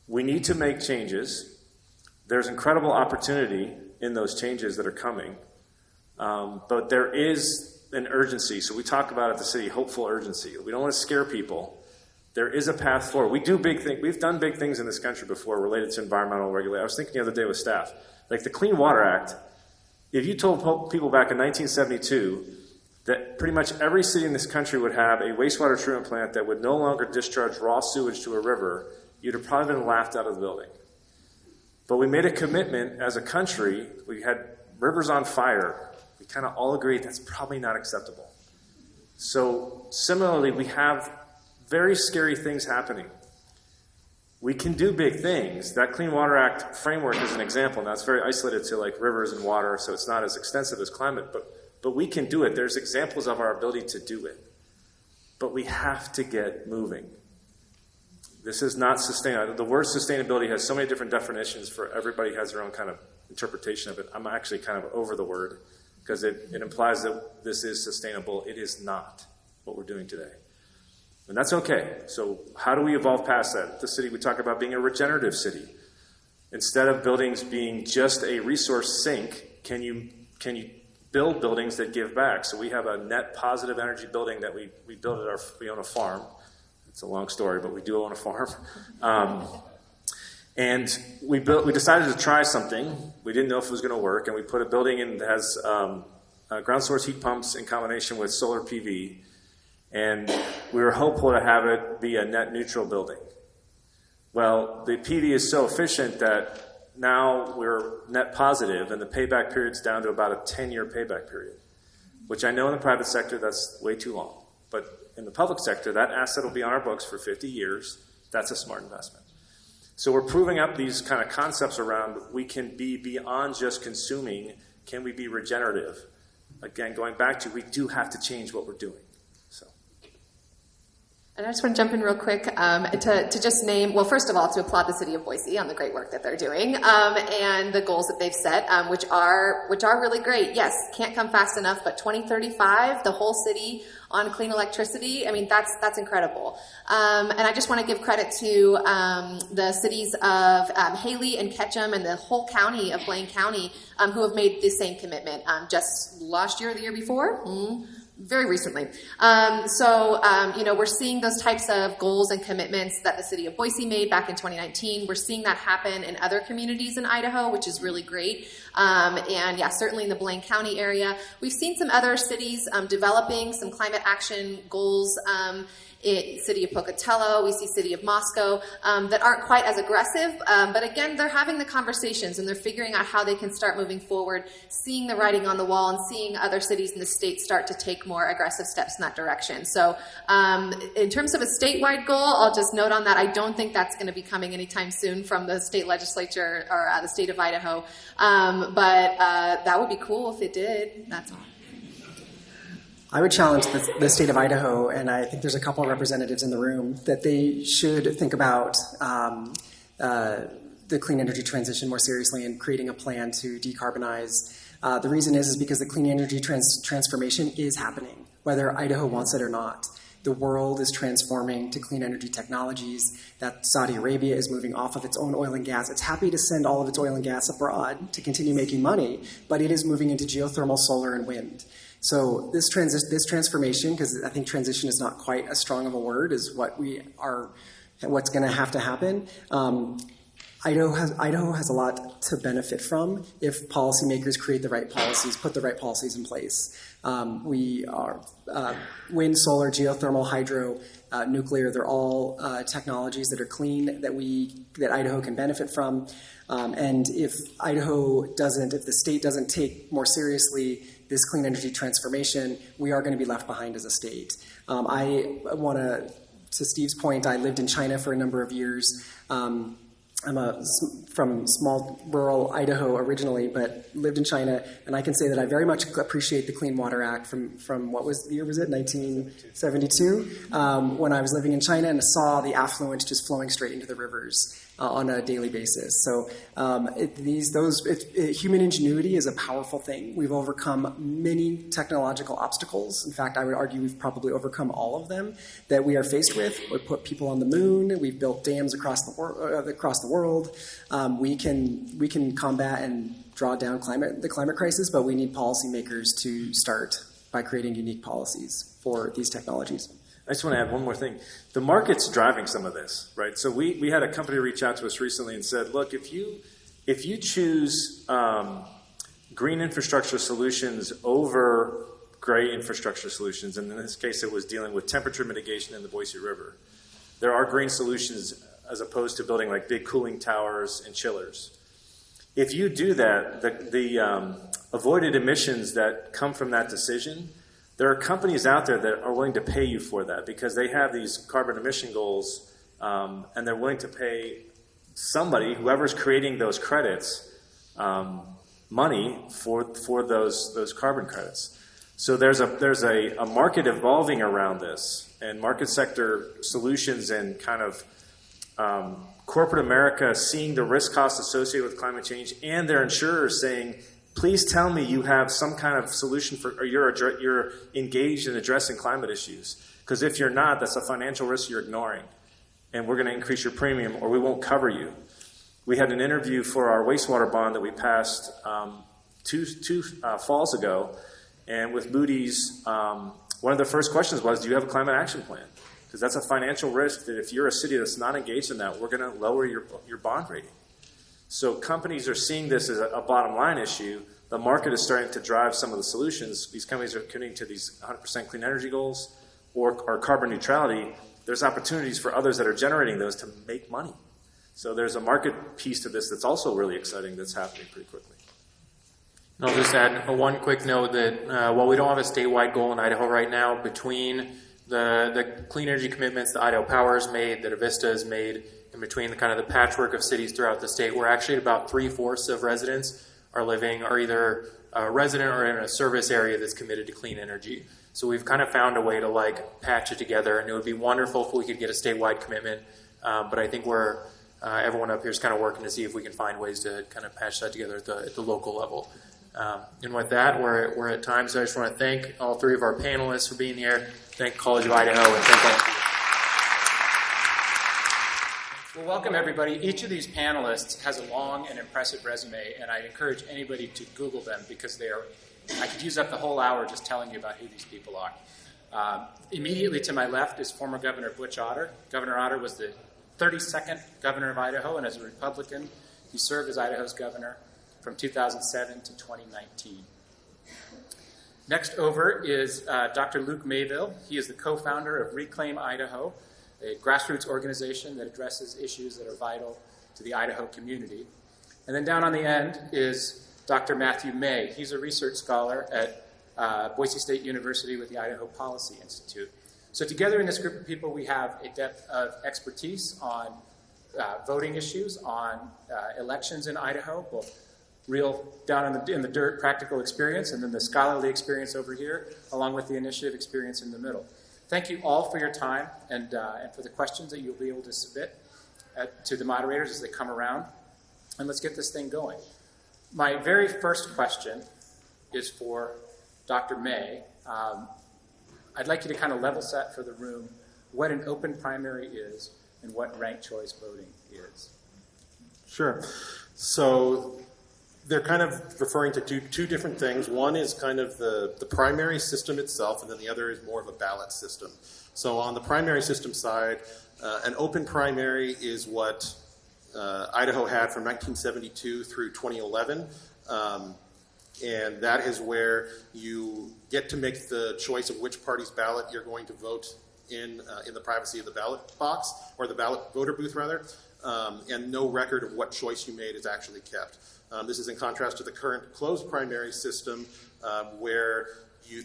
we need to make changes. There's incredible opportunity in those changes that are coming. But there is an urgency. So we talk about at the city, hopeful urgency. We don't want to scare people. There is a path forward. We do big things. We've done big things in this country before related to environmental regulation. I was thinking the other day with staff, like the Clean Water Act. If you told people back in 1972 that pretty much every city in this country would have a wastewater treatment plant that would no longer discharge raw sewage to a river, you'd have probably been laughed out of the building. But we made a commitment as a country. We had rivers on fire. We kind of all agreed that's probably not acceptable. So similarly, we have very scary things happening. We can do big things. That Clean Water Act framework is an example. Now, it's very isolated to like rivers and water, so it's not as extensive as climate, but we can do it. There's examples of our ability to do it. But we have to get moving. This is not sustainable. The word sustainability has so many different definitions for everybody has their own kind of interpretation of it. I'm actually kind of over the word because it implies that this is sustainable. It is not what we're doing today. And that's okay. So how do we evolve past that? The city, we talk about being a regenerative city. Instead of buildings being just a resource sink, can you build buildings that give back? So we have a net positive energy building that we built we own a farm. It's a long story, but we do own a farm. And we decided to try something. We didn't know if it was going to work, and we put a building in that has ground source heat pumps in combination with solar PV, and we were hopeful to have it be a net neutral building. Well, the PV is so efficient that now we're net positive, and the payback period's down to about a 10-year payback period, which I know in the private sector that's way too long. But in the public sector, that asset will be on our books for 50 years. That's a smart investment. So we're proving up these kind of concepts around we can be beyond just consuming. Can we be regenerative? Again, going back to we do have to change what we're doing. And I just want to jump in real quick to just name, well, first of all, to applaud the city of Boise on the great work that they're doing and the goals that they've set, which are really great. Yes, can't come fast enough, but 2035, the whole city on clean electricity, I mean, that's incredible. And I just want to give credit to the cities of Haley and Ketchum and the whole county of Blaine County who have made the same commitment just last year or the year before. Very recently. We're seeing those types of goals and commitments that the city of Boise made back in 2019. We're seeing that happen in other communities in Idaho, which is really great. Certainly in the Blaine County area. We've seen some other cities developing some climate action goals. City of Pocatello, we see City of Moscow, that aren't quite as aggressive, but again, they're having the conversations and they're figuring out how they can start moving forward, seeing the writing on the wall and seeing other cities in the state start to take more aggressive steps in that direction. So in terms of a statewide goal, I'll just note on that, I don't think that's going to be coming anytime soon from the state legislature or the state of Idaho, but that would be cool if it did. That's all. I would challenge the state of Idaho, and I think there's a couple of representatives in the room, that they should think about the clean energy transition more seriously and creating a plan to decarbonize. The reason is because the clean energy transformation is happening, whether Idaho wants it or not. The world is transforming to clean energy technologies, that Saudi Arabia is moving off of its own oil and gas. It's happy to send all of its oil and gas abroad to continue making money, but it is moving into geothermal, solar, and wind. So this transformation, because I think transition is not quite as strong of a word as what's going to have to happen. Idaho has a lot to benefit from if policymakers create the right policies, put the right policies in place. We are wind, solar, geothermal, hydro, nuclear. They're all technologies that are clean that Idaho can benefit from. And if the state doesn't take more seriously this clean energy transformation, we are going to be left behind as a state. To Steve's point, I lived in China for a number of years. I'm from small rural Idaho originally, but lived in China, and I can say that I very much appreciate the Clean Water Act from what was the year, was it, 1972, when I was living in China and saw the affluent just flowing straight into the rivers on a daily basis. So human ingenuity is a powerful thing. We've overcome many technological obstacles. In fact, I would argue we've probably overcome all of them that we are faced with. We've put people on the moon. We've built dams across the world. We can combat and draw down the climate crisis, but we need policymakers to start by creating unique policies for these technologies. I just want to add one more thing. The market's driving some of this, right? So we had a company reach out to us recently and said, look, if you choose green infrastructure solutions over gray infrastructure solutions, and in this case it was dealing with temperature mitigation in the Boise River, there are green solutions as opposed to building like big cooling towers and chillers. If you do that, the avoided emissions that come from that decision, there are companies out there that are willing to pay you for that because they have these carbon emission goals, and they're willing to pay somebody, whoever's creating those credits, money for those carbon credits. So there's a market evolving around this, and market sector solutions and kind of corporate America seeing the risk costs associated with climate change, and their insurers saying, please tell me you have some kind of solution or you're engaged in addressing climate issues. Because if you're not, that's a financial risk you're ignoring. And we're going to increase your premium or we won't cover you. We had an interview for our wastewater bond that we passed two falls ago. And with Moody's, one of the first questions was, do you have a climate action plan? because that's a financial risk that if you're a city that's not engaged in that, we're going to lower your bond rating. So companies are seeing this as a bottom line issue. The market is starting to drive some of the solutions. These companies are committing to these 100% clean energy goals or carbon neutrality. There's opportunities for others that are generating those to make money. So there's a market piece to this that's also really exciting that's happening pretty quickly. I'll just add one quick note that while we don't have a statewide goal in Idaho right now, between the clean energy commitments that Idaho Power has made, that Avista has made, and between the kind of the patchwork of cities throughout the state, we're actually at about 3/4 of residents are either a resident or in a service area that's committed to clean energy. So we've kind of found a way to patch it together, and it would be wonderful if we could get a statewide commitment. But I think everyone up here is kind of working to see if we can find ways to kind of patch that together at the local level. And with that, we're at time, so I just want to thank all three of our panelists for being here. Thank College of Idaho, and thank all of you. Well, welcome everybody. Each of these panelists has a long and impressive resume, and I'd encourage anybody to Google them because I could use up the whole hour just telling you about who these people are. Immediately to my left is former Governor Butch Otter. Governor Otter was the 32nd governor of Idaho, and as a Republican, he served as Idaho's governor from 2007 to 2019. Next over is Dr. Luke Mayville. He is the co-founder of Reclaim Idaho, a grassroots organization that addresses issues that are vital to the Idaho community. And then down on the end is Dr. Matthew May. He's a research scholar at Boise State University with the Idaho Policy Institute. So together in this group of people, we have a depth of expertise on voting issues, on elections in Idaho, both real down in the dirt practical experience and then the scholarly experience over here, along with the initiative experience in the middle. Thank you all for your time and for the questions that you'll be able to submit to the moderators as they come around. And let's get this thing going. My very first question is for Dr. May. I'd like you to kind of level set for the room what an open primary is and what ranked choice voting is. Sure. So they're kind of referring to two different things. One is kind of the primary system itself, and then the other is more of a ballot system. So on the primary system side, an open primary is what Idaho had from 1972 through 2011. And that is where you get to make the choice of which party's ballot you're going to vote in the privacy of the ballot box, or the ballot voter booth, rather. And no record of what choice you made is actually kept. This is in contrast to the current closed primary system where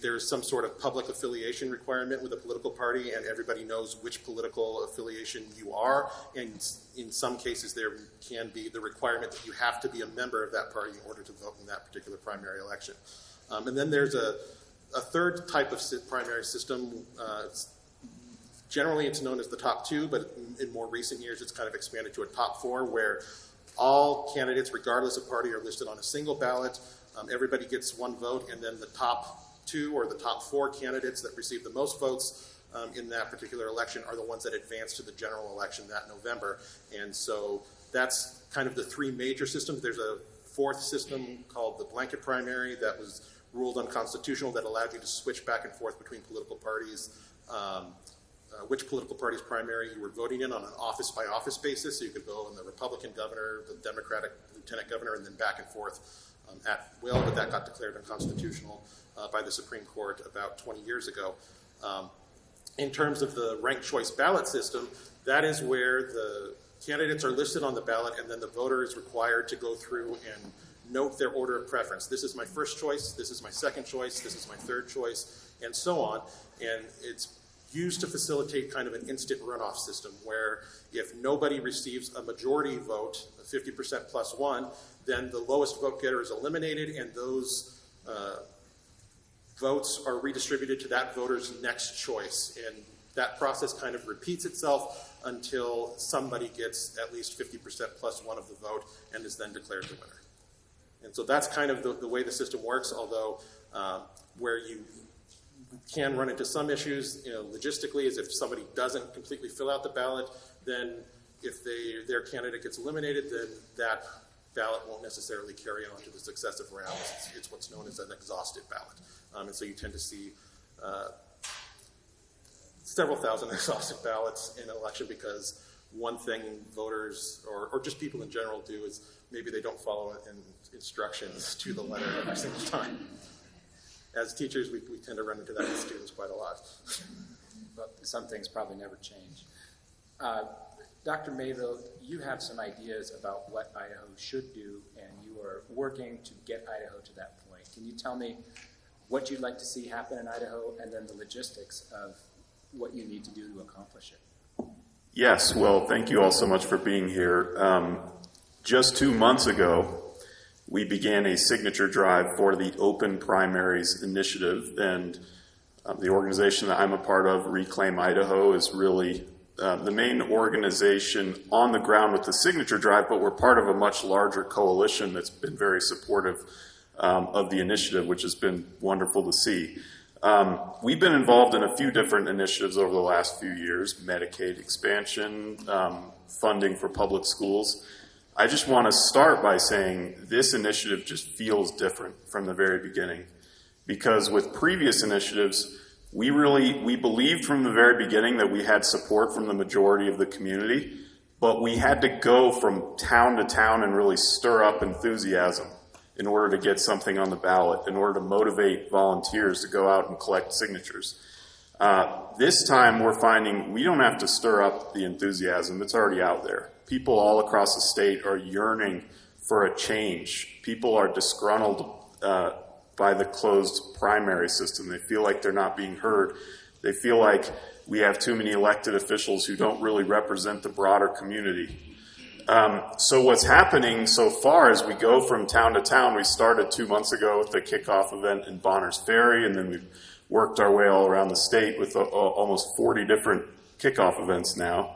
there's some sort of public affiliation requirement with a political party, and everybody knows which political affiliation you are. And in some cases, there can be the requirement that you have to be a member of that party in order to vote in that particular primary election. And then there's a third type of primary system. Generally, it's known as the top two, but in more recent years, it's kind of expanded to a top four, where all candidates, regardless of party, are listed on a single ballot. Everybody gets one vote, and then the top two or the top four candidates that receive the most votes in that particular election are the ones that advance to the general election that November. And so that's kind of the three major systems. There's a fourth system called the blanket primary that was ruled unconstitutional, that allowed you to switch back and forth between political parties, which political party's primary you were voting in on an office-by-office basis. So you could go on the Republican governor, the Democratic lieutenant governor, and then back and forth at will, but that got declared unconstitutional by the Supreme Court about 20 years ago. In terms of the ranked choice ballot system, that is where the candidates are listed on the ballot, and then the voter is required to go through and note their order of preference. This is my first choice, this is my second choice, this is my third choice, and so on. And it's used to facilitate kind of an instant runoff system where if nobody receives a majority vote, 50% plus one, then the lowest vote getter is eliminated, and those votes are redistributed to that voter's next choice. And that process kind of repeats itself until somebody gets at least 50% plus one of the vote and is then declared the winner. And so that's kind of the way the system works, although where you can run into some issues, logistically, is if somebody doesn't completely fill out the ballot, then if their candidate gets eliminated, then that ballot won't necessarily carry on to the successive rounds. It's what's known as an exhausted ballot. And so you tend to see several thousand exhaustive ballots in an election because one thing voters or just people in general do is maybe they don't follow instructions to the letter every single time. As teachers, we tend to run into that with students quite a lot. But some things probably never change. Dr. Mayville, you have some ideas about what Idaho should do, and you are working to get Idaho to that point. Can you tell me what you'd like to see happen in Idaho, and then the logistics of what you need to do to accomplish it? Yes, well, thank you all so much for being here. Just 2 months ago, we began a signature drive for the Open Primaries initiative, and the organization that I'm a part of, Reclaim Idaho, is really the main organization on the ground with the signature drive, but we're part of a much larger coalition that's been very supportive of the initiative, which has been wonderful to see. We've been involved in a few different initiatives over the last few years: Medicaid expansion, funding for public schools. I just want to start by saying this initiative just feels different from the very beginning, because with previous initiatives, we believed from the very beginning that we had support from the majority of the community, but we had to go from town to town and really stir up enthusiasm in order to get something on the ballot, in order to motivate volunteers to go out and collect signatures. This time we're finding we don't have to stir up the enthusiasm. It's already out there. People all across the state are yearning for a change. People are disgruntled by the closed primary system. They feel like they're not being heard. They feel like we have too many elected officials who don't really represent the broader community. So what's happening so far is we go from town to town. We started 2 months ago with the kickoff event in Bonners Ferry, and then we've worked our way all around the state with almost 40 different kickoff events now.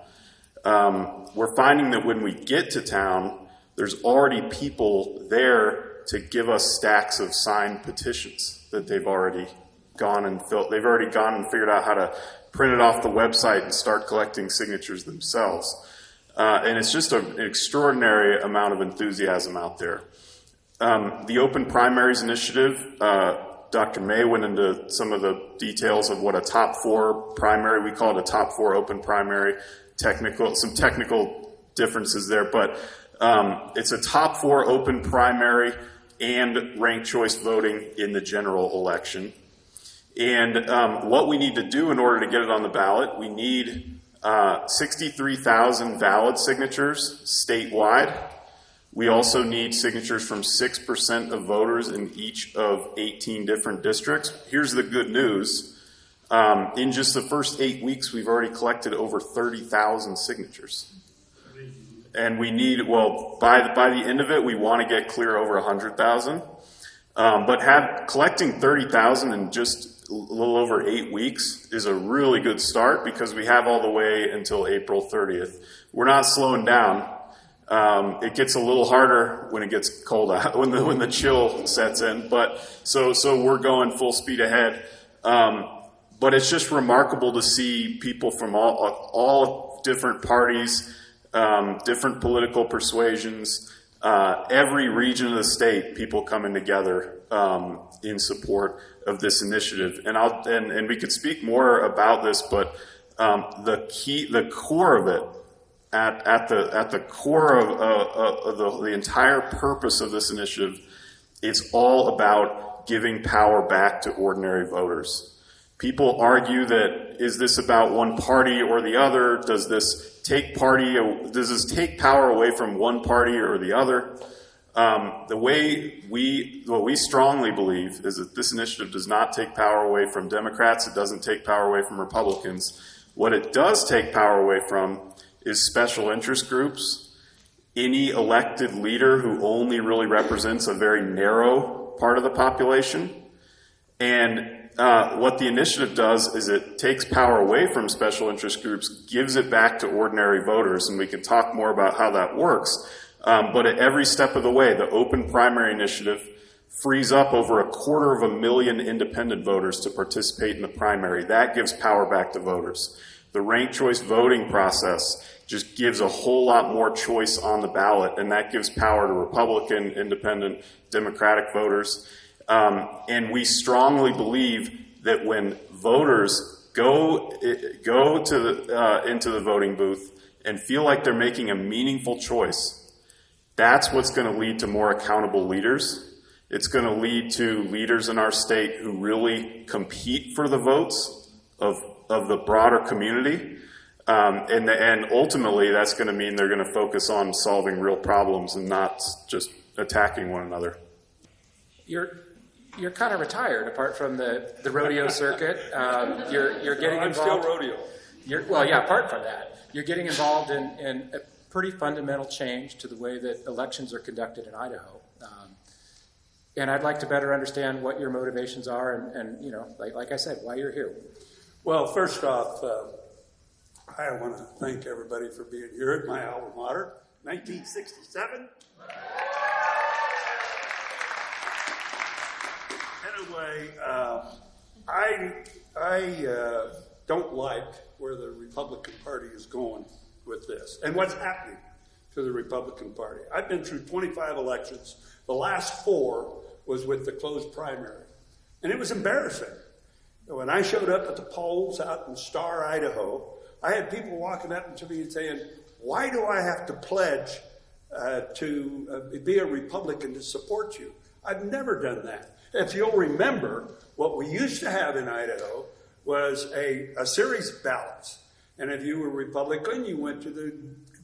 We're finding that when we get to town, there's already people there to give us stacks of signed petitions that they've already gone and filled. They've already gone and figured out how to print it off the website and start collecting signatures themselves. And it's just an extraordinary amount of enthusiasm out there. The Open Primaries initiative, Dr. May went into some of the details of what a top 4 primary, we call it a top 4 open primary, some technical differences there, but it's a top 4 open primary and ranked choice voting in the general election. And what we need to do in order to get it on the ballot, we need 63,000 valid signatures statewide. We also need signatures from 6% of voters in each of 18 different districts. Here's the good news. In just the first 8 weeks, we've already collected over 30,000 signatures. And we need, well, by the end of it, we want to get clear over 100,000. But collecting 30,000 in just a little over 8 weeks is a really good start, because we have all the way until April 30th. We're not slowing down. It gets a little harder when it gets cold out, when the chill sets in. But so we're going full speed ahead. But it's just remarkable to see people from all different parties, different political persuasions, every region of the state, people coming together in support of this initiative. And we could speak more about this, but the core of it, at the core of the entire purpose of this initiative, it's all about giving power back to ordinary voters. People argue that, is this about one party or the other? Does this take power away from one party or the other? What we strongly believe is that this initiative does not take power away from Democrats. It doesn't take power away from Republicans. What it does take power away from is special interest groups, any elected leader who only really represents a very narrow part of the population. And what the initiative does is it takes power away from special interest groups, gives it back to ordinary voters, and we can talk more about how that works. But at every step of the way, the Open Primary Initiative frees up over 250,000 independent voters to participate in the primary. That gives power back to voters. The ranked choice voting process just gives a whole lot more choice on the ballot, and that gives power to Republican, Independent, Democratic voters. And we strongly believe that when voters go to into the voting booth and feel like they're making a meaningful choice. That's what's going to lead to more accountable leaders. It's going to lead to leaders in our state who really compete for the votes of the broader community. And ultimately, that's going to mean they're going to focus on solving real problems and not just attacking one another. You're kind of retired, apart from the rodeo circuit. You're getting involved. I'm still rodeo. Apart from that, you're getting involved in a pretty fundamental change to the way that elections are conducted in Idaho. And I'd like to better understand what your motivations are, and like I said, why you're here. Well, first off, I want to thank everybody for being here at my alma mater, 1967. Anyway, I don't like where the Republican Party is going with this and what's happening to the Republican Party. I've been through 25 elections. The last 4 was with the closed primary, and it was embarrassing. When I showed up at the polls out in Star, Idaho, I had people walking up to me and saying, "Why do I have to pledge to be a Republican to support you?" I've never done that. If you'll remember, what we used to have in Idaho was a series of ballots. And if you were Republican, you went to the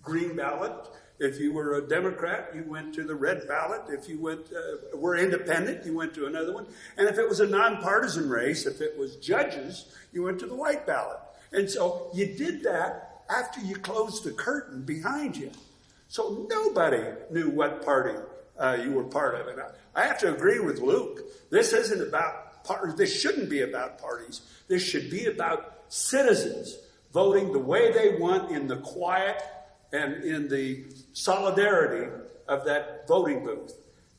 green ballot. If you were a Democrat, you went to the red ballot. If you were independent, you went to another one. And if it was a nonpartisan race, if it was judges, you went to the white ballot. And so you did that after you closed the curtain behind you. So nobody knew what party you were part of. And I have to agree with Luke. This isn't about parties. This shouldn't be about parties. This should be about citizens voting the way they want in the quiet and in the solidarity of that voting booth.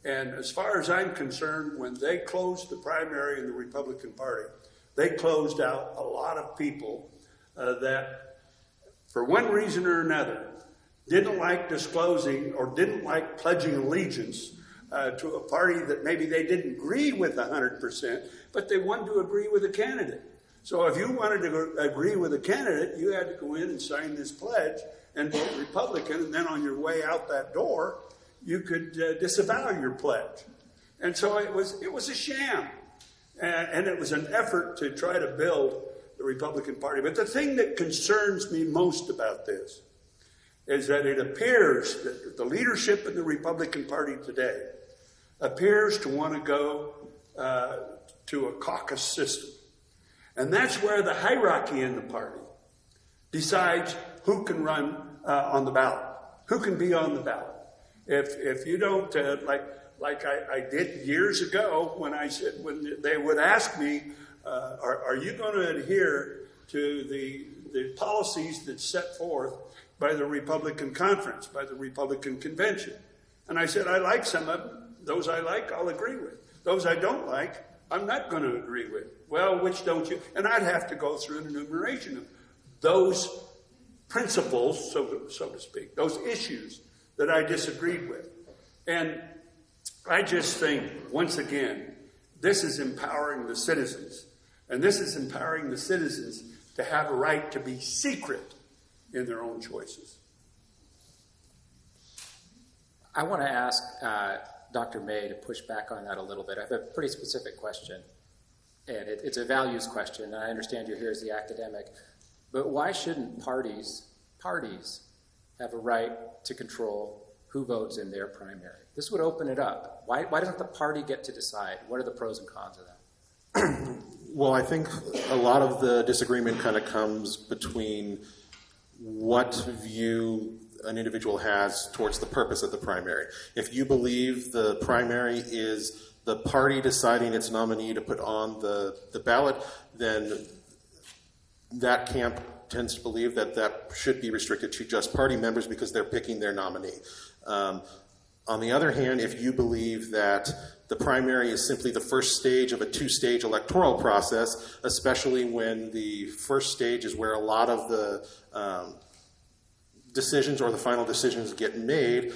And as far as I'm concerned, when they closed the primary in the Republican Party, they closed out a lot of people that, for one reason or another, didn't like disclosing or didn't like pledging allegiance to a party that maybe they didn't agree with 100%, but they wanted to agree with a candidate. So if you wanted to agree with a candidate, you had to go in and sign this pledge and vote Republican, and then on your way out that door, you could disavow your pledge. And so it was a sham, and it was an effort to try to build the Republican Party. But the thing that concerns me most about this is that it appears that the leadership in the Republican Party today appears to want to go to a caucus system. And that's where the hierarchy in the party decides who can run on the ballot, who can be on the ballot. If you don't, like I did years ago when they would ask me, are you going to adhere to the policies that's set forth by the Republican Conference, by the Republican Convention? And I said, I like some of them. Those I like, I'll agree with. Those I don't like, I'm not going to agree with. Well, which don't you? And I'd have to go through an enumeration of those principles, so to speak, those issues that I disagreed with. And I just think, once again, this is empowering the citizens. And this is empowering the citizens to have a right to be secret in their own choices. I want to ask Dr. May to push back on that a little bit. I have a pretty specific question, and it's a values question, and I understand you're here as the academic, but why shouldn't parties have a right to control who votes in their primary? This would open it up. Why doesn't the party get to decide? What are the pros and cons of that? Well, I think a lot of the disagreement kind of comes between what view an individual has towards the purpose of the primary. If you believe the primary is the party deciding its nominee to put on the ballot, then that camp tends to believe that should be restricted to just party members because they're picking their nominee. On the other hand, if you believe that the primary is simply the first stage of a two-stage electoral process, especially when the first stage is where a lot of the decisions or the final decisions get made.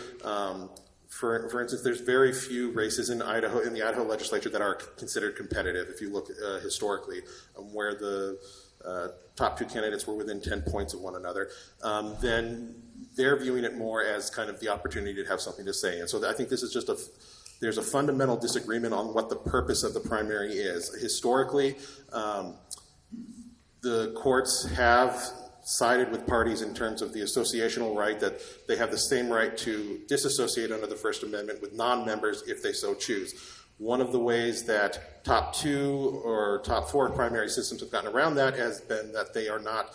For instance, there's very few races in the Idaho legislature that are considered competitive, if you look historically, where the top two candidates were within 10 points of one another, then they're viewing it more as kind of the opportunity to have something to say. And so I think this is just there's a fundamental disagreement on what the purpose of the primary is. Historically, the courts have sided with parties in terms of the associational right, that they have the same right to disassociate under the First Amendment with non-members if they so choose. One of the ways that top two or top four primary systems have gotten around that has been that they are not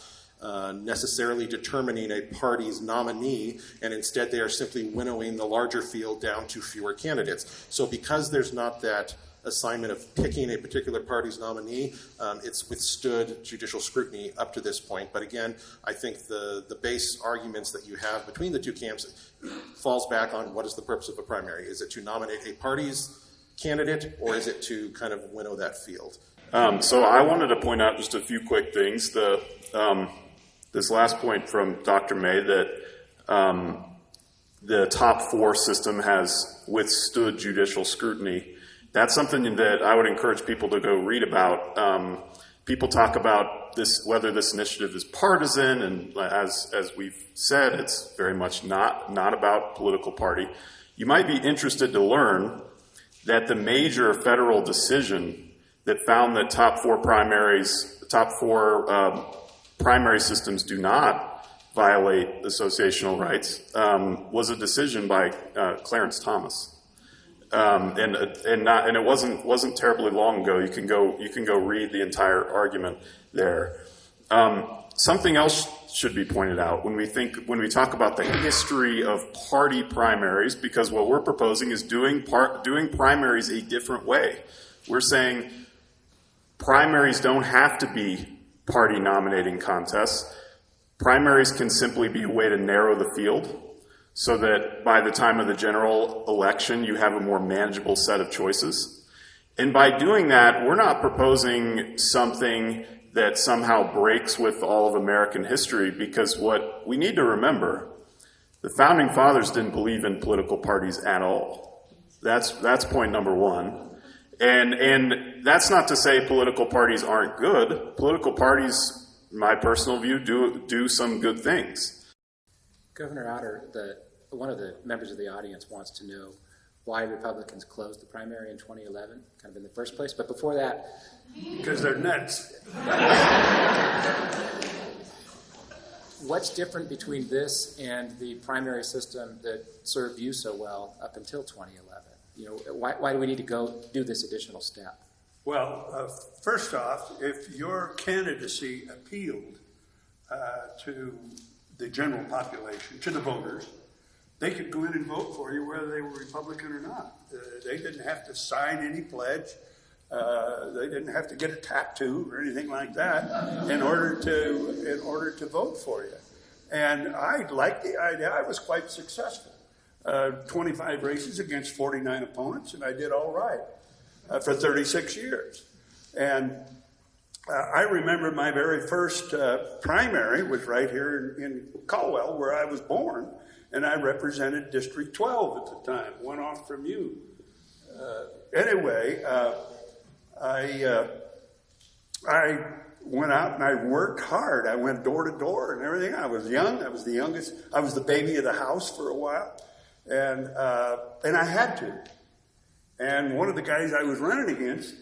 necessarily determining a party's nominee, and instead they are simply winnowing the larger field down to fewer candidates. So because there's not that assignment of picking a particular party's nominee, it's withstood judicial scrutiny up to this point. But again, I think the base arguments that you have between the two camps falls back on what is the purpose of a primary. Is it to nominate a party's candidate, or is it to kind of winnow that field? So I wanted to point out just a few quick things. This last point from Dr. May, that the top four system has withstood judicial scrutiny. That's something that I would encourage people to go read about. People talk about this, whether this initiative is partisan, and as we've said, it's very much not about political party. You might be interested to learn that the major federal decision that found that top four primary systems do not violate associational rights was a decision by Clarence Thomas. And it wasn't terribly long ago. You can go read the entire argument there. Something else should be pointed out when we talk about the history of party primaries, because what we're proposing is doing primaries a different way. We're saying primaries don't have to be party nominating contests. Primaries can simply be a way to narrow the field, so that by the time of the general election, you have a more manageable set of choices. And by doing that, we're not proposing something that somehow breaks with all of American history, because what we need to remember, the Founding Fathers didn't believe in political parties at all. That's point number one. And that's not to say political parties aren't good. Political parties, in my personal view, do some good things. Governor Otter, one of the members of the audience wants to know why Republicans closed the primary in 2011, kind of in the first place. But before that... Because they're nuts. What's different between this and the primary system that served you so well up until 2011? You know, why do we need to go do this additional step? Well, first off, if your candidacy appealed to the general population, to the voters, they could go in and vote for you whether they were Republican or not. They didn't have to sign any pledge. They didn't have to get a tattoo or anything like that in order to vote for you. And I liked the idea. I was quite successful. 25 races against 49 opponents, and I did all right for 36 years. And I remember my very first primary was right here in Caldwell, where I was born, and I represented District 12 at the time, one off from you. Anyway, I went out and I worked hard. I went door to door and everything. I was young. I was the youngest. I was the baby of the house for a while. And I had to. And one of the guys I was running against,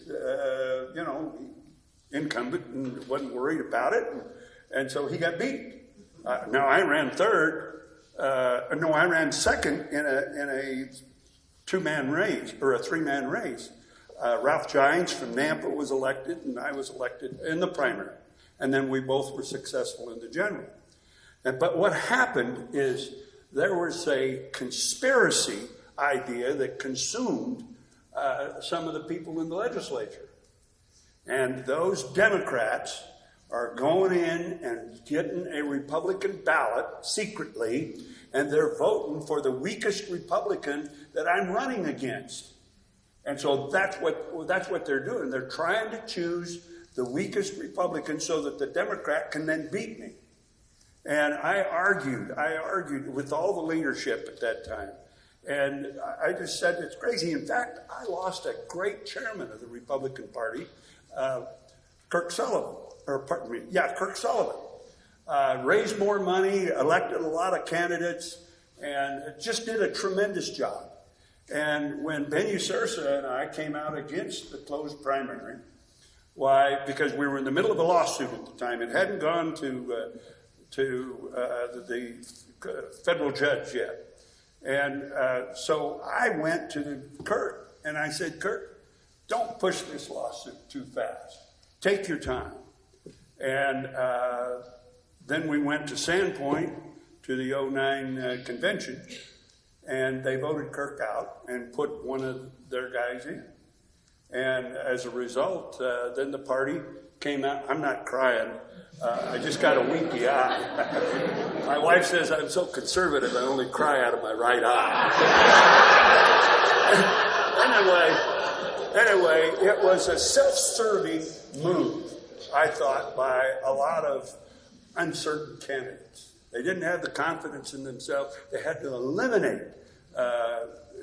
incumbent, and wasn't worried about it. And so he got beat. Now I ran I ran second in a two-man race, or a three-man race. Ralph Gines from Nampa was elected, and I was elected in the primary. And then we both were successful in the general. But what happened is there was a conspiracy idea that consumed some of the people in the legislature. And those Democrats are going in and getting a Republican ballot secretly, and they're voting for the weakest Republican that I'm running against. And so that's what they're doing. They're trying to choose the weakest Republican so that the Democrat can then beat me. And I argued with all the leadership at that time. And I just said it's crazy. In fact, I lost a great chairman of the Republican Party Kirk Sullivan, Kirk Sullivan. Raised more money, elected a lot of candidates, and just did a tremendous job. And when Benny Sursa and I came out against the closed primary, why? Because we were in the middle of a lawsuit at the time. It hadn't gone to the federal judge yet. And so I went to Kurt, and I said, Kurt, don't push this lawsuit too fast. Take your time. And then we went to Sandpoint to the 09 convention, and they voted Kirk out and put one of their guys in. And as a result, then the party came out. I'm not crying. I just got a winky eye. My wife says I'm so conservative I only cry out of my right eye. Anyway, it was a self-serving move, I thought, by a lot of uncertain candidates. They didn't have the confidence in themselves. They had to eliminate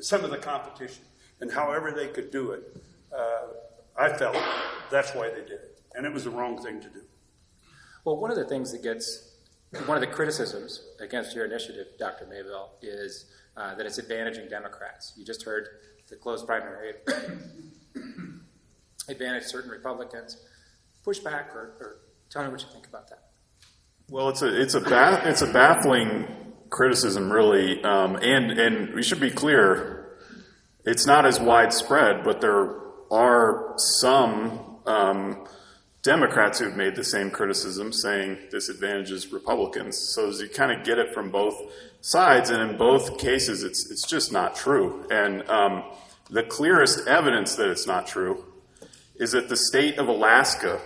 some of the competition. And however they could do it, I felt that's why they did it. And it was the wrong thing to do. Well, one of the criticisms against your initiative, Dr. Mayville, is that it's advantaging Democrats. You just heard the closed primary advantage certain Republicans. Push back or tell me what you think about that. Well, it's a baffling criticism, really, and we should be clear. It's not as widespread, but there are some Democrats who've made the same criticism, saying this advantages Republicans. So as you kind of get it from both sides, and in both cases, it's just not true. And the clearest evidence that it's not true is that the state of Alaska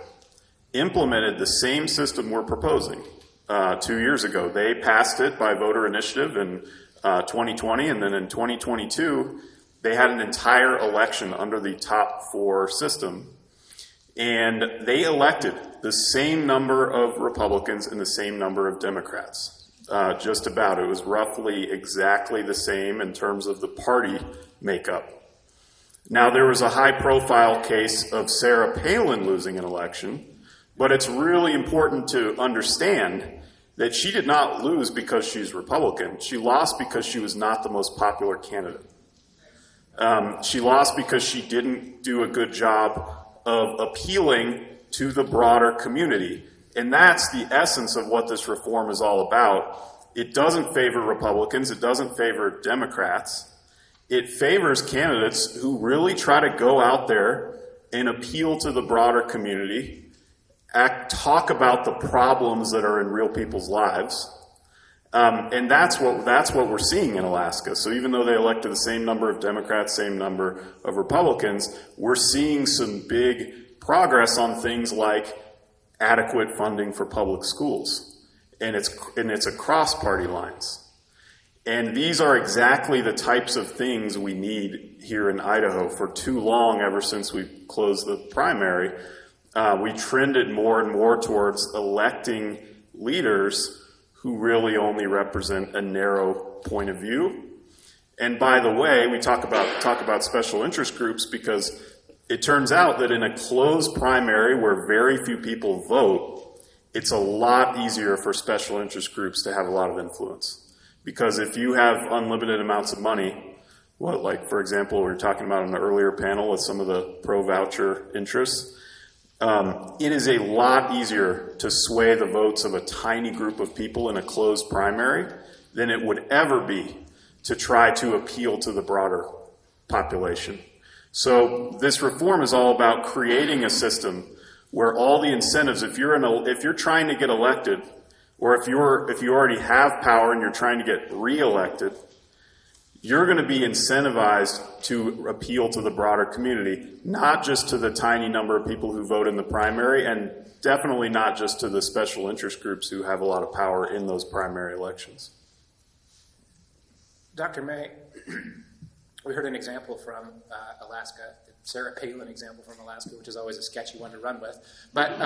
implemented the same system we're proposing 2 years ago. They passed it by voter initiative in 2020, and then in 2022, they had an entire election under the top four system. And they elected the same number of Republicans and the same number of Democrats. Just about. It was roughly exactly the same in terms of the party makeup. Now, there was a high-profile case of Sarah Palin losing an election, but it's really important to understand that she did not lose because she's Republican. She lost because she was not the most popular candidate. She lost because she didn't do a good job of appealing to the broader community. And that's the essence of what this reform is all about. It doesn't favor Republicans. It doesn't favor Democrats. It favors candidates who really try to go out there and appeal to the broader community, talk about the problems that are in real people's lives. And that's what we're seeing in Alaska. So even though they elected the same number of Democrats, same number of Republicans, we're seeing some big progress on things like adequate funding for public schools. And it's across party lines. And these are exactly the types of things we need here in Idaho. For too long, ever since we closed the primary, we trended more and more towards electing leaders who really only represent a narrow point of view. And by the way, we talk about special interest groups because it turns out that in a closed primary where very few people vote, it's a lot easier for special interest groups to have a lot of influence. Because if you have unlimited amounts of money, like for example, we were talking about in the earlier panel with some of the pro-voucher interests, it is a lot easier to sway the votes of a tiny group of people in a closed primary than it would ever be to try to appeal to the broader population. So this reform is all about creating a system where all the incentives, if you're trying to get elected, or if you already have power and you're trying to get reelected, you're going to be incentivized to appeal to the broader community, not just to the tiny number of people who vote in the primary, and definitely not just to the special interest groups who have a lot of power in those primary elections. Dr. May, we heard an example from Alaska, the Sarah Palin example from Alaska, which is always a sketchy one to run with. But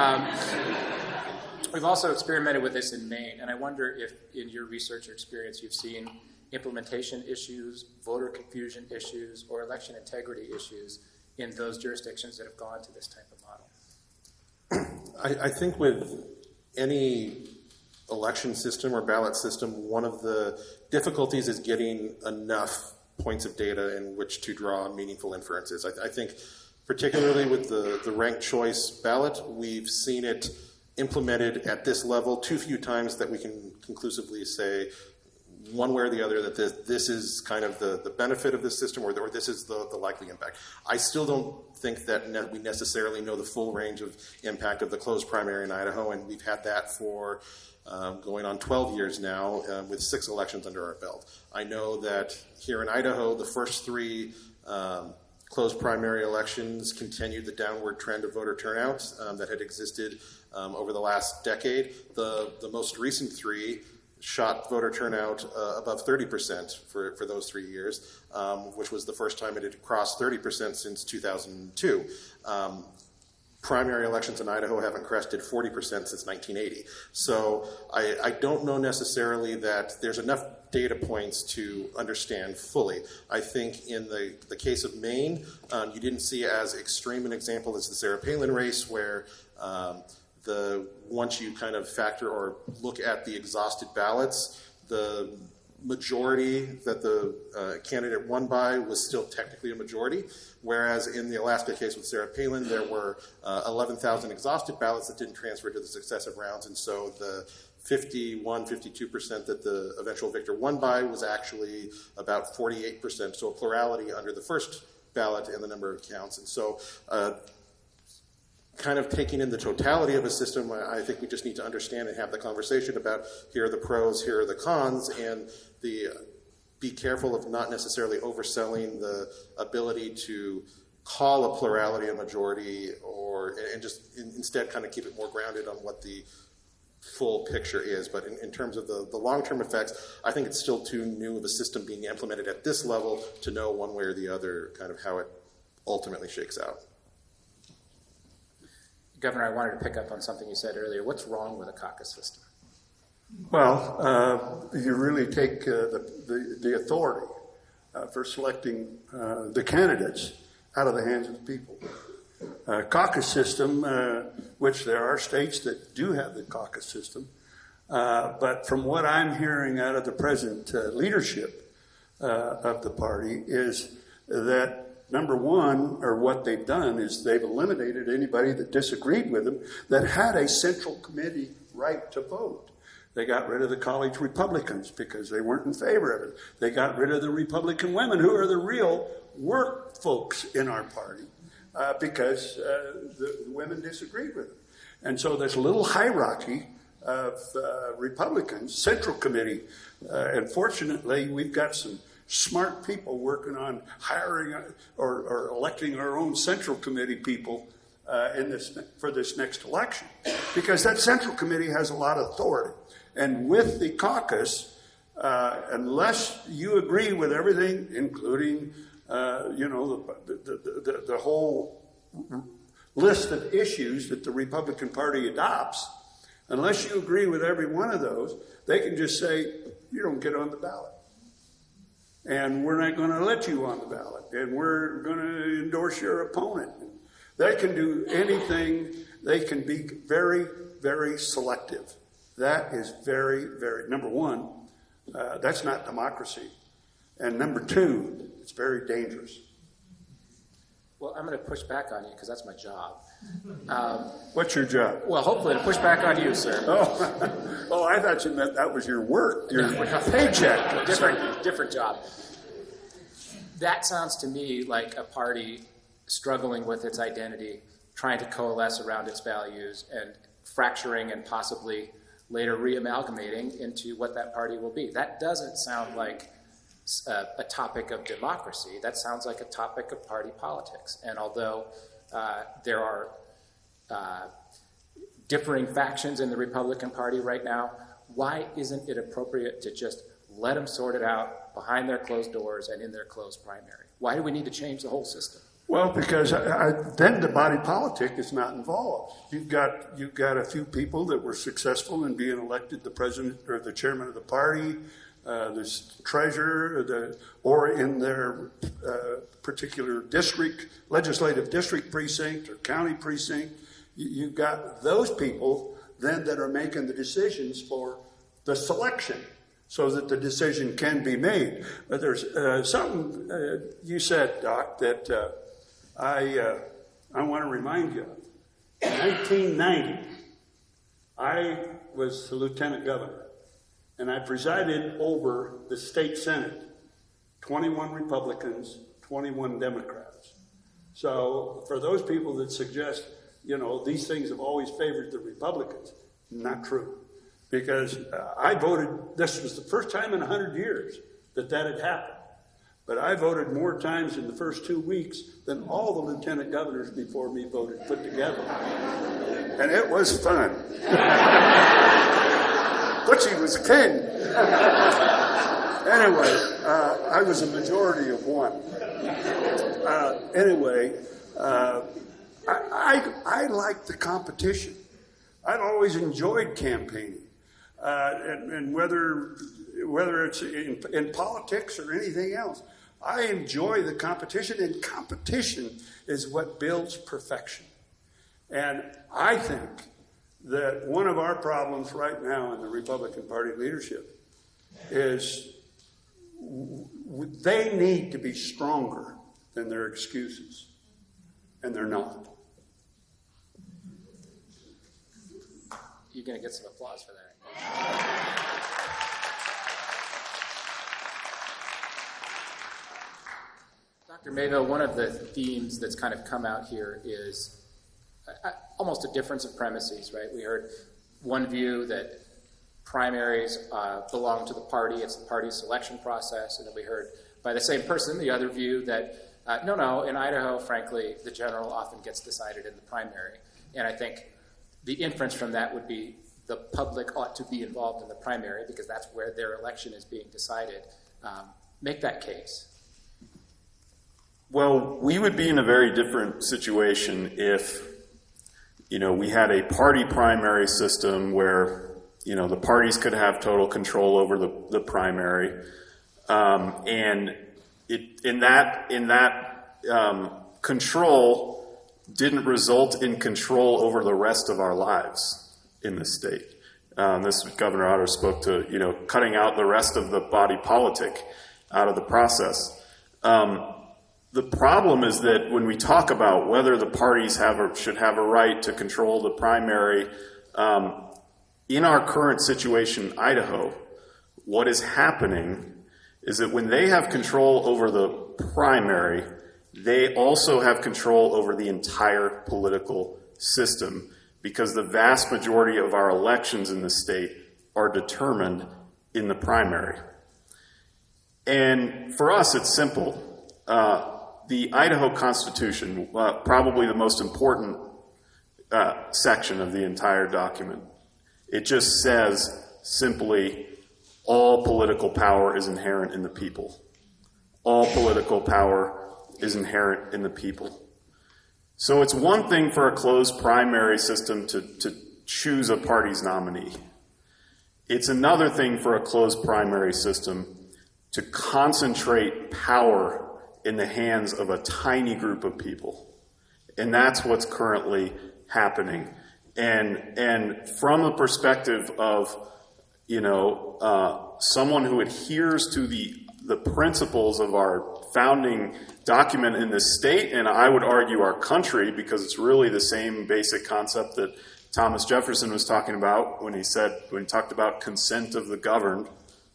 we've also experimented with this in Maine, and I wonder if in your research or experience you've seen implementation issues, voter confusion issues, or election integrity issues in those jurisdictions that have gone to this type of model. I think with any election system or ballot system, one of the difficulties is getting enough points of data in which to draw meaningful inferences. I think particularly with the ranked choice ballot, we've seen it implemented at this level too few times that we can conclusively say one way or the other that this is kind of the benefit of this system or this is the likely impact. I still don't think that we necessarily know the full range of impact of the closed primary in Idaho, and we've had that for going on 12 years now with 6 elections under our belt. I know that here in Idaho, the first 3 closed primary elections continued the downward trend of voter turnout that had existed over the last decade. The most recent 3 shot voter turnout above 30% for those 3 years, which was the first time it had crossed 30% since 2002. Primary elections in Idaho haven't crested 40% since 1980. So I don't know necessarily that there's enough data points to understand fully. I think in the case of Maine, you didn't see as extreme an example as the Sarah Palin race, where once you kind of factor or look at the exhausted ballots, the majority that the candidate won by was still technically a majority, whereas in the Alaska case with Sarah Palin, there were 11,000 exhausted ballots that didn't transfer to the successive rounds, and so the 52% that the eventual victor won by was actually about 48%, so a plurality under the first ballot and the number of counts. And so kind of taking in the totality of a system, I think we just need to understand and have the conversation about here are the pros, here are the cons, and be careful of not necessarily overselling the ability to call a plurality a majority, and just instead kind of keep it more grounded on what the full picture is. But in terms of the long-term effects, I think it's still too new of a system being implemented at this level to know one way or the other kind of how it ultimately shakes out. Governor, I wanted to pick up on something you said earlier. What's wrong with a caucus system? Well, you really take the authority for selecting the candidates out of the hands of the people. Caucus system, which there are states that do have the caucus system, but from what I'm hearing out of the present leadership of the party is that number one, or what they've done is they've eliminated anybody that disagreed with them that had a central committee right to vote. They got rid of the college Republicans because they weren't in favor of it. They got rid of the Republican women, who are the real work folks in our party, because the women disagreed with them. And so there's a little hierarchy of Republicans, central committee. And fortunately, we've got some smart people working on hiring or electing our own central committee people for this next election, because that central committee has a lot of authority. And with the caucus, unless you agree with everything, including the whole list of issues that the Republican Party adopts, unless you agree with every one of those, they can just say, you don't get on the ballot. And we're not going to let you on the ballot. And we're going to endorse your opponent. They can do anything. They can be very, very selective. That is very, very, number one, that's not democracy. And number two, it's very dangerous. Well, I'm going to push back on you because that's my job. What's your job? Well, hopefully to push back on you, sir. Oh, I thought you meant that was your work, your paycheck. Different job. That sounds to me like a party struggling with its identity, trying to coalesce around its values, and fracturing and possibly later re-amalgamating into what that party will be. That doesn't sound like a topic of democracy. That sounds like a topic of party politics. And although there are differing factions in the Republican Party right now, why isn't it appropriate to just let them sort it out behind their closed doors and in their closed primary? Why do we need to change the whole system? Well, because then the body politic is not involved. You've got a few people that were successful in being elected the president or the chairman of the party, the treasurer, or in their particular district, legislative district precinct or county precinct. You've got those people then that are making the decisions for the selection so that the decision can be made. But there's something you said, Doc, that I want to remind you of. In 1990, I was the lieutenant governor, and I presided over the state senate, 21 Republicans, 21 Democrats. So for those people that suggest, these things have always favored the Republicans, not true. Because I voted, this was the first time in 100 years that had happened. But I voted more times in the first 2 weeks than all the lieutenant governors before me voted put together. And it was fun. Butchie was king. Anyway, I was a majority of one. I like the competition. I've always enjoyed campaigning. And whether it's in politics or anything else, I enjoy the competition, and competition is what builds perfection. And I think that one of our problems right now in the Republican Party leadership is they need to be stronger than their excuses, and they're not. You're going to get some applause for that. Dr. Mayville, one of the themes that's kind of come out here is almost a difference of premises, right? We heard one view that primaries belong to the party, it's the party's selection process, and then we heard by the same person the other view that no, in Idaho, frankly, the general often gets decided in the primary. And I think the inference from that would be the public ought to be involved in the primary because that's where their election is being decided. Make that case. Well, we would be in a very different situation if, we had a party primary system where, the parties could have total control over the primary. And in that control didn't result in control over the rest of our lives in the state. This Governor Otter spoke to, cutting out the rest of the body politic out of the process. The problem is that when we talk about whether the parties should have a right to control the primary, in our current situation in Idaho, what is happening is that when they have control over the primary, they also have control over the entire political system because the vast majority of our elections in the state are determined in the primary. And for us, it's simple. The Idaho Constitution, probably the most important section of the entire document, it just says simply, all political power is inherent in the people. All political power is inherent in the people. So it's one thing for a closed primary system to choose a party's nominee. It's another thing for a closed primary system to concentrate power in the hands of a tiny group of people. And that's what's currently happening. And from the perspective of, someone who adheres to the principles of our founding document in this state, and I would argue our country, because it's really the same basic concept that Thomas Jefferson was talking about when he talked about consent of the governed,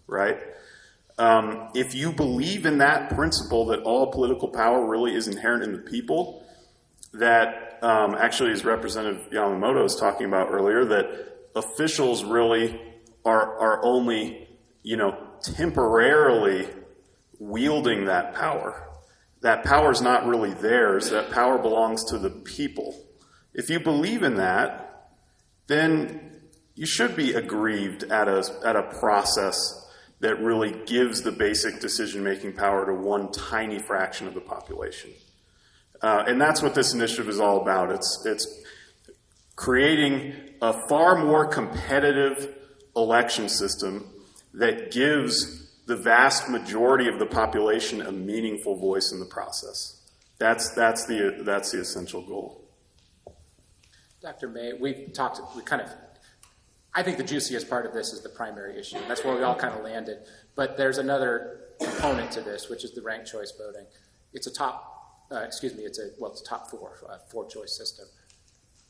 right? If you believe in that principle that all political power really is inherent in the people, that actually as Representative Yamamoto was talking about earlier, that officials really are only, temporarily wielding that power. That power is not really theirs. That power belongs to the people. If you believe in that, then you should be aggrieved at a process that really gives the basic decision-making power to one tiny fraction of the population. And that's what this initiative is all about. It's creating a far more competitive election system that gives the vast majority of the population a meaningful voice in the process. That's the essential goal. Dr. May, I think the juiciest part of this is the primary issue, and that's where we all kind of landed. But there's another component to this, which is the ranked choice voting. It's a top four choice system.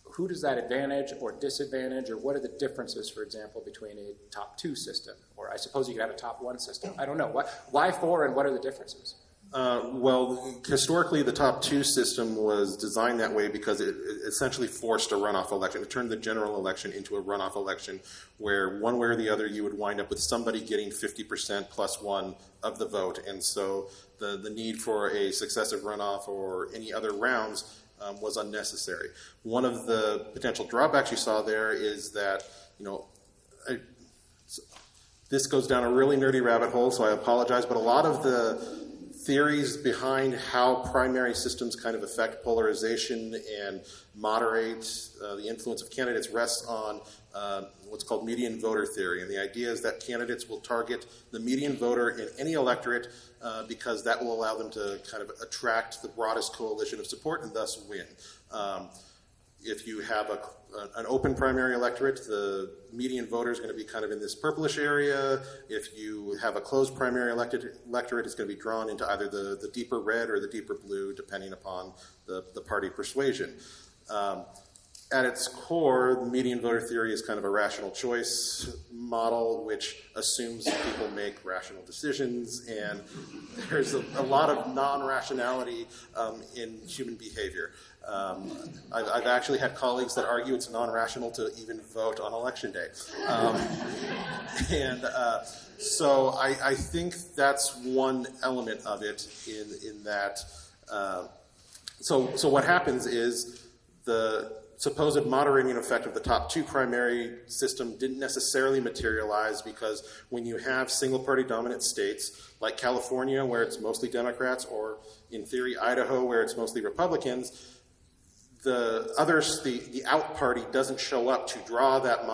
Who does that advantage or disadvantage, or what are the differences, for example, between a top 2 system? Or I suppose you could have a top 1 system. I don't know. Why 4, and what are the differences? Well, historically, the top 2 system was designed that way because it essentially forced a runoff election. It turned the general election into a runoff election where one way or the other you would wind up with somebody getting 50% plus 1 of the vote. And so the need for a successive runoff or any other rounds was unnecessary. One of the potential drawbacks you saw there is that, this goes down a really nerdy rabbit hole, so I apologize, but a lot of the theories behind how primary systems kind of affect polarization and moderate the influence of candidates rests on what's called median voter theory. And the idea is that candidates will target the median voter in any electorate because that will allow them to kind of attract the broadest coalition of support and thus win. If you have an open primary electorate, the median voter is going to be kind of in this purplish area. If you have a closed primary electorate, it's going to be drawn into either the deeper red or the deeper blue, depending upon the party persuasion. At its core, the median voter theory is kind of a rational choice model, which assumes people make rational decisions, and there's a lot of non-rationality in human behavior. I've actually had colleagues that argue it's non-rational to even vote on election day. So I think that's one element of it in that. So what happens is the supposed moderating effect of the top 2 primary system didn't necessarily materialize because when you have single-party dominant states like California, where it's mostly Democrats, or in theory Idaho, where it's mostly Republicans, the out party doesn't show up to draw that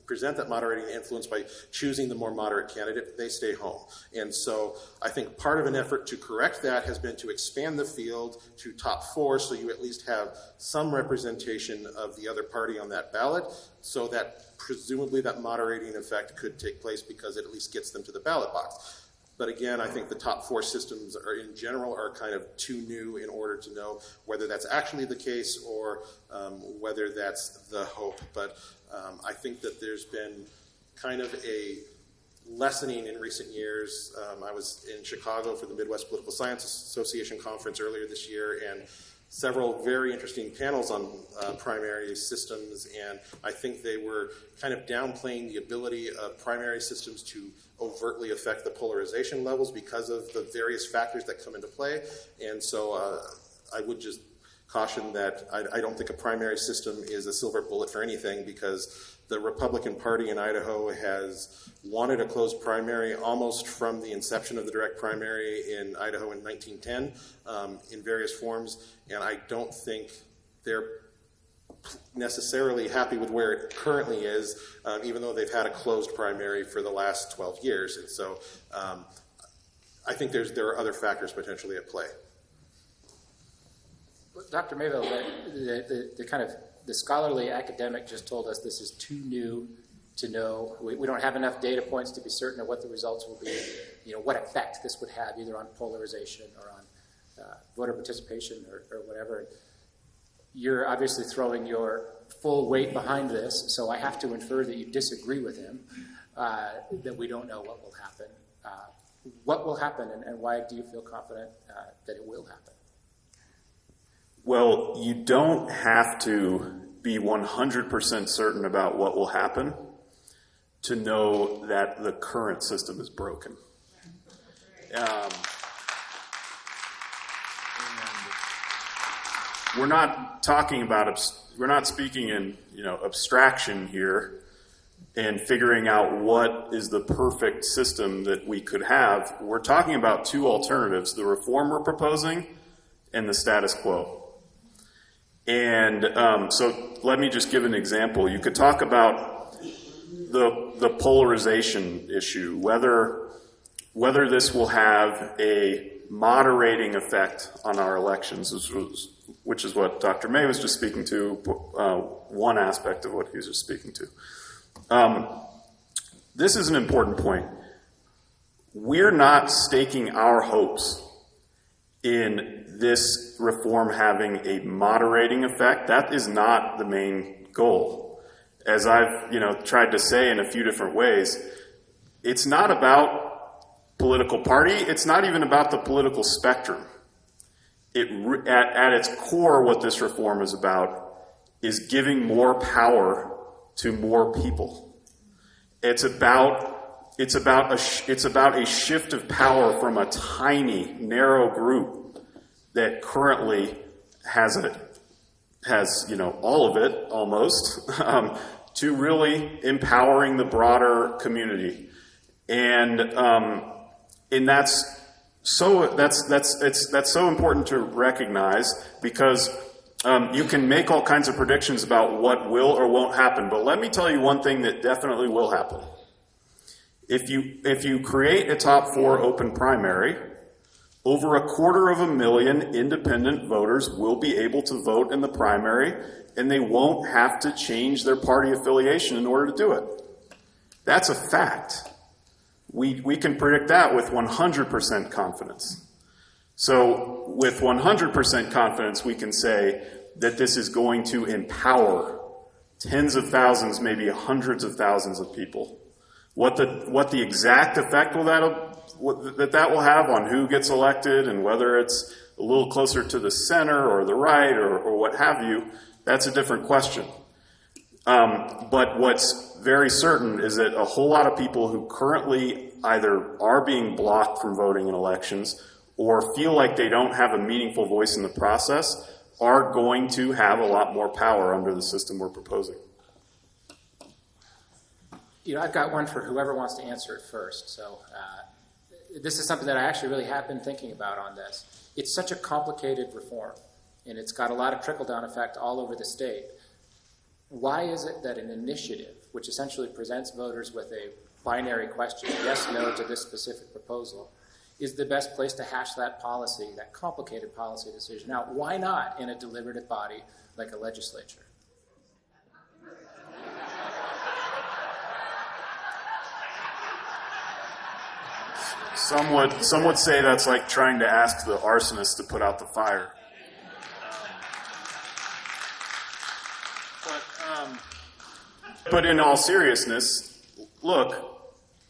present that moderating influence by choosing the more moderate candidate. They stay home. And so I think part of an effort to correct that has been to expand the field to top 4 so you at least have some representation of the other party on that ballot, so that presumably that moderating effect could take place because it at least gets them to the ballot box. But again, I think the top 4 systems in general are kind of too new in order to know whether that's actually the case or whether that's the hope. But I think that there's been kind of a lessening in recent years. I was in Chicago for the Midwest Political Science Association conference earlier this year, and several very interesting panels on primary systems, and I think they were kind of downplaying the ability of primary systems to overtly affect the polarization levels because of the various factors that come into play. And so I would just caution that I don't think a primary system is a silver bullet for anything, because the Republican Party in Idaho has wanted a closed primary almost from the inception of the direct primary in Idaho in 1910 in various forms, and I don't think they're necessarily happy with where it currently is, even though they've had a closed primary for the last 12 years. And so I think there are other factors potentially at play. Dr. Mayville, the scholarly academic just told us this is too new to know. We don't have enough data points to be certain of what the results will be, what effect this would have either on polarization or on voter participation or whatever. You're obviously throwing your full weight behind this, so I have to infer that you disagree with him, that we don't know what will happen. What will happen, and why do you feel confident that it will happen? Well, you don't have to be 100% certain about what will happen to know that the current system is broken. We're not speaking in abstraction here and figuring out what is the perfect system that we could have. We're talking about 2 alternatives: the reform we're proposing and the status quo. And so let me just give an example. You could talk about the polarization issue, whether this will have a moderating effect on our elections, which is what Dr. May was just speaking to, one aspect of what he was just speaking to. This is an important point. We're not staking our hopes in this reform having a moderating effect. That is not the main goal. As I've tried to say in a few different ways, it's not about political party. It's not even about the political spectrum. At its core, what this reform is about is giving more power to more people. It's about a shift of power from a tiny, narrow group that currently has all of it almost, to really empowering the broader community. And that's so important to recognize, because you can make all kinds of predictions about what will or won't happen. But let me tell you one thing that definitely will happen. If you create a top 4 open primary, over 250,000 independent voters will be able to vote in the primary, and they won't have to change their party affiliation in order to do it. That's a fact. We can predict that with 100% confidence. So with 100% confidence, we can say that this is going to empower tens of thousands, maybe hundreds of thousands of people. What the exact effect that will have on who gets elected and whether it's a little closer to the center or the right or what have you, that's a different question. But what's very certain is that a whole lot of people who currently either are being blocked from voting in elections or feel like they don't have a meaningful voice in the process are going to have a lot more power under the system we're proposing. I've got one for whoever wants to answer it first. So this is something that I actually really have been thinking about on this. It's such a complicated reform, and it's got a lot of trickle-down effect all over the state. Why is it that an initiative, which essentially presents voters with a binary question, yes, no, to this specific proposal, is the best place to hash that policy, that complicated policy decision out? Why not in a deliberative body like a legislature? Some would say that's like trying to ask the arsonist to put out the fire. But in all seriousness, look,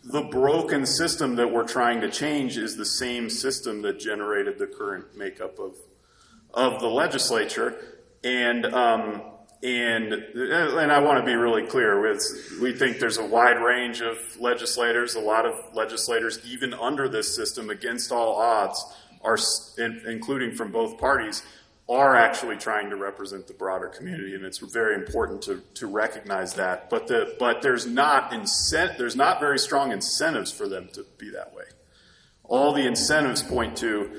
the broken system that we're trying to change is the same system that generated the current makeup of the legislature. And I want to be really clear, we think there's a wide range of legislators. A lot of legislators, even under this system, against all odds, including from both parties, are actually trying to represent the broader community, and it's very important to recognize that. But there's not very strong incentives for them to be that way. All the incentives point to,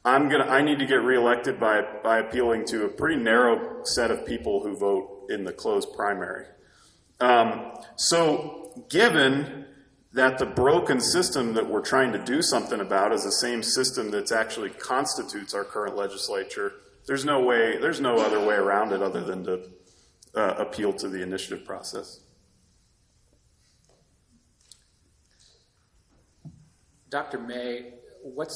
I need to get reelected by appealing to a pretty narrow set of people who vote in the closed primary. So given that the broken system that we're trying to do something about is the same system that actually constitutes our current legislature, there's no other way around it other than to appeal to the initiative process. Dr. May, we're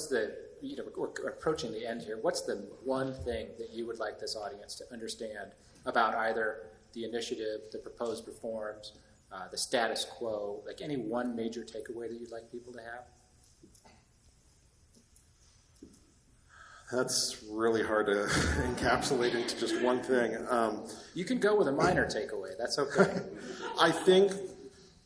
approaching the end here. What's the one thing that you would like this audience to understand about either the initiative, the proposed reforms, the status quo, like any one major takeaway that you'd like people to have? That's really hard to encapsulate into just one thing. You can go with a minor takeaway. That's okay. I think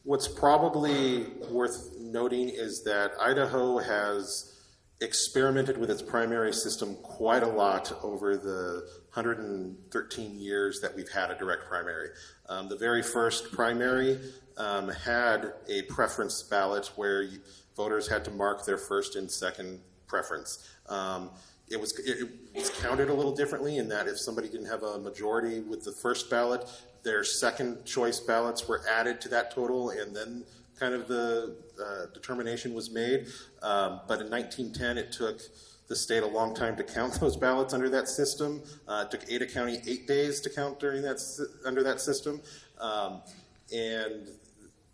what's probably worth noting is that Idaho has experimented with its primary system quite a lot over the 113 years that we've had a direct primary. The very first primary had a preference ballot where voters had to mark their first and second preference. It was counted a little differently in that if somebody didn't have a majority with the first ballot, their second choice ballots were added to that total, and then kind of the determination was made. But in 1910, it took the state a long time to count those ballots under that system. It took Ada County 8 days to count under that system. And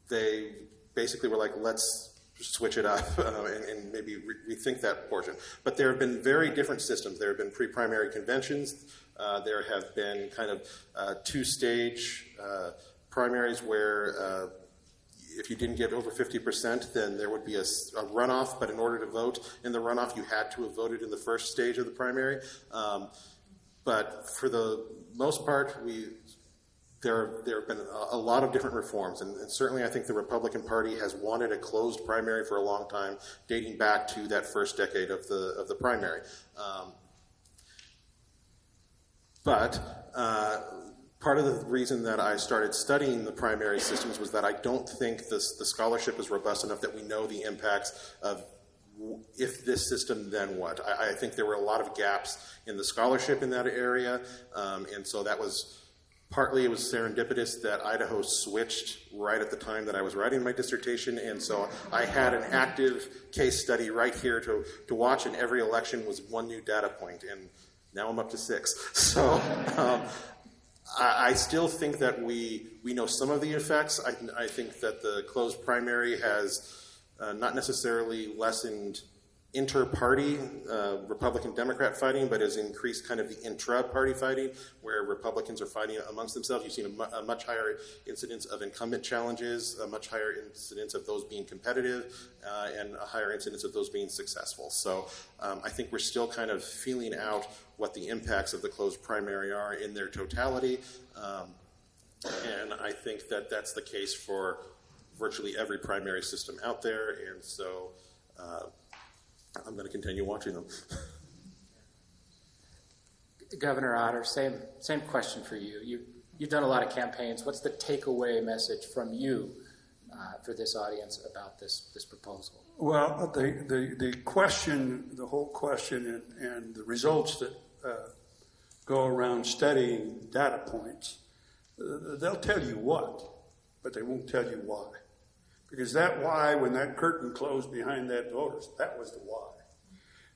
they basically were like, let's switch it up and maybe rethink that portion. But there have been very different systems. There have been pre-primary conventions. There have been kind of two-stage primaries where if you didn't get over 50%, then there would be a runoff, but in order to vote in the runoff, you had to have voted in the first stage of the primary. But for the most part, there have been a lot of different reforms, and certainly I think the Republican Party has wanted a closed primary for a long time, dating back to that first decade of the primary. But part of the reason that I started studying the primary systems was that I don't think the scholarship is robust enough that we know the impacts of if this system, then what. I think there were a lot of gaps in the scholarship in that area, and so that was partly it was serendipitous that Idaho switched right at the time that I was writing my dissertation, and so I had an active case study right here to watch, and every election was one new data point, and now I'm up to 6. So I still think that we know some of the effects. I think that the closed primary has not necessarily lessened inter-party Republican-Democrat fighting, but has increased kind of the intra-party fighting, where Republicans are fighting amongst themselves. You've seen a much higher incidence of incumbent challenges, a much higher incidence of those being competitive, and a higher incidence of those being successful. So I think we're still kind of feeling out what the impacts of the closed primary are in their totality, and I think that that's the case for virtually every primary system out there, and so I'm going to continue watching them. Governor Otter, same question for you. You've done a lot of campaigns. What's the takeaway message from you for this audience about this proposal? Well, the question, the whole question, and the results that go around studying data points, they'll tell you what, but they won't tell you why. Because that why, when that curtain closed behind that voters, that was the why.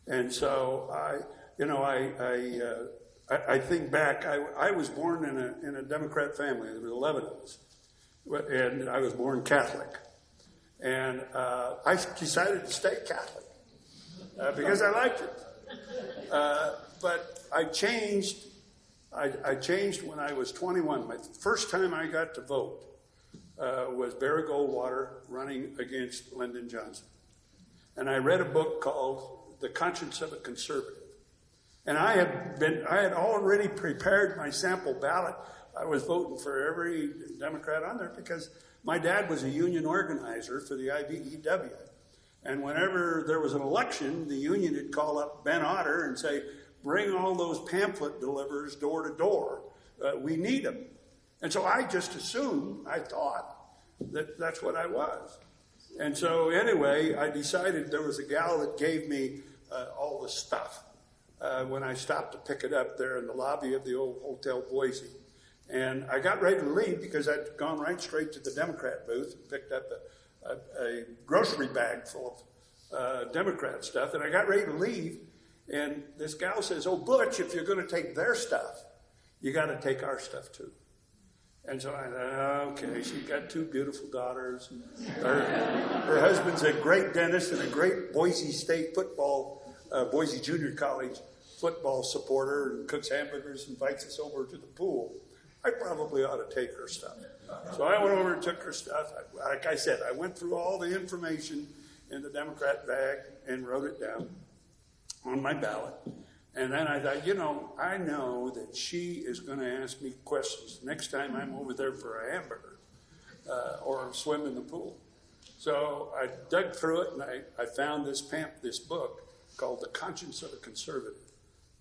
And so I think back. I was born in a Democrat family. There were 11 of us, and I was born Catholic. And I decided to stay Catholic because I liked it. But I changed. I changed when I was 21. My first time I got to vote was Barry Goldwater running against Lyndon Johnson. And I read a book called The Conscience of a Conservative. And I had already prepared my sample ballot. I was voting for every Democrat on there because my dad was a union organizer for the IBEW. And whenever there was an election, the union would call up Ben Otter and say, bring all those pamphlet deliverers door to door. We need them. And so I just assumed, I thought, that that's what I was. And so anyway, I decided there was a gal that gave me all the stuff when I stopped to pick it up there in the lobby of the old Hotel Boise. And I got ready to leave because I'd gone right straight to the Democrat booth and picked up a grocery bag full of Democrat stuff. And I got ready to leave, and this gal says, oh, Butch, if you're going to take their stuff, you got to take our stuff too. And so I thought, okay, she's got 2 beautiful daughters. Her husband's a great dentist and a great Boise State football, Boise Junior College football supporter, and cooks hamburgers and invites us over to the pool. I probably ought to take her stuff. So I went over and took her stuff. Like I said, I went through all the information in the Democrat bag and wrote it down on my ballot. And then I thought, I know that she is going to ask me questions next time I'm over there for a hamburger or swim in the pool. So I dug through it, and I found this book called The Conscience of a Conservative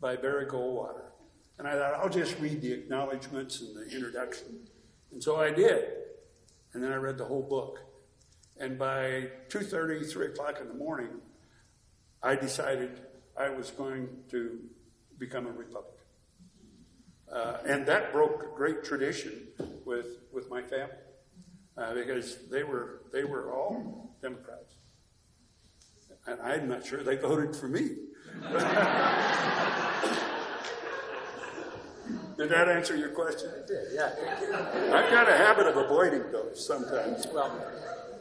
by Barry Goldwater. And I thought, I'll just read the acknowledgments and the introduction. And so I did. And then I read the whole book. And by 2:30, 3 o'clock in the morning, I decided I was going to become a Republican. And that broke a great tradition with my family because they were all Democrats. And I'm not sure they voted for me. Did that answer your question? It did, yeah. I've got a habit of avoiding those sometimes. Well,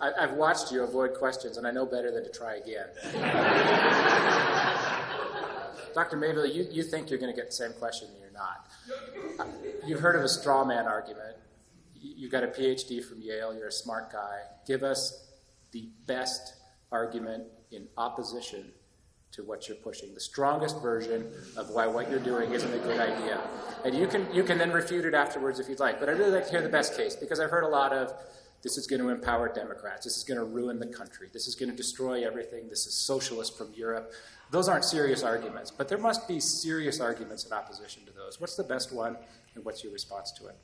I've watched you avoid questions, and I know better than to try again. Dr. Mayville, you think you're going to get the same question, and you're not. You've heard of a straw man argument. You've got a PhD from Yale. You're a smart guy. Give us the best argument in opposition to what you're pushing, the strongest version of why what you're doing isn't a good idea. And you can then refute it afterwards if you'd like. But I'd really like to hear the best case, because I've heard a lot of, this is going to empower Democrats, this is going to ruin the country, this is going to destroy everything, this is socialist from Europe. Those aren't serious arguments, but there must be serious arguments in opposition to those. What's the best one, and what's your response to it?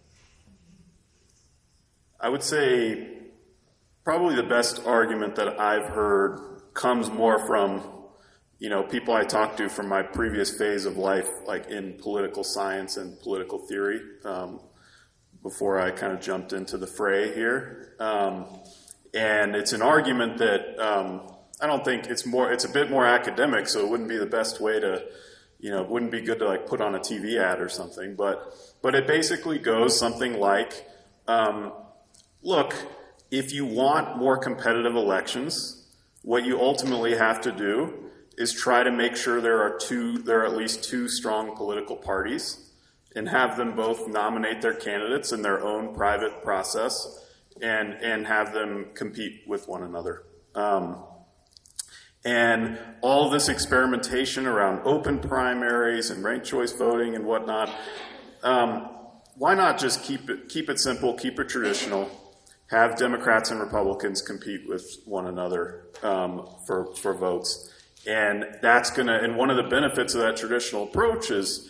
I would say probably the best argument that I've heard comes more from, people I talk to from my previous phase of life, like in political science and political theory, before I kind of jumped into the fray here. And it's an argument that I don't think it's a bit more academic, so it wouldn't be the best way to, it wouldn't be good to like put on a TV ad or something, but it basically goes something like, look, if you want more competitive elections, what you ultimately have to do is try to make sure there are at least two strong political parties and have them both nominate their candidates in their own private process and have them compete with one another. And all this experimentation around open primaries and ranked choice voting and whatnot, why not just keep it simple, keep it traditional, have Democrats and Republicans compete with one another for votes. And and one of the benefits of that traditional approach is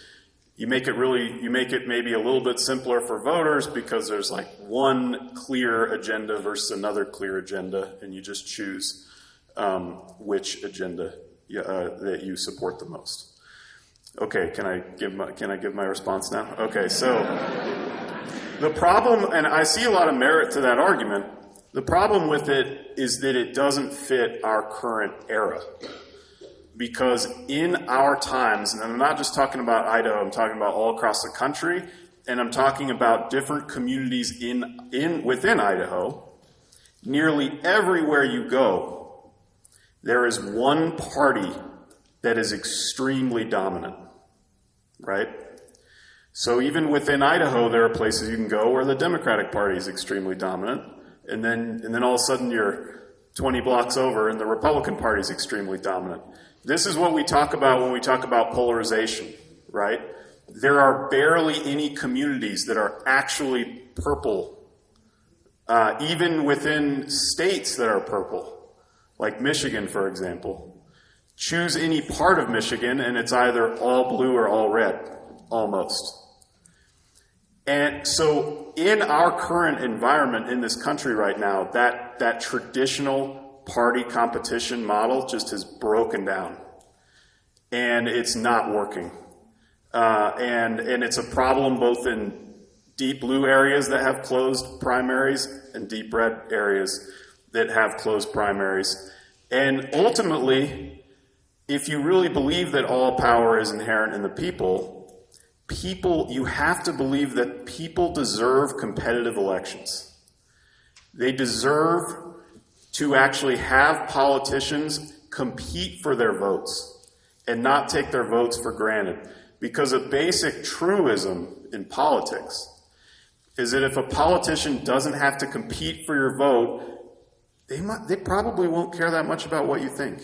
you make it maybe a little bit simpler for voters because there's like one clear agenda versus another clear agenda, and you just choose which agenda that you support the most. Okay, can I give my response now? Okay, so the problem, and I see a lot of merit to that argument, the problem with it is that it doesn't fit our current era. Because in our times, and I'm not just talking about Idaho, I'm talking about all across the country, and I'm talking about different communities within Idaho, nearly everywhere you go, there is one party that is extremely dominant, right? So even within Idaho, there are places you can go where the Democratic Party is extremely dominant, and then all of a sudden you're 20 blocks over and the Republican Party is extremely dominant. This is what we talk about when we talk about polarization, right? There are barely any communities that are actually purple, even within states that are purple, like Michigan, for example. Choose any part of Michigan and it's either all blue or all red, almost. And so in our current environment in this country right now, that traditional party competition model just has broken down. And it's not working. And it's a problem both in deep blue areas that have closed primaries and deep red areas that have closed primaries. And ultimately, if you really believe that all power is inherent in the people, you have to believe that people deserve competitive elections. They deserve to actually have politicians compete for their votes and not take their votes for granted. Because a basic truism in politics is that if a politician doesn't have to compete for your vote, they probably won't care that much about what you think.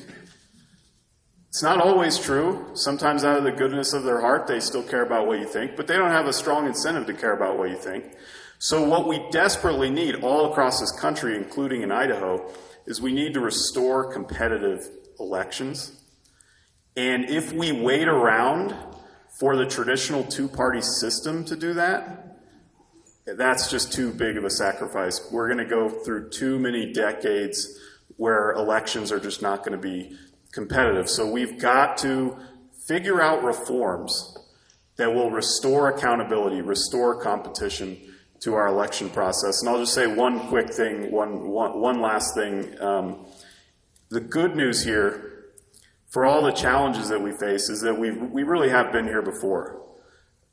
It's not always true. Sometimes out of the goodness of their heart, they still care about what you think, but they don't have a strong incentive to care about what you think. So what we desperately need all across this country, including in Idaho, is we need to restore competitive elections. And if we wait around for the traditional two-party system to do that, that's just too big of a sacrifice. We're going to go through too many decades where elections are just not going to be competitive. So we've got to figure out reforms that will restore accountability, restore competition to our election process. And I'll just say one quick thing, one last thing. The good news here for all the challenges that we face is that we really have been here before.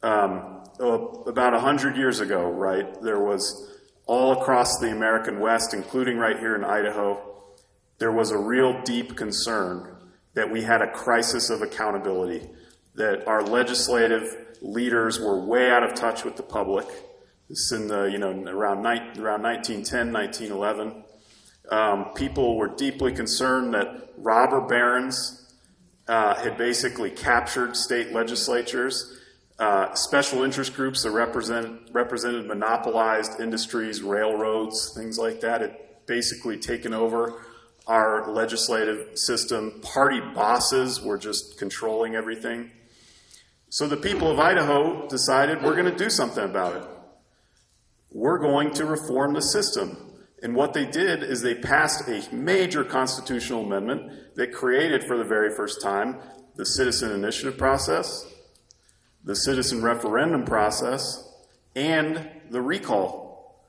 About 100 years ago, right, there was all across the American West, including right here in Idaho, there was a real deep concern that we had a crisis of accountability, that our legislative leaders were way out of touch with the public. This is in the, around 1910, 1911. People were deeply concerned that robber barons had basically captured state legislatures. Special interest groups that represented monopolized industries, railroads, things like that, had basically taken over our legislative system. Party bosses were just controlling everything. So the people of Idaho decided we're going to do something about it. We're going to reform the system. And what they did is they passed a major constitutional amendment that created for the very first time the citizen initiative process, the citizen referendum process, and the recall.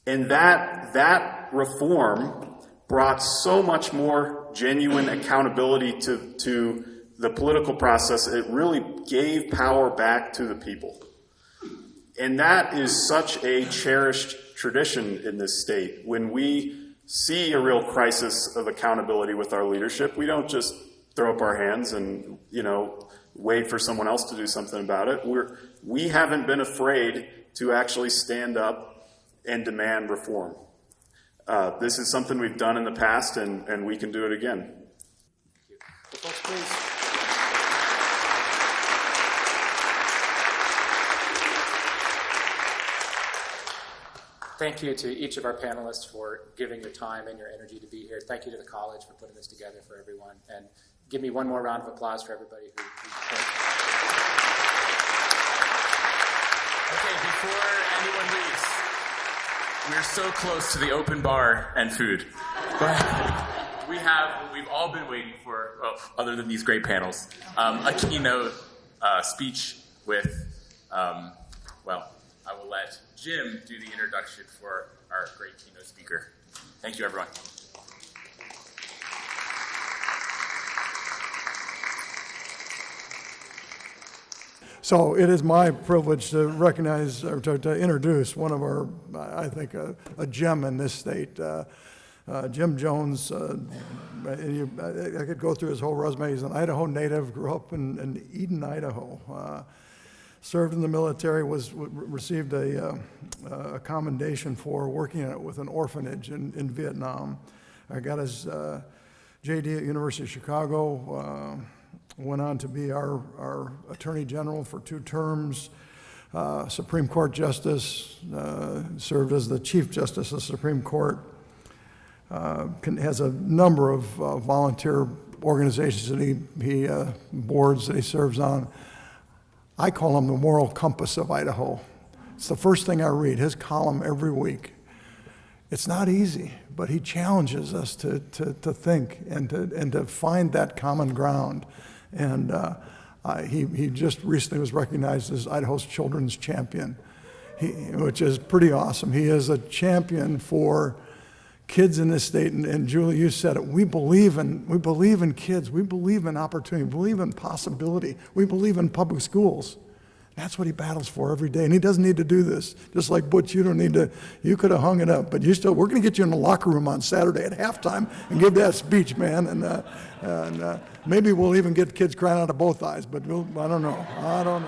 And that reform brought so much more genuine accountability to the political process. It really gave power back to the people. And that is such a cherished tradition in this state. When we see a real crisis of accountability with our leadership, we don't just throw up our hands and, wait for someone else to do something about it. We haven't been afraid to actually stand up and demand reform. This is something we've done in the past, and we can do it again. The folks, please. Thank you to each of our panelists for giving your time and your energy to be here. Thank you to the college for putting this together for everyone. And give me one more round of applause for everybody who Okay, before anyone leaves, we're so close to the open bar and food. But we've all been waiting for, well, other than these great panels, a keynote speech with, I will let Jim do the introduction for our great keynote speaker. Thank you, everyone. So it is my privilege to recognize or to introduce one of our, I think, a gem in this state. Jim Jones, I could go through his whole resume. He's an Idaho native, grew up in Eden, Idaho. Served in the military, received a commendation for working with an orphanage in Vietnam. I got his JD at University of Chicago. Went on to be our Attorney General for 2 terms, Supreme Court Justice, served as the Chief Justice of the Supreme Court, has a number of volunteer organizations that he boards that he serves on. I call him the moral compass of Idaho. It's the first thing I read, his column every week. It's not easy, but he challenges us to think and to find that common ground. And he just recently was recognized as Idaho's children's champion, which is pretty awesome. He is a champion for kids in this state. And Julie, you said it. We believe in kids. We believe in opportunity. We believe in possibility. We believe in public schools. That's what he battles for every day. And he doesn't need to do this. Just like Butch, you don't need to, you could have hung it up, but we're going to get you in the locker room on Saturday at halftime and give that speech, man. And maybe we'll even get kids crying out of both eyes, but I don't know.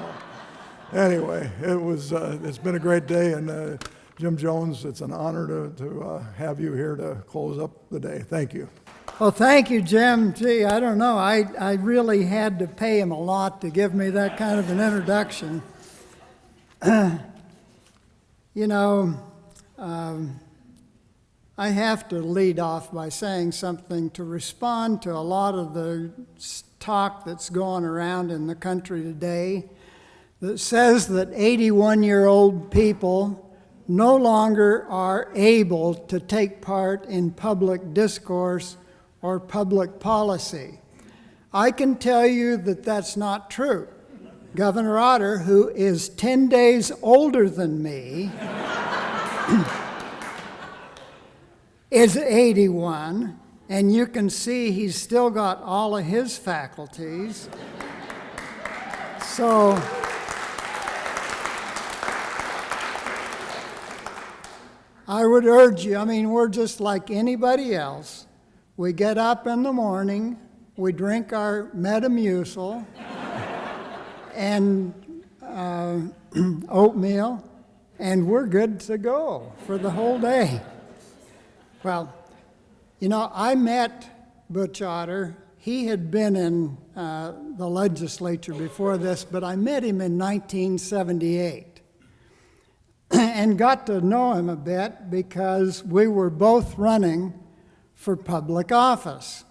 Anyway, it's been a great day. And Jim Jones, it's an honor to have you here to close up the day. Thank you. Well, thank you, Jim. Gee, I don't know. I really had to pay him a lot to give me that kind of an introduction. I have to lead off by saying something to respond to a lot of the talk that's going around in the country today that says that 81-year-old people no longer are able to take part in public discourse or public policy. I can tell you that that's not true. Governor Otter, who is 10 days older than me, is 81, And you can see he's still got all of his faculties. So I would urge you, I mean, we're just like anybody else. We get up in the morning, we drink our Metamucil and oatmeal, and we're good to go for the whole day. Well, you know, I met Butch Otter. He had been in the legislature before this, but I met him in 1978 and got to know him a bit because we were both running for public office.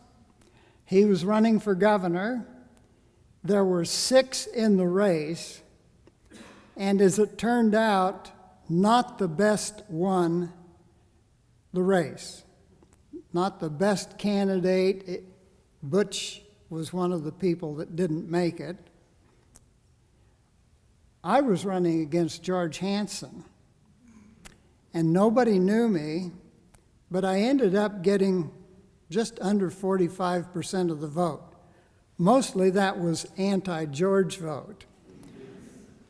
He was running for governor. There were 6 in the race, and as it turned out, not the best won the race. Not the best candidate. Butch was one of the people that didn't make it. I was running against George Hansen, and nobody knew me, but I ended up getting just under 45% of the vote. Mostly that was anti-George vote.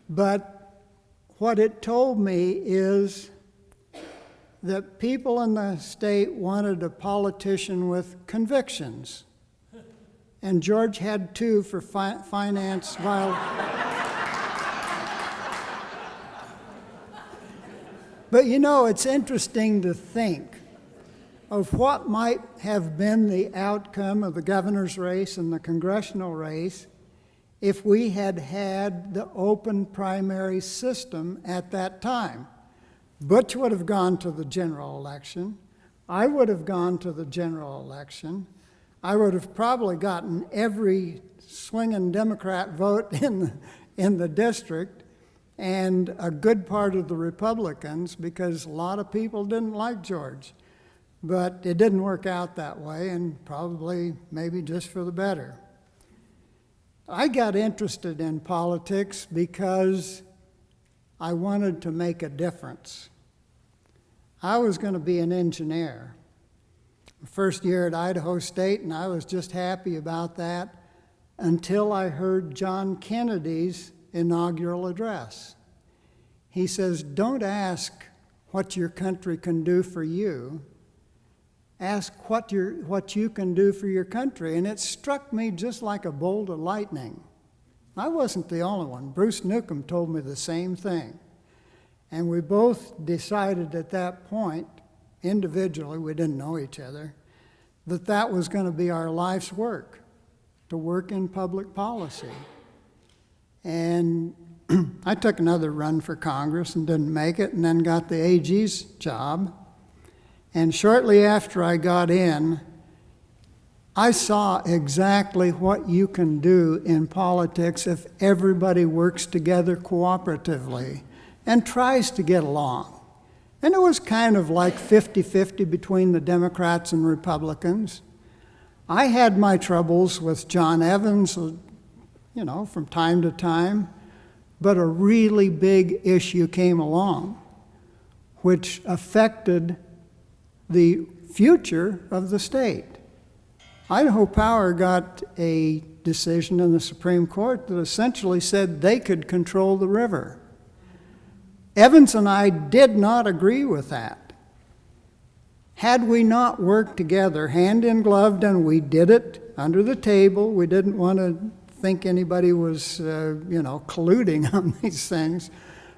But what it told me is that people in the state wanted a politician with convictions. And George had 2 for finance But you know, it's interesting to think of what might have been the outcome of the governor's race and the congressional race if we had had the open primary system at that time. Butch would have gone to the general election. I would have gone to the general election. I would have probably gotten every swinging Democrat vote in the district and a good part of the Republicans, because a lot of people didn't like George. But it didn't work out that way, and probably maybe just for the better. I got interested in politics because I wanted to make a difference. I was going to be an engineer. First year at Idaho State, and I was just happy about that until I heard John Kennedy's inaugural address. He says, "Don't ask what your country can do for you. Ask what you can do for your country." And it struck me just like a bolt of lightning. I wasn't the only one. Bruce Newcomb told me the same thing. And we both decided at that point, individually, we didn't know each other, that was going to be our life's work, to work in public policy. And I took another run for Congress and didn't make it, and then got the AG's job. And shortly after I got in, I saw exactly what you can do in politics if everybody works together cooperatively and tries to get along. And it was kind of like 50-50 between the Democrats and Republicans. I had my troubles with John Evans, from time to time, but a really big issue came along, which affected the future of the state. Idaho Power got a decision in the Supreme Court that essentially said they could control the river. Evans and I did not agree with that. Had we not worked together, hand in glove, and we did it under the table, we didn't want to think anybody was, colluding on these things,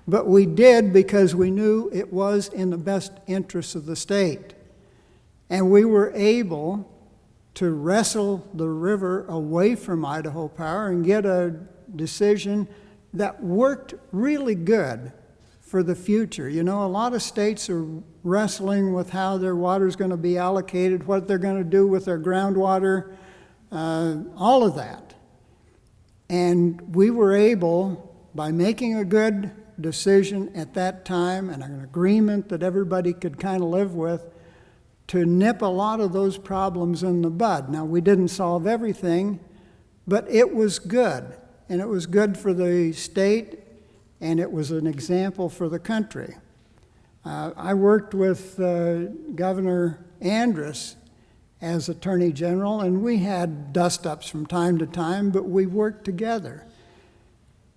but we did because we knew it was in the best interests of the state. And we were able to wrestle the river away from Idaho Power and get a decision that worked really good for the future. A lot of states are wrestling with how their water is going to be allocated, what they're going to do with their groundwater, all of that. And we were able, by making a good decision at that time and an agreement that everybody could kind of live with, to nip a lot of those problems in the bud. Now, we didn't solve everything, but it was good. And it was good for the state, and it was an example for the country. I worked with Governor Andrus, as Attorney General, and we had dust-ups from time to time, but we worked together.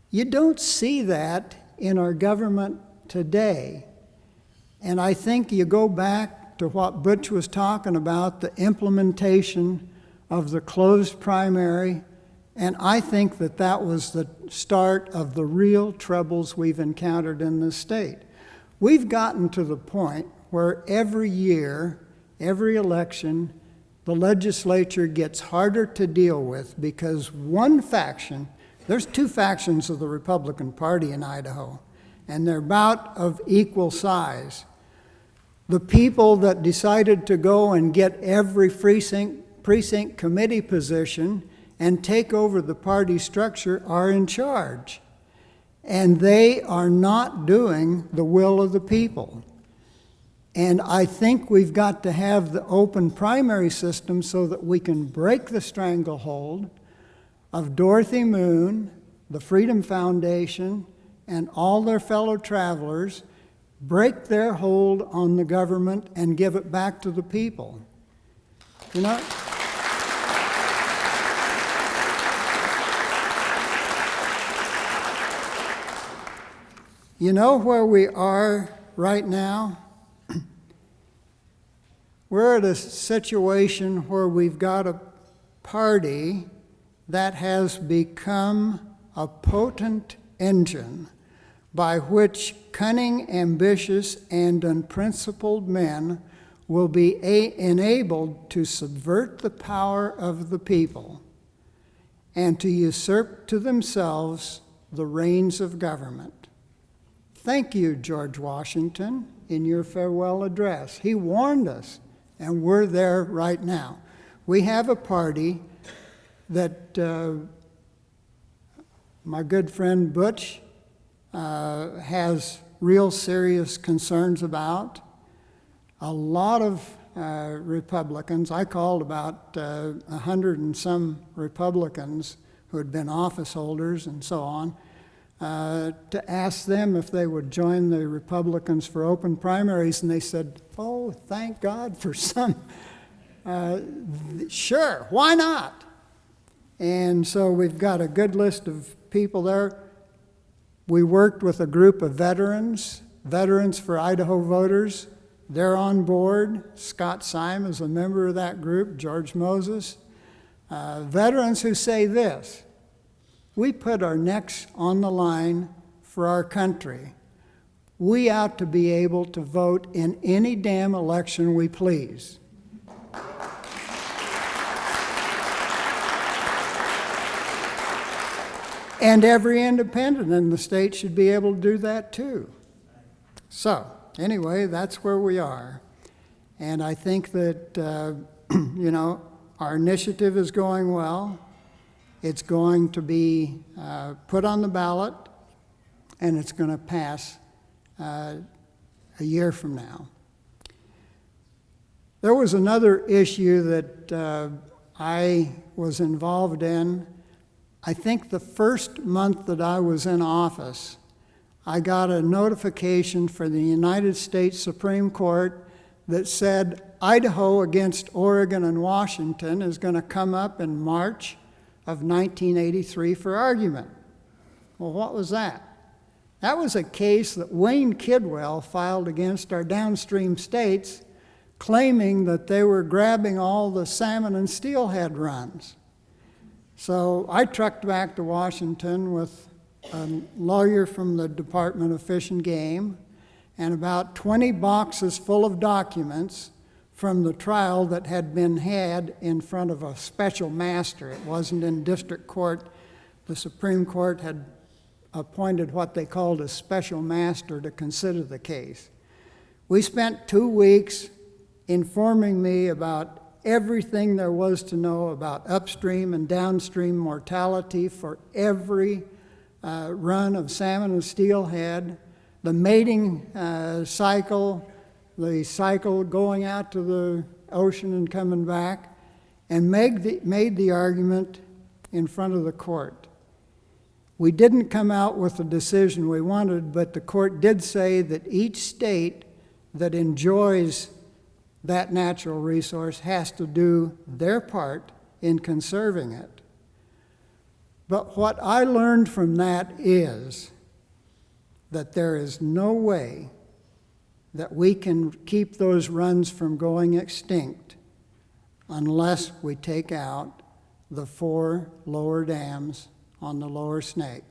You don't see that in our government today. And I think you go back to what Butch was talking about, the implementation of the closed primary, and I think that that was the start of the real troubles we've encountered in this state. We've gotten to the point where every year, every election, the legislature gets harder to deal with because one faction, there's two factions of the Republican Party in Idaho, and they're about of equal size. The people that decided to go and get every precinct committee position and take over the party structure are in charge. And they are not doing the will of the people. And I think we've got to have the open primary system so that we can break the stranglehold of Dorothy Moon, the Freedom Foundation, and all their fellow travelers, break their hold on the government and give it back to the people. You know? You know where we are right now? We're at a situation where we've got a party that has become a potent engine by which cunning, ambitious, and unprincipled men will be enabled to subvert the power of the people and to usurp to themselves the reins of government. Thank you, George Washington, in your farewell address. He warned us, and we're there right now. We have a party that my good friend Butch has real serious concerns about. A lot of Republicans, I called about 100 and some Republicans who had been office holders and so on, to ask them if they would join the Republicans for open primaries, and they said, oh, thank God for some. Sure, why not? And so we've got a good list of people there. We worked with a group of Veterans for Idaho Voters. They're on board. Scott Syme is a member of that group, George Moses. Veterans who say this: we put our necks on the line for our country. We ought to be able to vote in any damn election we please. And every independent in the state should be able to do that too. So, anyway, that's where we are. And I think that, our initiative is going well. It's going to be put on the ballot, and it's going to pass a year from now. There was another issue that I was involved in. I think the first month that I was in office, I got a notification from the United States Supreme Court that said Idaho against Oregon and Washington is going to come up in March of 1983 for argument. Well, what was that? That was a case that Wayne Kidwell filed against our downstream states, claiming that they were grabbing all the salmon and steelhead runs. So I trucked back to Washington with a lawyer from the Department of Fish and Game and about 20 boxes full of documents from the trial that had been had in front of a special master. It wasn't in district court. The Supreme Court had appointed what they called a special master to consider the case. We spent 2 weeks informing me about everything there was to know about upstream and downstream mortality for every run of salmon and steelhead, the mating cycle, the cycle going out to the ocean and coming back, and made the argument in front of the court. We didn't come out with the decision we wanted, but the court did say that each state that enjoys that natural resource has to do their part in conserving it. But what I learned from that is that there is no way that we can keep those runs from going extinct unless we take out the 4 lower dams on the lower Snake.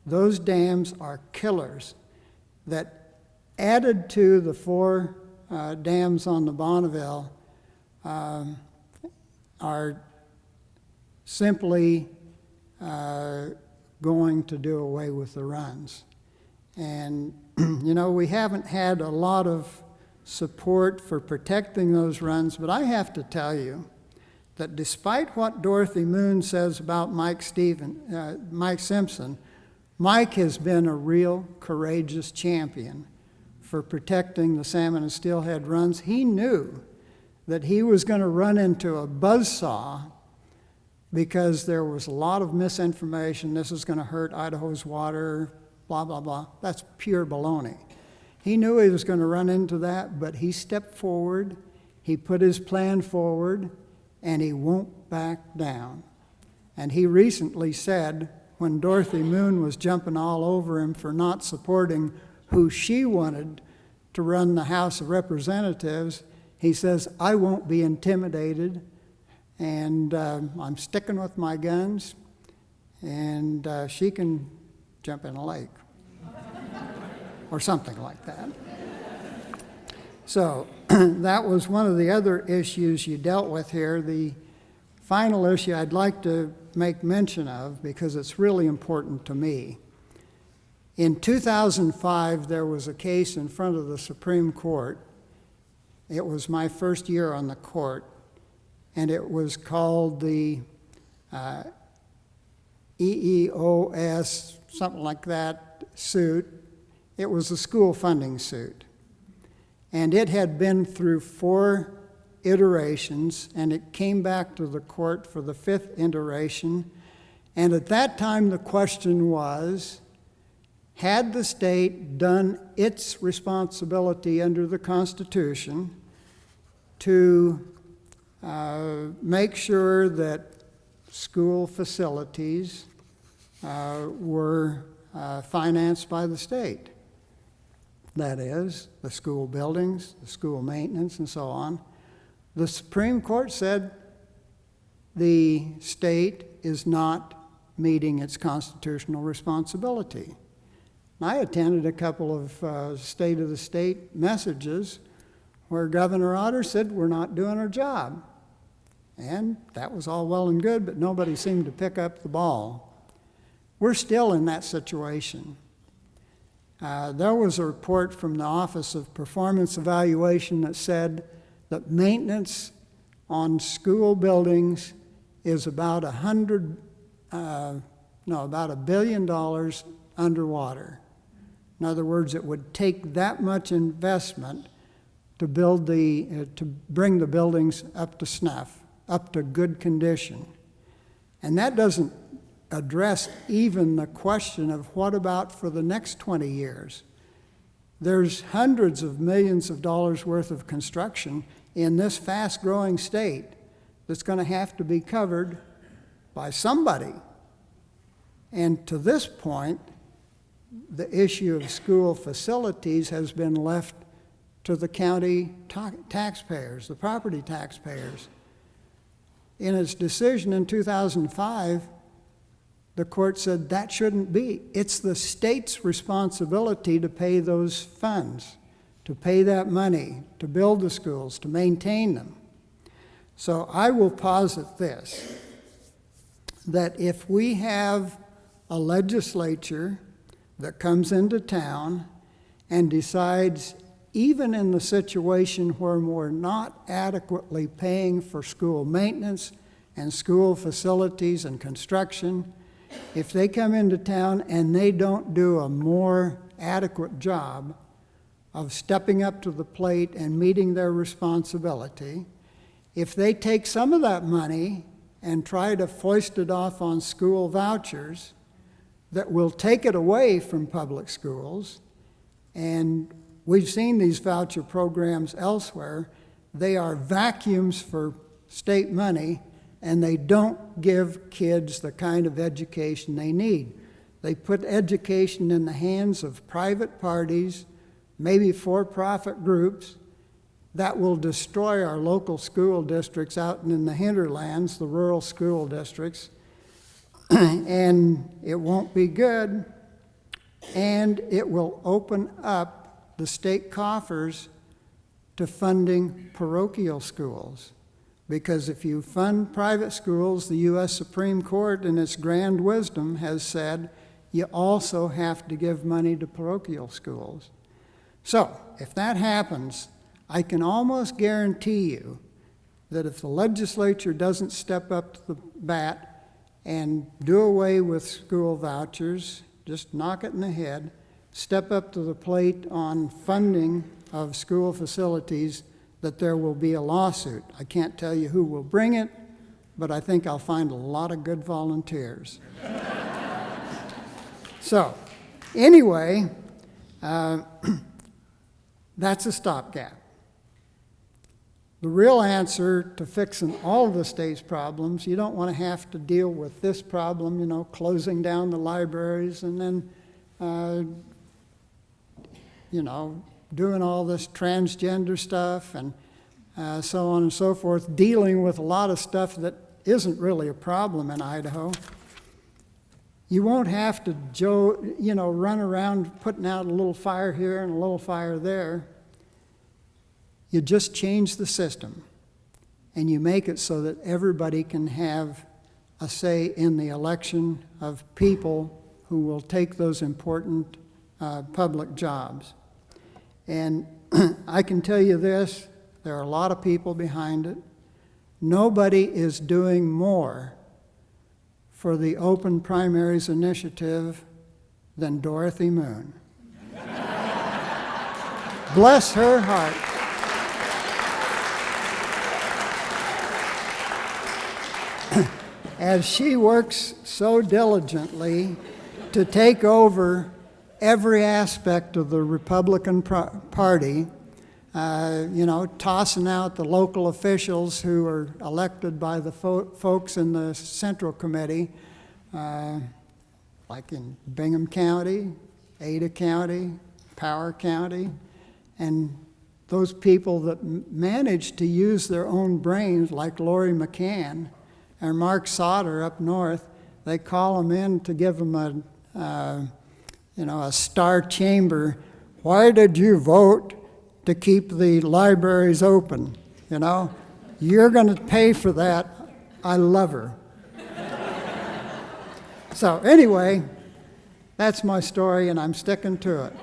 Those dams are killers that, added to the 4 dams on the Bonneville, are simply going to do away with the runs. And, you know, we haven't had a lot of support for protecting those runs, but I have to tell you that despite what Dorothy Moon says about Mike Simpson, Mike has been a real courageous champion for protecting the salmon and steelhead runs. He knew that he was going to run into a buzzsaw because there was a lot of misinformation. This is going to hurt Idaho's water, blah, blah, blah. That's pure baloney. He knew he was going to run into that, but he stepped forward, he put his plan forward, and he won't back down. And he recently said, when Dorothy Moon was jumping all over him for not supporting who she wanted to run the House of Representatives, he says, I won't be intimidated, and I'm sticking with my guns, and she can jump in a lake. Or something like that. So that was one of the other issues you dealt with here. The final issue I'd like to make mention of, because it's really important to me. In 2005, there was a case in front of the Supreme Court. It was my first year on the court, and it was called the EEOS, something like that, suit. It was a school funding suit. And it had been through 4 iterations, and it came back to the court for the 5th iteration. And at that time, the question was, had the state done its responsibility under the Constitution to make sure that school facilities were financed by the state? That is, the school buildings, the school maintenance, and so on. The Supreme Court said the state is not meeting its constitutional responsibility. I attended a couple of State of the State messages where Governor Otter said, we're not doing our job. And that was all well and good, but nobody seemed to pick up the ball. We're still in that situation. There was a report from the Office of Performance Evaluation that said that maintenance on school buildings is about $1 billion underwater. In other words, it would take that much investment to bring the buildings up to snuff, up to good condition. And that doesn't address even the question of what about for the next 20 years. There's hundreds of millions of dollars worth of construction in this fast-growing state that's going to have to be covered by somebody. And to this point, the issue of school facilities has been left to the county taxpayers, the property taxpayers. In its decision in 2005, the court said that shouldn't be. It's the state's responsibility to pay those funds, to pay that money, to build the schools, to maintain them. So I will posit this, that if we have a legislature that comes into town and decides, even in the situation where we're not adequately paying for school maintenance and school facilities and construction, if they come into town and they don't do a more adequate job of stepping up to the plate and meeting their responsibility, if they take some of that money and try to foist it off on school vouchers, that will take it away from public schools, and we've seen these voucher programs elsewhere, They are vacuums for state money, and they don't give kids the kind of education they need. They put education in the hands of private parties, maybe for-profit groups, that will destroy our local school districts out in the hinterlands, the rural school districts, and it won't be good, and it will open up the state coffers to funding parochial schools. Because if you fund private schools, the U.S. Supreme Court in its grand wisdom has said you also have to give money to parochial schools. So if that happens, I can almost guarantee you that if the legislature doesn't step up to the bat and do away with school vouchers, just knock it in the head, step up to the plate on funding of school facilities, that there will be a lawsuit. I can't tell you who will bring it, but I think I'll find a lot of good volunteers. So, anyway, that's a stopgap. The real answer to fixing all of the state's problems, you don't want to have to deal with this problem, closing down the libraries and then, doing all this transgender stuff and so on and so forth, dealing with a lot of stuff that isn't really a problem in Idaho. You won't have to, run around putting out a little fire here and a little fire there. You just change the system, and you make it so that everybody can have a say in the election of people who will take those important public jobs. And I can tell you this, there are a lot of people behind it. Nobody is doing more for the Open Primaries initiative than Dorothy Moon. Bless her heart. As she works so diligently to take over every aspect of the Republican Party, tossing out the local officials who are elected by the folks in the Central Committee, like in Bingham County, Ada County, Power County, and those people that manage to use their own brains, like Lori McCann or Mark Sauter up north, they call them in to give them a star chamber. Why did you vote to keep the libraries open? You're going to pay for that. I love her. So anyway, that's my story, and I'm sticking to it.